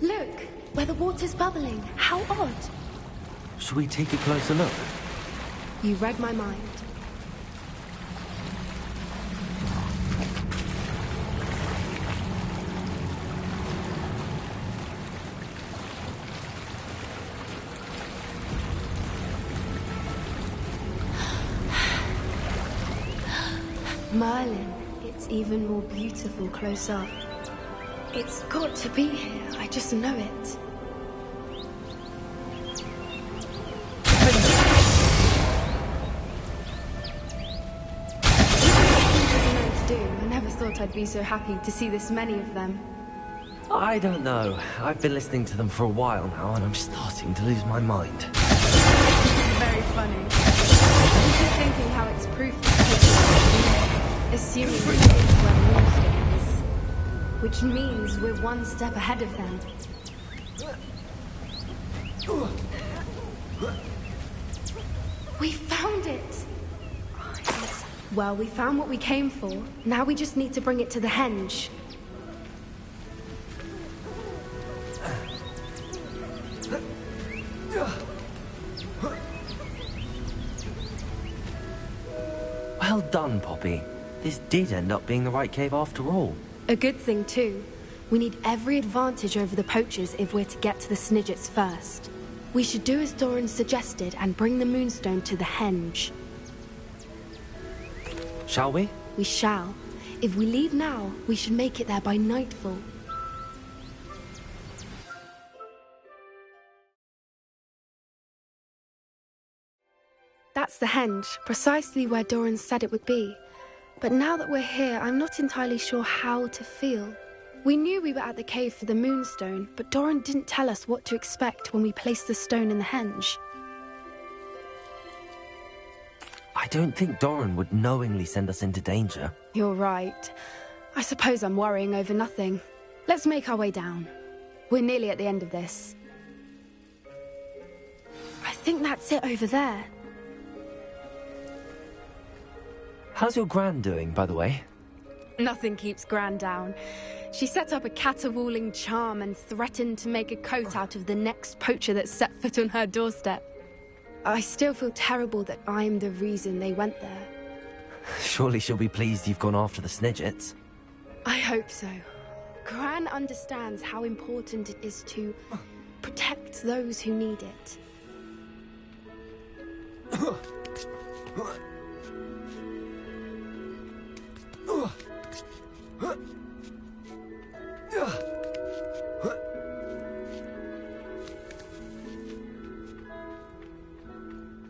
Look, where the water's bubbling. How odd. Should we take a closer look? You read my mind. Merlin, it's even more beautiful close up. It's got to be here, I just know it. I never thought I'd be so happy to see this many of them. I don't know. I've been listening to them for a while now, and I'm starting to lose my mind. Very funny. I'm just thinking how it's proof that assuming it is where the moonstone is. Which means we're one step ahead of them. We found it! Well, we found what we came for. Now we just need to bring it to the henge. Well done, Poppy. This did end up being the right cave after all. A good thing, too. We need every advantage over the poachers if we're to get to the Snidgets first. We should do as Doran suggested and bring the moonstone to the henge. Shall we? We shall. If we leave now, we should make it there by nightfall. That's the henge, precisely where Doran said it would be. But now that we're here, I'm not entirely sure how to feel. We knew we were at the cave for the moonstone, but Doran didn't tell us what to expect when we placed the stone in the henge. I don't think Doran would knowingly send us into danger. You're right. I suppose I'm worrying over nothing. Let's make our way down. We're nearly at the end of this. I think that's it over there. How's your Gran doing, by the way? Nothing keeps Gran down. She set up a caterwauling charm and threatened to make a coat out of the next poacher that set foot on her doorstep. I still feel terrible that I'm the reason they went there. Surely she'll be pleased you've gone after the Snidgets. I hope so. Gran understands how important it is to protect those who need it.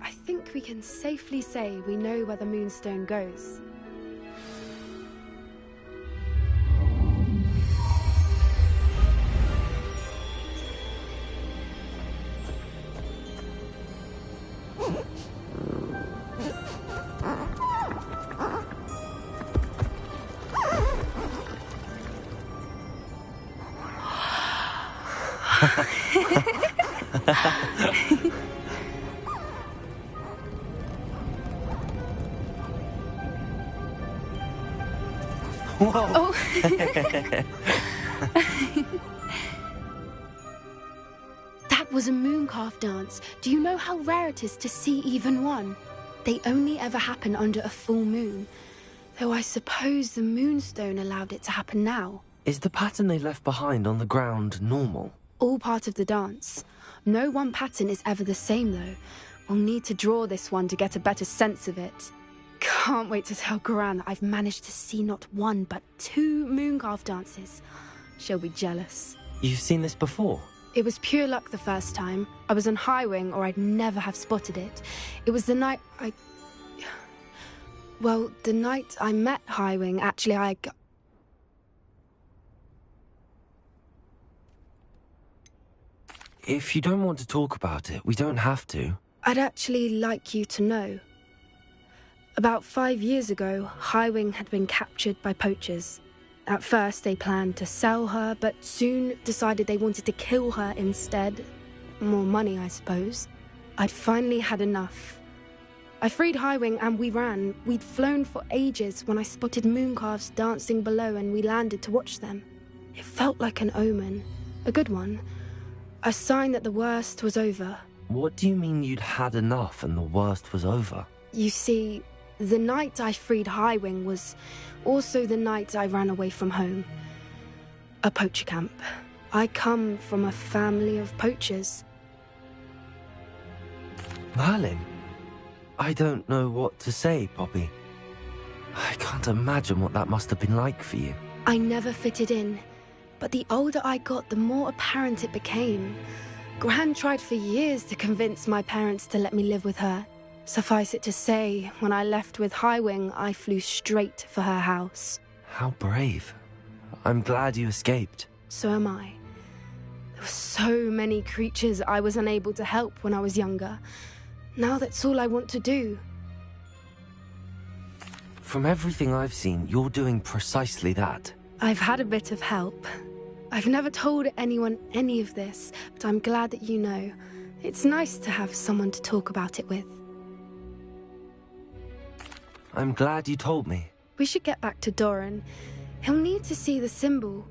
I think we can safely say we know where the moonstone goes. Oh. That was a mooncalf dance. Do you know how rare it is to see even one? They only ever happen under a full moon. Though I suppose the moonstone allowed it to happen now. Is the pattern they left behind on the ground normal? All part of the dance. No one pattern is ever the same, though. We'll need to draw this one to get a better sense of it. Can't wait to tell Gran that I've managed to see not one, but 2 mooncalf dances. She'll be jealous. You've seen this before? It was pure luck the first time. I was on Highwing, or I'd never have spotted it. It was the night Well, the night I met Highwing, actually, If you don't want to talk about it, we don't have to. I'd actually like you to know. About 5 years ago, Highwing had been captured by poachers. At first, they planned to sell her, but soon decided they wanted to kill her instead. More money, I suppose. I'd finally had enough. I freed Highwing and we ran. We'd flown for ages when I spotted mooncalves dancing below and we landed to watch them. It felt like an omen. A good one. A sign that the worst was over. What do you mean you'd had enough and the worst was over? You see, the night I freed Highwing was also the night I ran away from home. A poacher camp. I come from a family of poachers. Merlin? I don't know what to say, Poppy. I can't imagine what that must have been like for you. I never fitted in, but the older I got, the more apparent it became. Gran tried for years to convince my parents to let me live with her. Suffice it to say, when I left with Highwing, I flew straight for her house. How brave. I'm glad you escaped. So am I. There were so many creatures I was unable to help when I was younger. Now that's all I want to do. From everything I've seen, you're doing precisely that. I've had a bit of help. I've never told anyone any of this, but I'm glad that you know. It's nice to have someone to talk about it with. I'm glad you told me. We should get back to Doran. He'll need to see the symbol,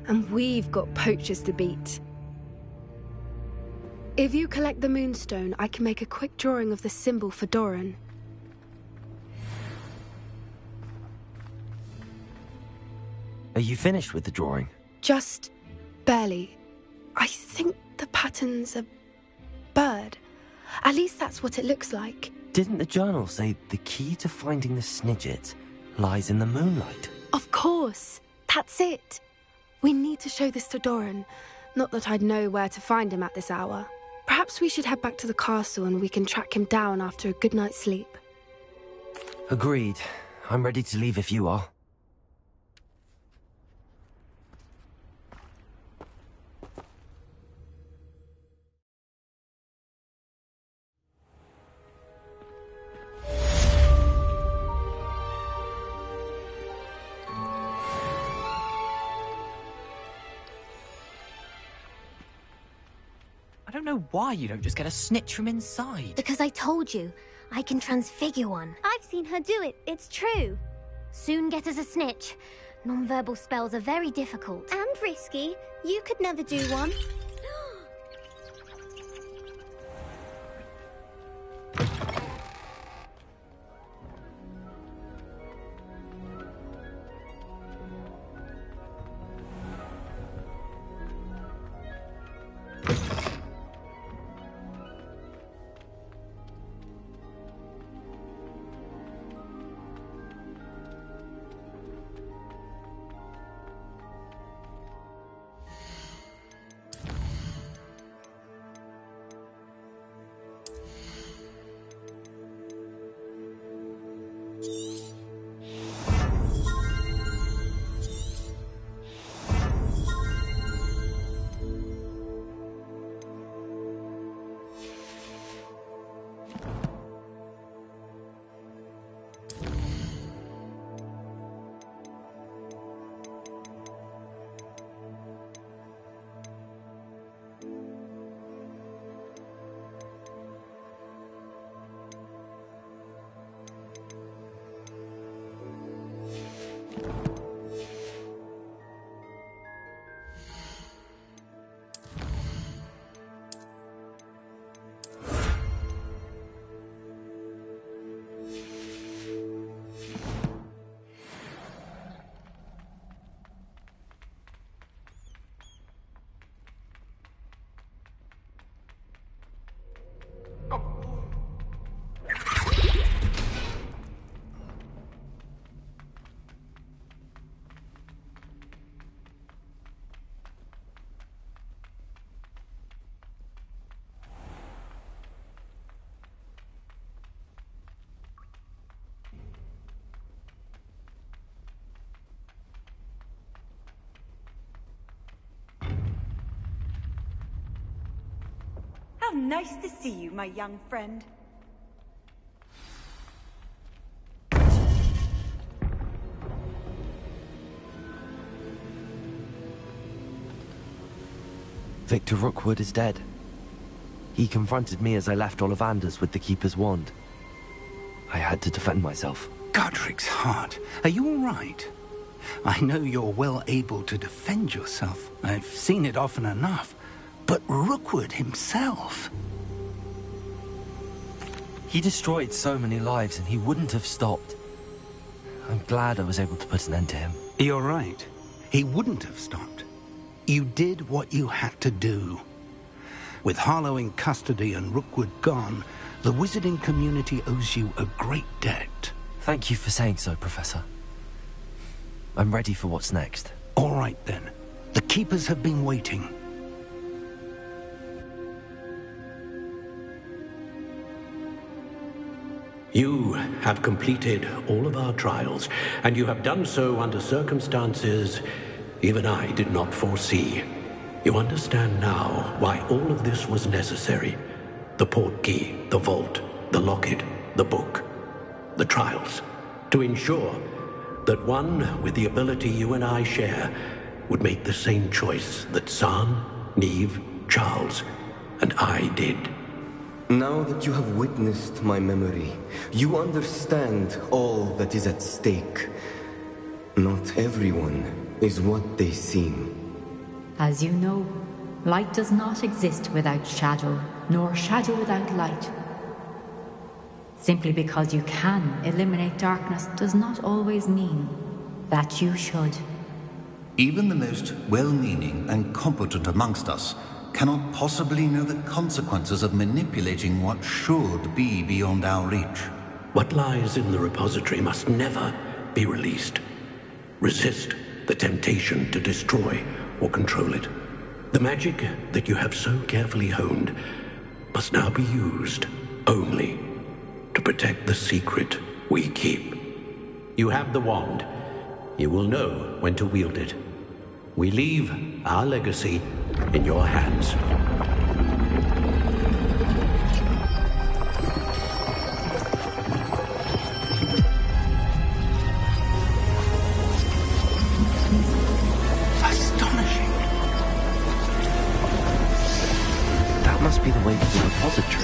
and we've got poachers to beat. If you collect the moonstone, I can make a quick drawing of the symbol for Doran. Are you finished with the drawing? Just barely. I think the pattern's a bird. At least that's what it looks like. Didn't the journal say the key to finding the Snidget lies in the moonlight? Of course. That's it. We need to show this to Doran. Not that I'd know where to find him at this hour. Perhaps we should head back to the castle and we can track him down after a good night's sleep. Agreed. I'm ready to leave if you are. I don't know why you don't just get a snitch from inside. Because I told you, I can transfigure one. I've seen her do it, it's true. Soon get us a snitch. Non-verbal spells are very difficult. And risky. You could never do one. How nice to see you, my young friend. Victor Rookwood is dead. He confronted me as I left Ollivander's with the Keeper's wand. I had to defend myself. Godric's heart. Are you all right? I know you're well able to defend yourself. I've seen it often enough. But Rookwood himself... He destroyed so many lives and he wouldn't have stopped. I'm glad I was able to put an end to him. You're right. He wouldn't have stopped. You did what you had to do. With Harlow in custody and Rookwood gone, the wizarding community owes you a great debt. Thank you for saying so, Professor. I'm ready for what's next. All right, then. The Keepers have been waiting. You have completed all of our trials, and you have done so under circumstances even I did not foresee. You understand now why all of this was necessary. The portkey, the vault, the locket, the book, the trials. To ensure that one with the ability you and I share would make the same choice that San, Neve, Charles, and I did. Now that you have witnessed my memory, you understand all that is at stake. Not everyone is what they seem. As you know, light does not exist without shadow, nor shadow without light. Simply because you can eliminate darkness does not always mean that you should. Even the most well-meaning and competent amongst us cannot possibly know the consequences of manipulating what should be beyond our reach. What lies in the repository must never be released. Resist the temptation to destroy or control it. The magic that you have so carefully honed must now be used only to protect the secret we keep. You have the wand. You will know when to wield it. We leave our legacy in your hands. Astonishing. That must be the way to the repository.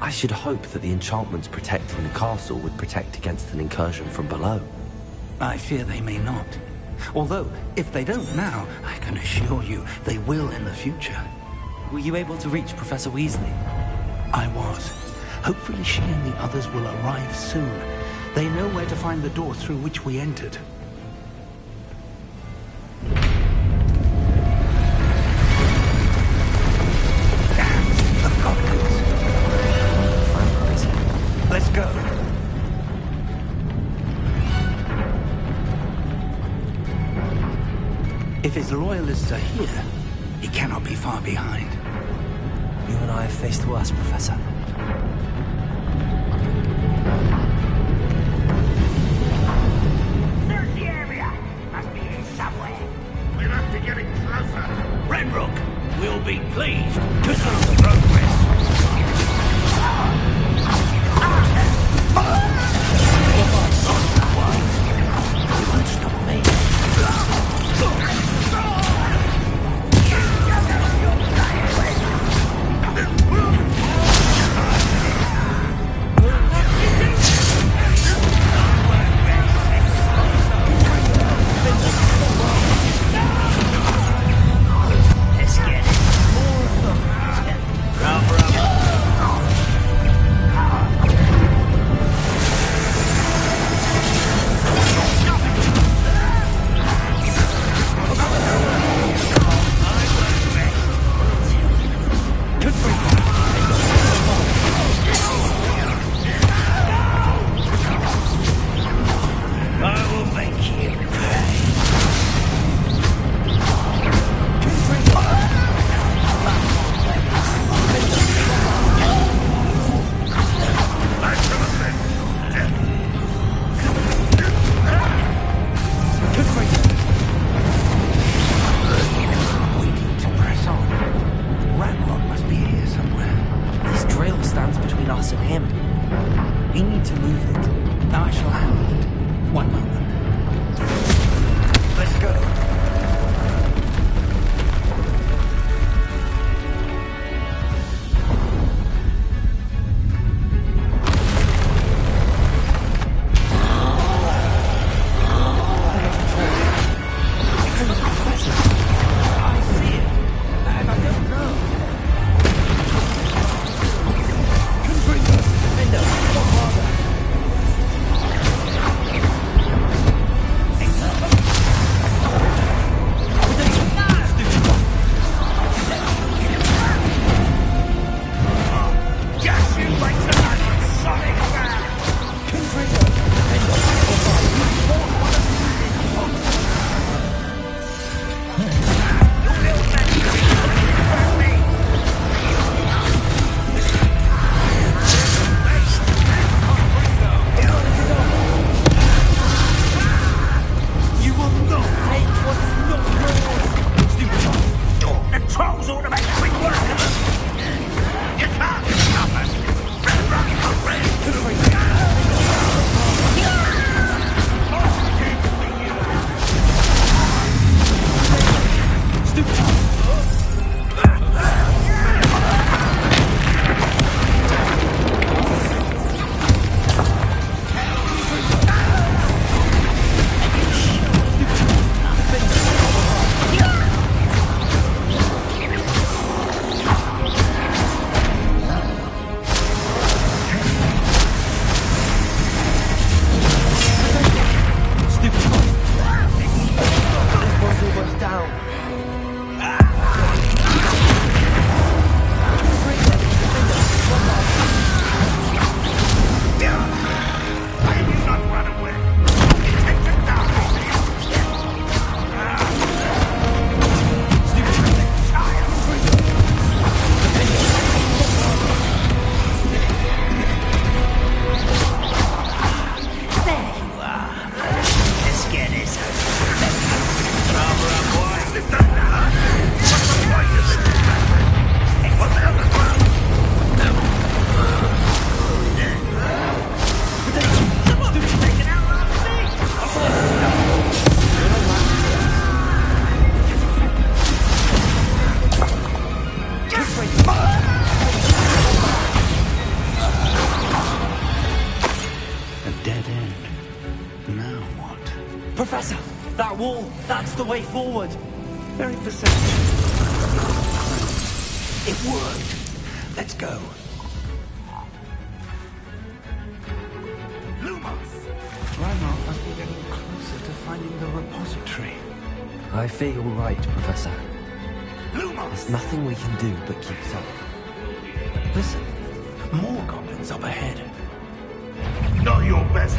I should hope that the enchantments protecting the castle would protect against an incursion from below. I fear they may not. Although, if they don't now, I can assure you they will in the future. Were you able to reach Professor Weasley? I was. Hopefully she and the others will arrive soon. They know where to find the door through which we entered. Let's go. If his loyalists are here, he cannot be far behind. You and I have faced worse, Professor. Search the area. Must be here somewhere. We'll have to get it closer. Renrook will be pleased to see progress. That wall, that's the way forward. Very perceptive. It worked. Let's go. Lumos! Reinhardt must be getting closer to finding the repository. I fear you're right, Professor. Lumos! There's nothing we can do but keep up. Listen, more goblins up ahead. Not your best.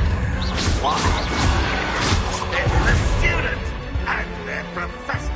Why? It's the student and their professor.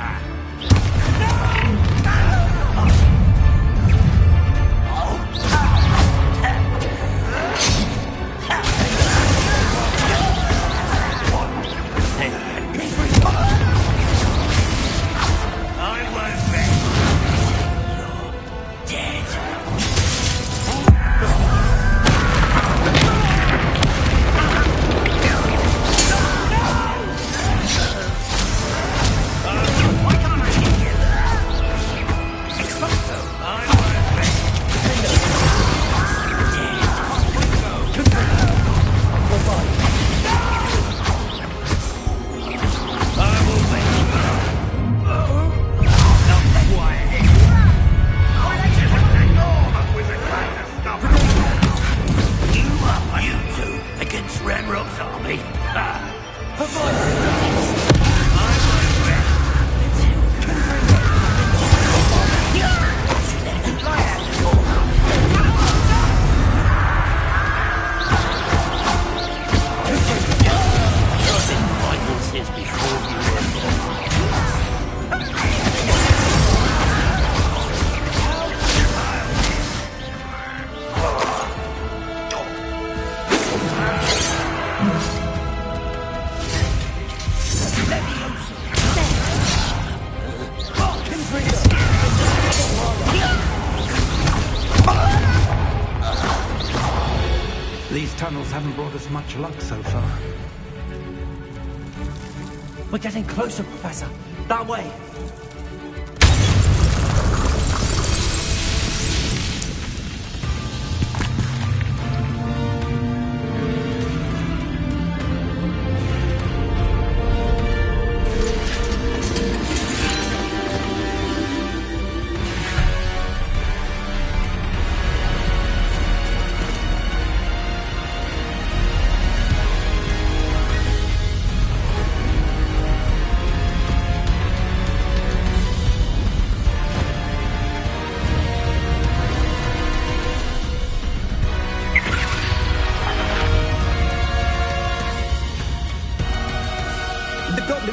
These tunnels haven't brought us much luck so far. We're getting closer, Professor. That way.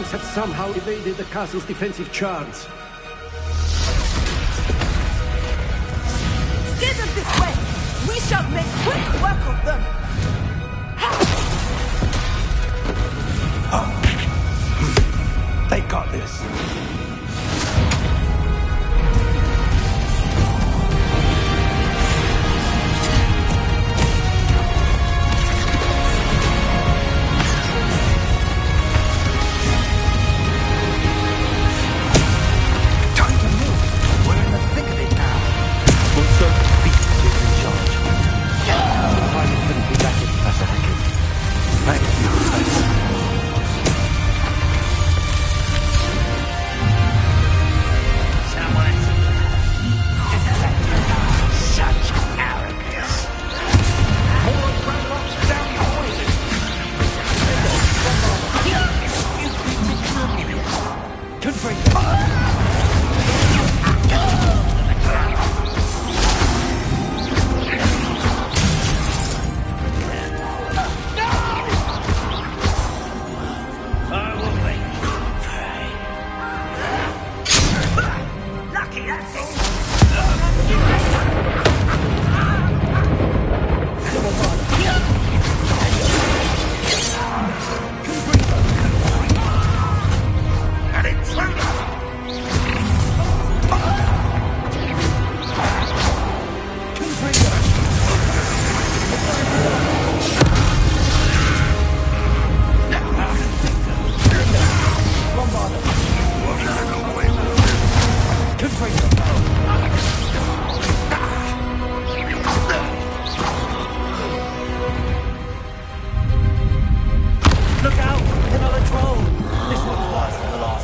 Have somehow evaded the castle's defensive charge. Steer them this way! We shall make quick work of them! They got this.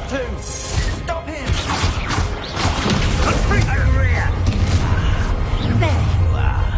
too! Stop him! There you are.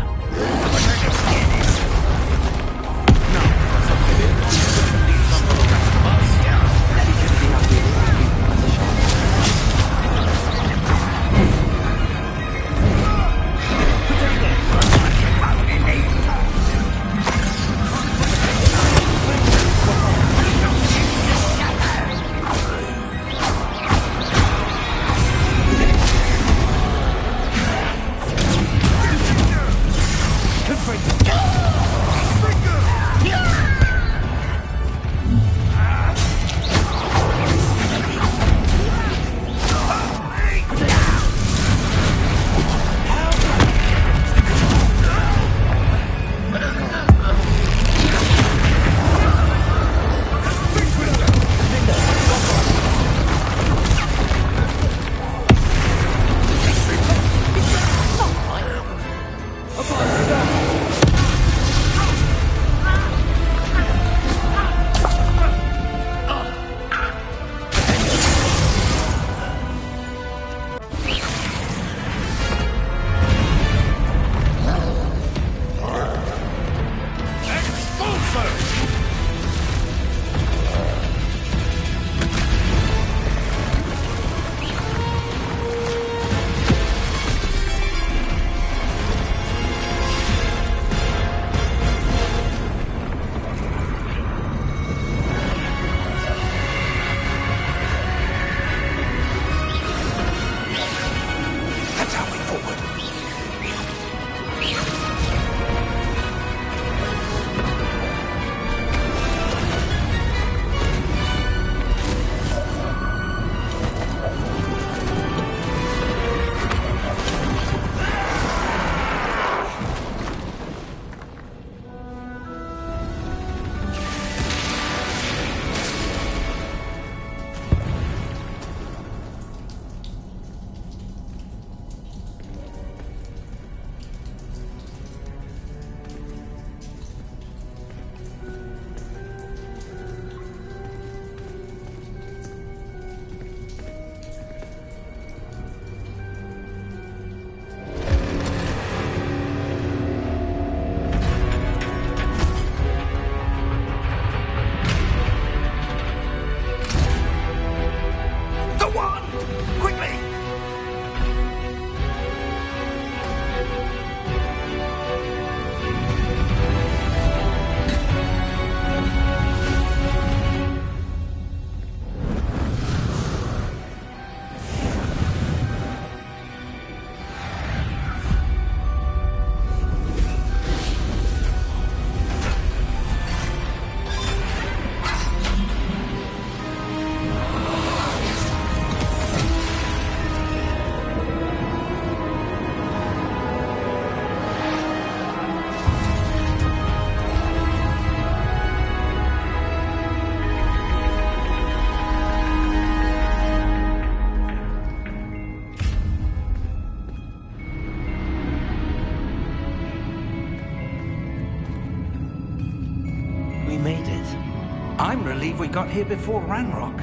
I'm relieved we got here before Ranrock.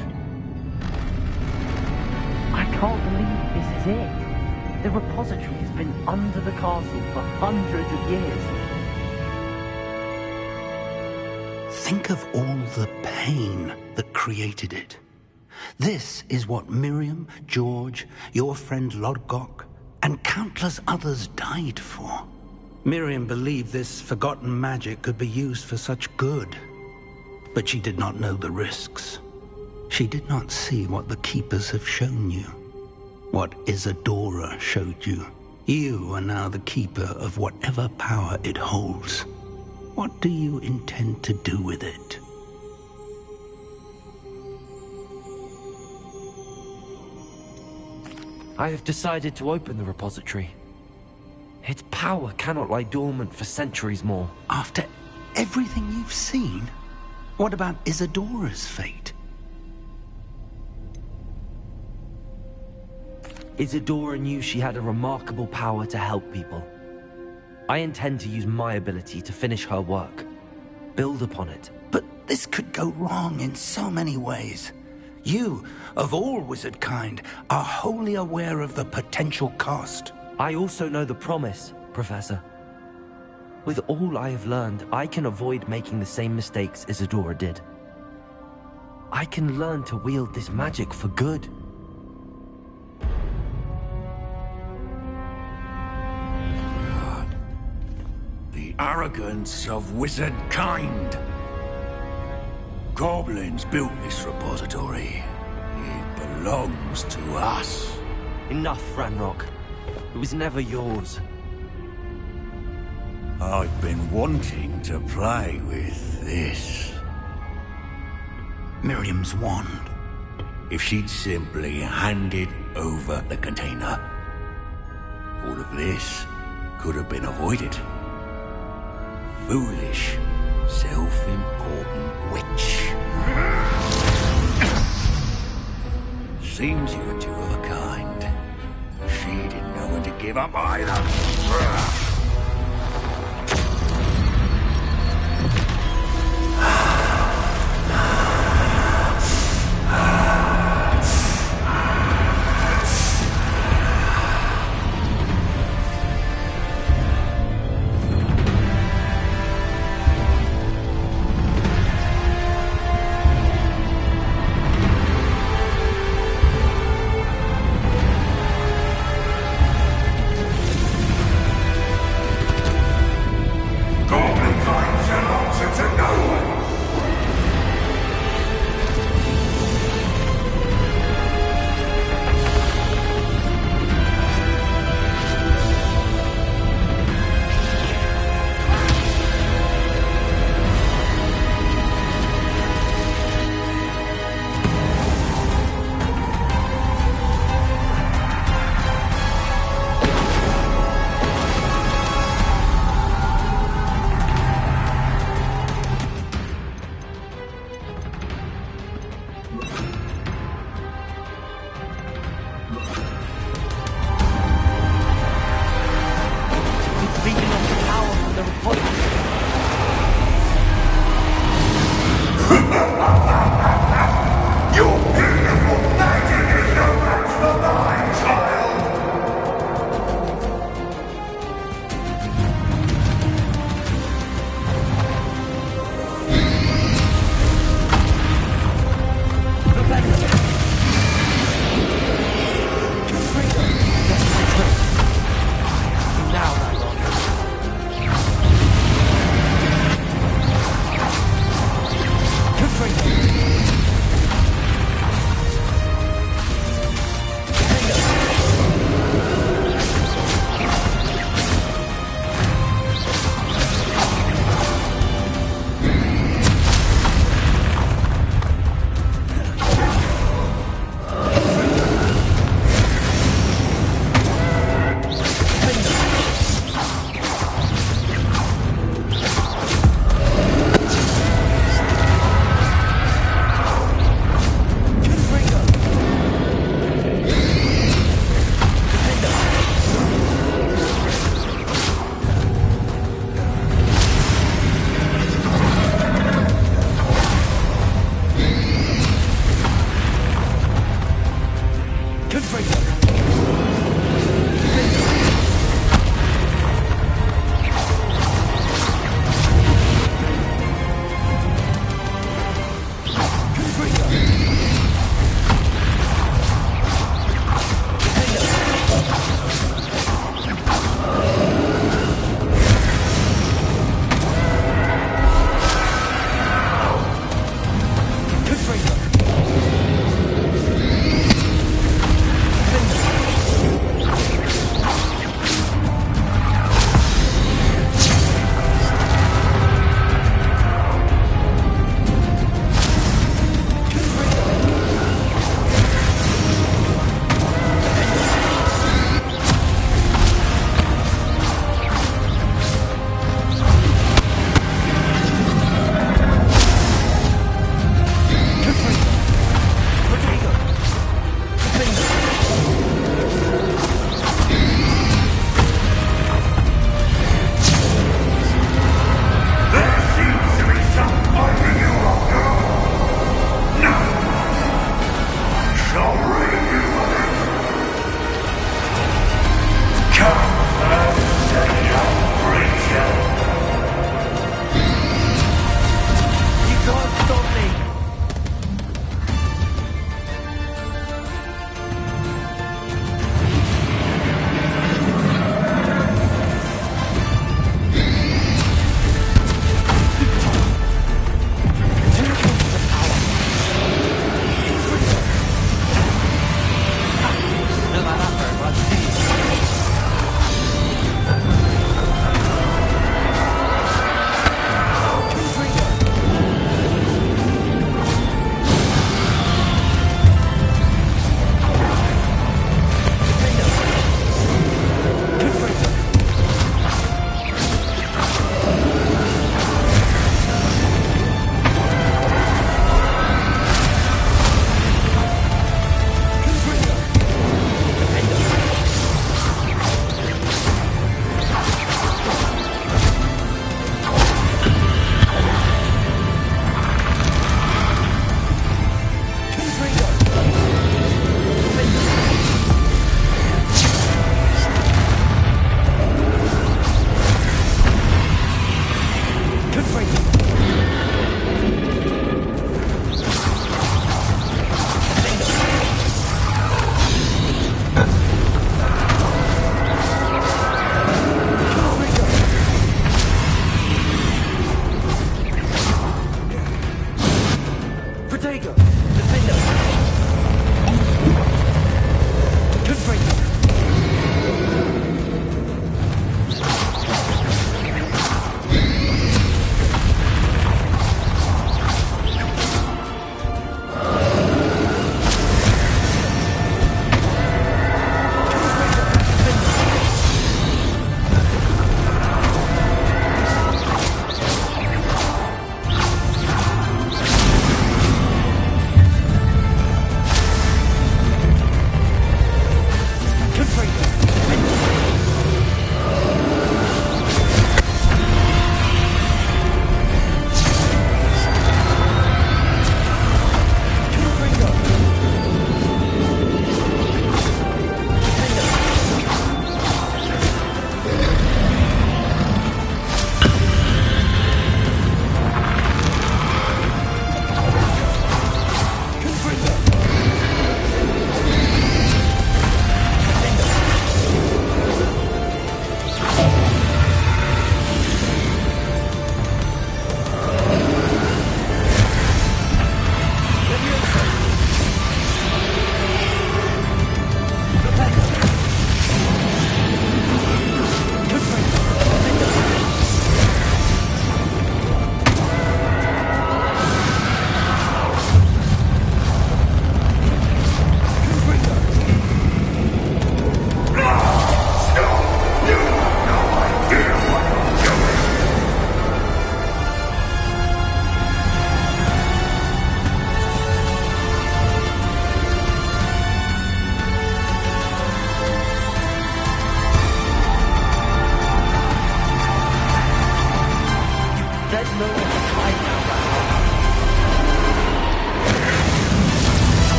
I can't believe this is it. The repository has been under the castle for hundreds of years. Think of all the pain that created it. This is what Miriam, George, your friend Lodgok, and countless others died for. Miriam believed this forgotten magic could be used for such good. But she did not know the risks. She did not see what the Keepers have shown you. What Isadora showed you. You are now the Keeper of whatever power it holds. What do you intend to do with it? I have decided to open the repository. Its power cannot lie dormant for centuries more. After everything you've seen? What about Isadora's fate? Isadora knew she had a remarkable power to help people. I intend to use my ability to finish her work. Build upon it. But this could go wrong in so many ways. You, of all wizard kind, are wholly aware of the potential cost. I also know the promise, Professor. With all I have learned, I can avoid making the same mistakes Isadora did. I can learn to wield this magic for good. The arrogance of wizard kind. Goblins built this repository. It belongs to us. Enough, Ranrock. It was never yours. I've been wanting to play with this. Miriam's wand. If she'd simply handed over the container, all of this could have been avoided. Foolish, self-important witch. Seems you were two of a kind. She didn't know when to give up either.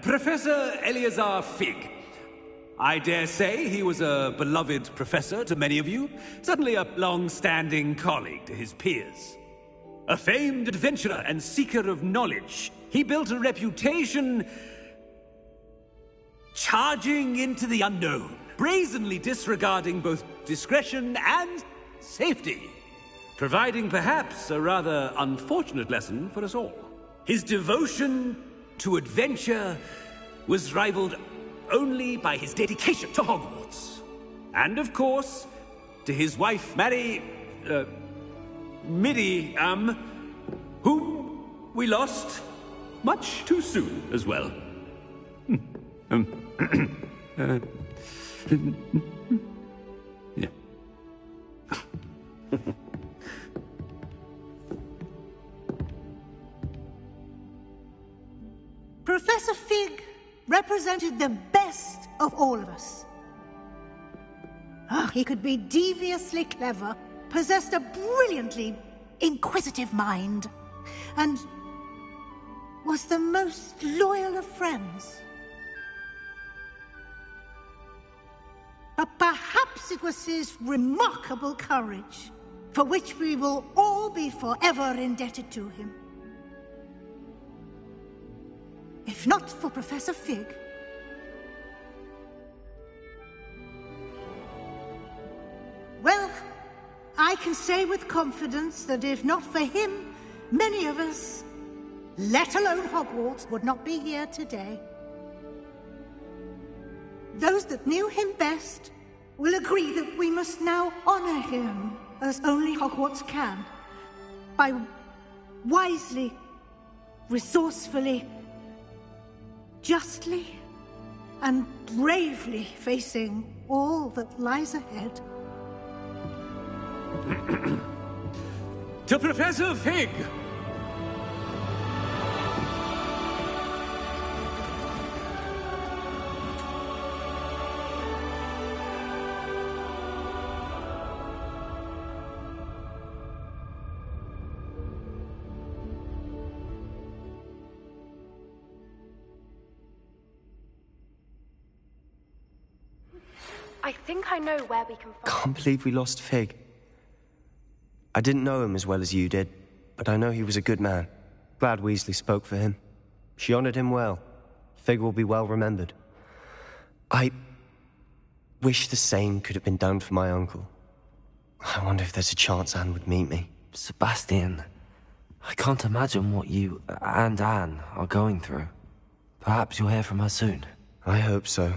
Professor Eleazar Fig. I dare say he was a beloved professor to many of you, certainly a long-standing colleague to his peers. A famed adventurer and seeker of knowledge, he built a reputation charging into the unknown, brazenly disregarding both discretion and safety, providing perhaps a rather unfortunate lesson for us all. His devotion to adventure was rivaled only by his dedication to Hogwarts. And of course, to his wife, Midi, whom we lost much too soon as well. Yeah. Professor Fig represented the best of all of us. He could be deviously clever, possessed a brilliantly inquisitive mind, and was the most loyal of friends. But perhaps it was his remarkable courage, for which we will all be forever indebted to him. If not for Professor Fig, well, I can say with confidence that if not for him, many of us, let alone Hogwarts, would not be here today. Those that knew him best will agree that we must now honor him as only Hogwarts can, by wisely, resourcefully, justly, and bravely facing all that lies ahead. To Professor Fig! I think I know where we can find... Can't believe we lost Fig. I didn't know him as well as you did, but I know he was a good man. Glad Weasley spoke for him. She honored him well. Fig will be well remembered. I wish the same could have been done for my uncle. I wonder if there's a chance Anne would meet me. Sebastian, I can't imagine what you and Anne are going through. Perhaps you'll hear from her soon. I hope so.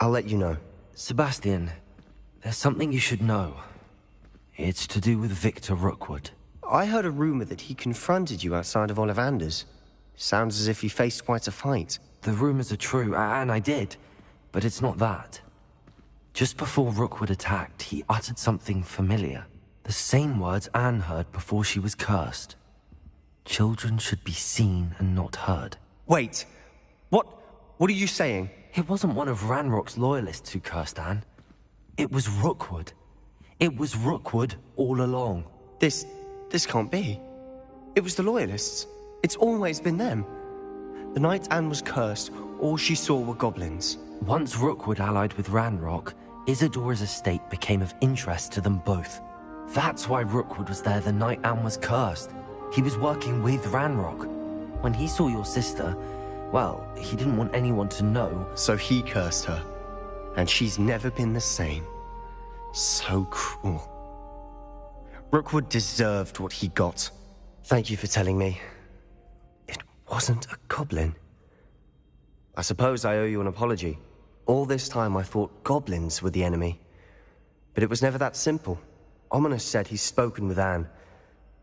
I'll let you know. Sebastian, there's something you should know. It's to do with Victor Rookwood. I heard a rumor that he confronted you outside of Ollivander's. Sounds as if he faced quite a fight. The rumors are true, and I did. But it's not that. Just before Rookwood attacked, he uttered something familiar. The same words Anne heard before she was cursed. Children should be seen and not heard. Wait. What are you saying? It wasn't one of Ranrock's loyalists who cursed Anne. It was Rookwood. It was Rookwood all along. This can't be. It was the loyalists. It's always been them. The night Anne was cursed, all she saw were goblins. Once Rookwood allied with Ranrock, Isadora's estate became of interest to them both. That's why Rookwood was there the night Anne was cursed. He was working with Ranrock. When he saw your sister, well, he didn't want anyone to know. So he cursed her. And she's never been the same. So cruel. Rookwood deserved what he got. Thank you for telling me. It wasn't a goblin. I suppose I owe you an apology. All this time I thought goblins were the enemy. But it was never that simple. Ominous said he's spoken with Anne.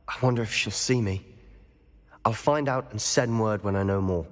I wonder if she'll see me. I'll find out and send word when I know more.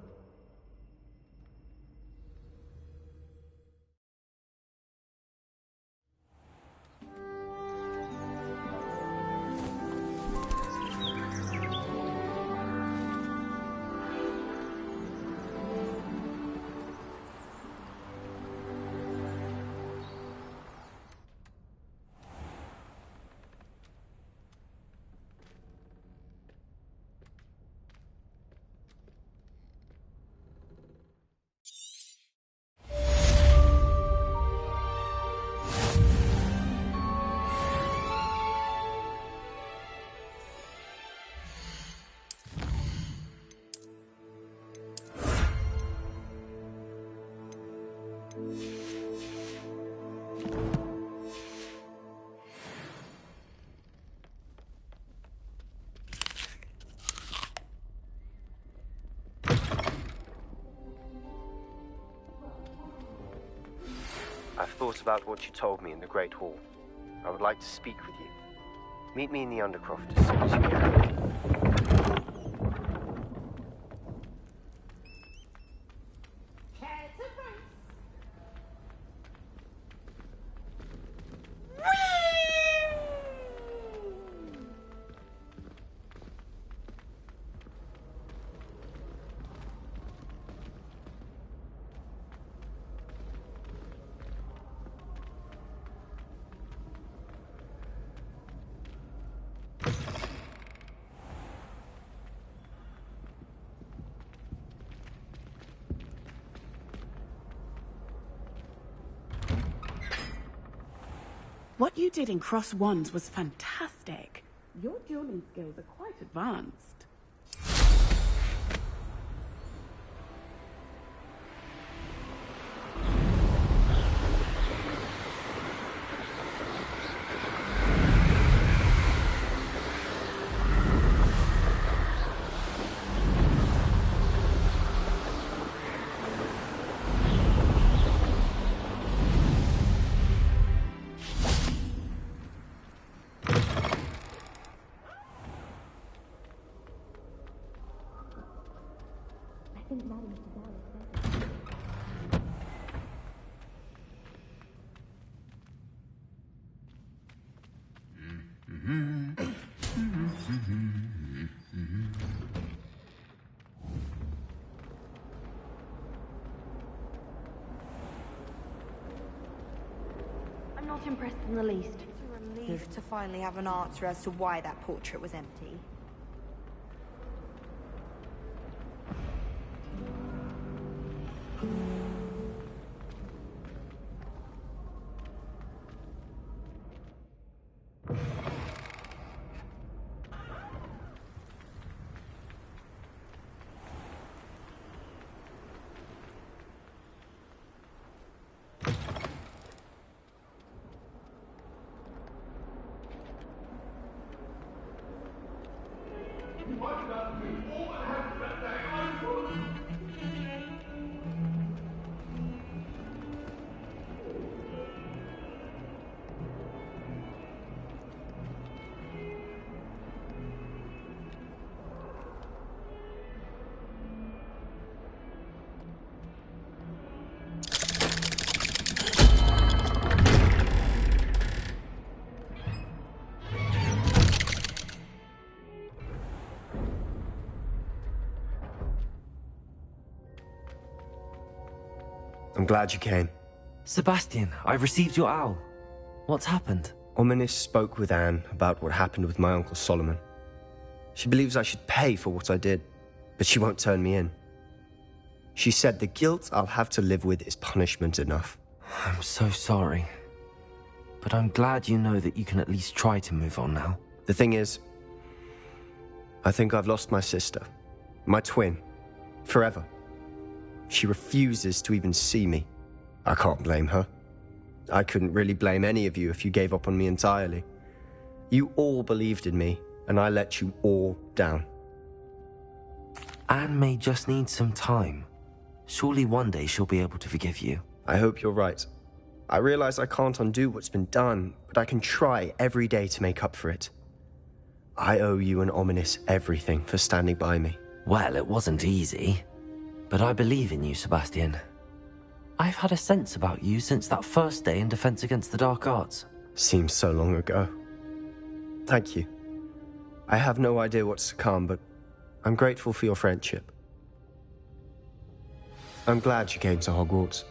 thought about what you told me in the Great Hall. I would like to speak with you. Meet me in the Undercroft as soon as you can. What you did in Cross Wands was fantastic. Your dueling skills are quite advanced. I'm not impressed in the least. It's a relief to finally have an answer as to why that portrait was empty. I'm glad you came. Sebastian, I've received your owl. What's happened? Ominis spoke with Anne about what happened with my Uncle Solomon. She believes I should pay for what I did, but she won't turn me in. She said the guilt I'll have to live with is punishment enough. I'm so sorry. But I'm glad you know that you can at least try to move on now. The thing is, I think I've lost my sister. My twin. Forever. She refuses to even see me. I can't blame her. I couldn't really blame any of you if you gave up on me entirely. You all believed in me, and I let you all down. Anne may just need some time. Surely one day she'll be able to forgive you. I hope you're right. I realize I can't undo what's been done, but I can try every day to make up for it. I owe you and Ominis everything for standing by me. Well, it wasn't easy. But I believe in you, Sebastian. I've had a sense about you since that first day in Defense Against the Dark Arts. Seems so long ago. Thank you. I have no idea what's to come, but I'm grateful for your friendship. I'm glad you came to Hogwarts.